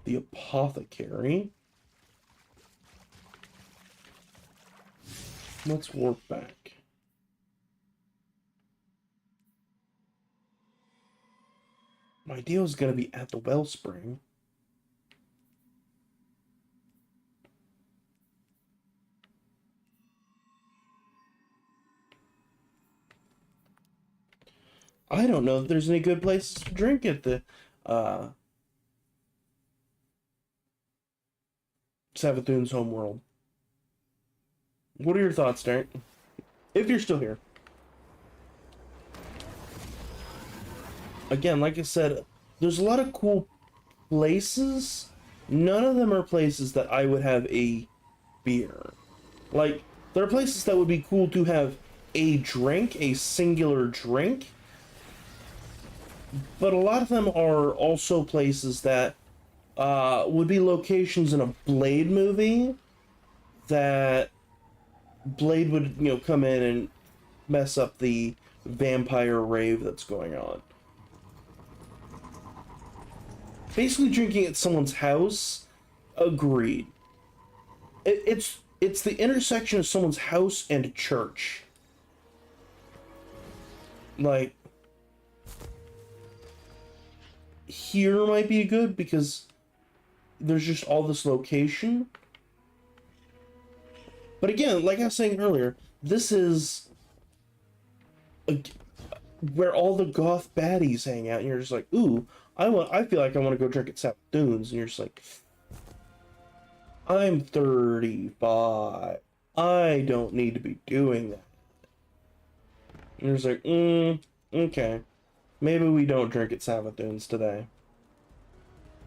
The apothecary. Let's warp back. My idea was going to be at the wellspring. I don't know if there's any good places to drink at the Savathûn's homeworld. What are your thoughts, Darren? If you're still here. Again, like I said, there's a lot of cool places. None of them are places that I would have a beer. Like, there are places that would be cool to have a drink, a singular drink. But a lot of them are also places that would be locations in a Blade movie that Blade would, you know, come in and mess up the vampire rave that's going on. Basically drinking at someone's house, agreed. It's the intersection of someone's house and a church. Like, here might be good because there's just all this location. But again, like I was saying earlier, this is where all the goth baddies hang out, and you're just like, ooh, I feel like I want to go drink at Savathûn's, and you're just like, I'm 35. I don't need to be doing that. And you're just like, okay. Maybe we don't drink at Savathûn's today.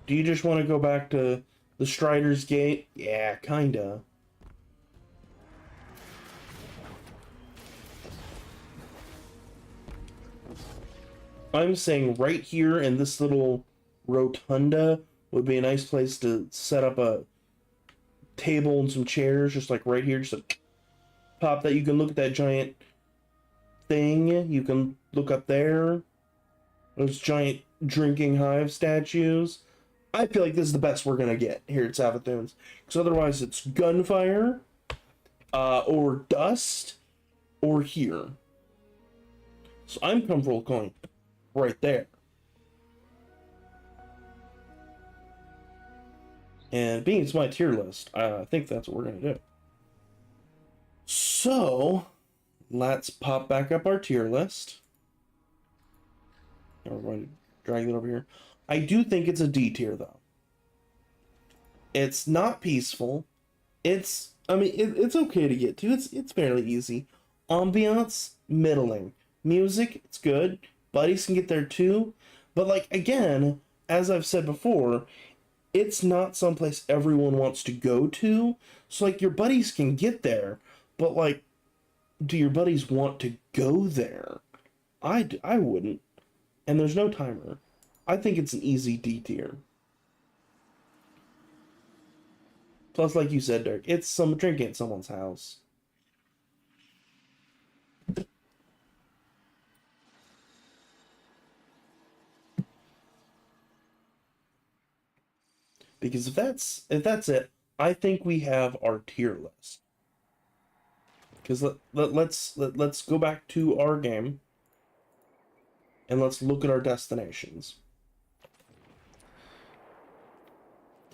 Do you just want to go back to the Strider's Gate? Yeah, kinda. I'm saying right here in this little rotunda would be a nice place to set up a table and some chairs, just like right here. Just like pop that. You can look at that giant thing. You can look up there. Those giant drinking hive statues. I feel like this is the best we're gonna get here at Savathûn's, because otherwise it's gunfire, or dust, or here. So I'm comfortable going right there. And being it's my tier list, I think that's what we're gonna do. So let's pop back up our tier list. Now we're going to drag it over here. I do think it's a D tier though. It's not peaceful. It's okay to get to. It's fairly easy. Ambiance, middling. Music, it's good. Buddies can get there too. But like again, as I've said before, it's not someplace everyone wants to go to. So like your buddies can get there, but like, do your buddies want to go there? I wouldn't. And there's no timer. I think it's an easy D tier. Plus, like you said, Dirk, it's some drinking at someone's house. Because if that's it, I think we have our tier list. Because let's go back to our game and let's look at our destinations.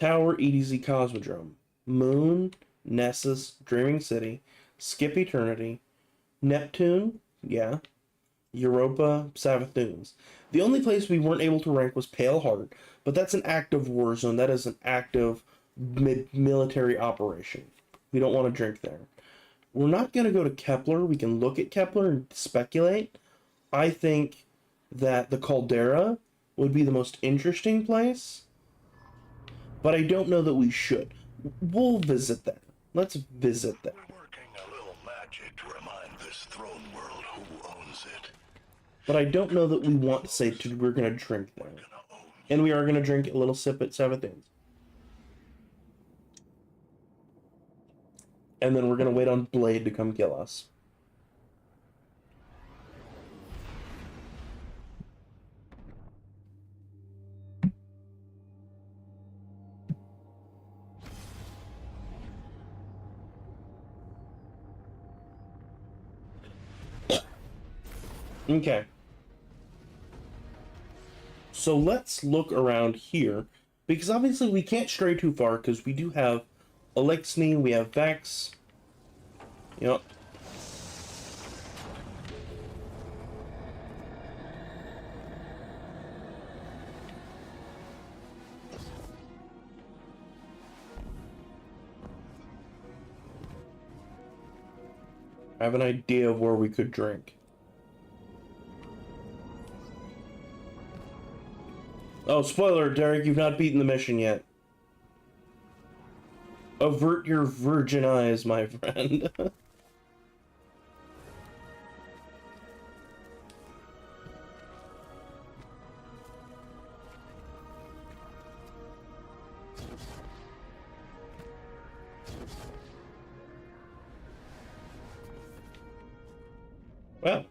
Tower, EDZ, Cosmodrome, Moon, Nessus, Dreaming City, Skip Eternity, Neptune, yeah, Europa, Savathûn's. The only place we weren't able to rank was Pale Heart, but that's an active war zone. That is an active military operation. We don't want to drink there. We're not going to go to Kepler. We can look at Kepler and speculate. I think that the Caldera would be the most interesting place, but I don't know that we should. We'll visit there. Let's visit there. We're working a little magic to remind this throne world who owns it. But I don't know that we want to say we're going to drink there. And we are going to drink a little sip at Savathûn's. And then we're going to wait on Blade to come kill us. Okay. So let's look around here, because obviously we can't stray too far, because we do have Elixni, we have Vex. You know. I have an idea of where we could drink. Oh, spoiler, Derek, you've not beaten the mission yet. Avert your virgin eyes, my friend. Well.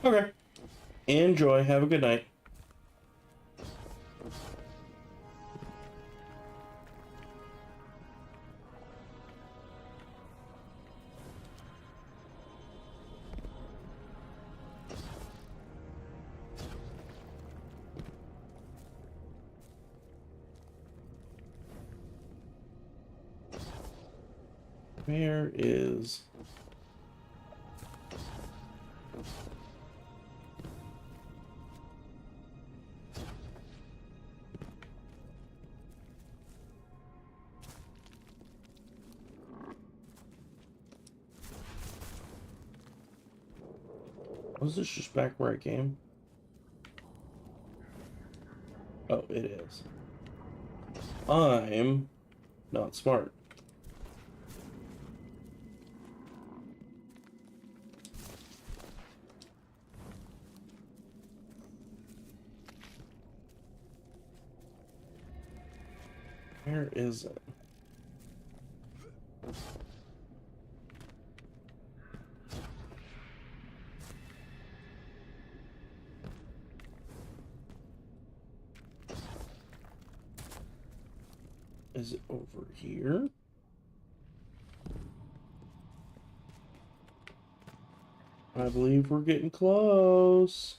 Okay. Enjoy. Have a good night. Where is... Was this just back where I came? Oh, it is. I'm not smart. Where is it? Is it over here? I believe we're getting close.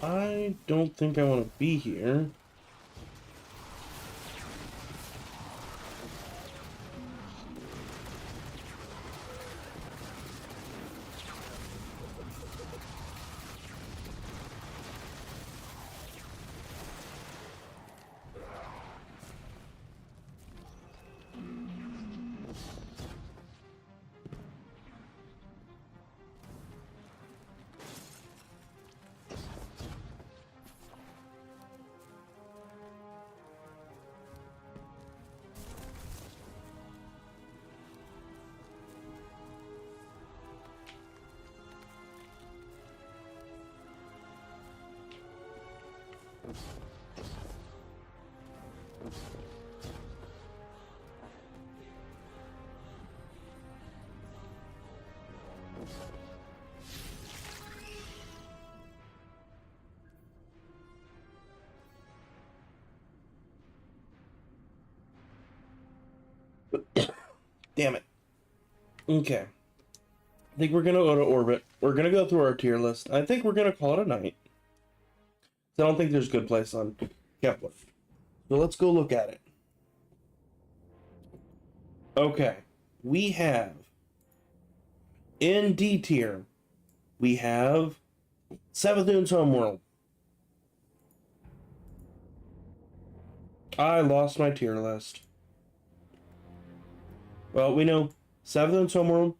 I don't think I want to be here. Damn it. Okay. I think we're going to go to orbit. We're going to go through our tier list. I think we're going to call it a night. I don't think there's a good place on Kepler. So let's go look at it. Okay. We have, in D tier, we have Savathûn's homeworld. I lost my tier list. Well, we know Savathûn's homeworld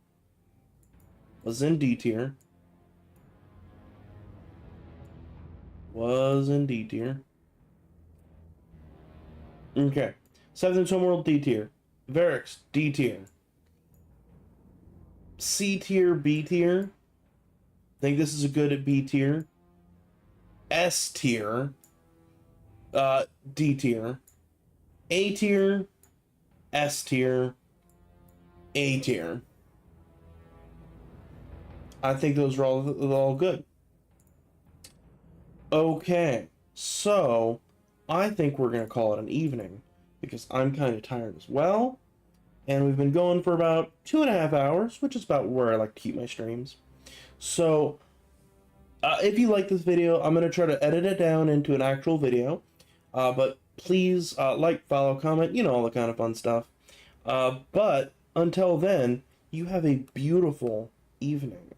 was in D tier. Was in D tier. Okay. Savathûn's homeworld, D tier. Varix, D tier. C tier, B tier. I think this is a good at B tier. S tier. D tier. A tier. S tier. A tier. I think those are all good. Okay, so I think we're going to call it an evening because I'm kind of tired as well. And we've been going for about 2.5 hours, which is about where I like to keep my streams. So if you like this video, I'm going to try to edit it down into an actual video. But please like, follow, comment, you know, all the kind of fun stuff. But until then, you have a beautiful evening.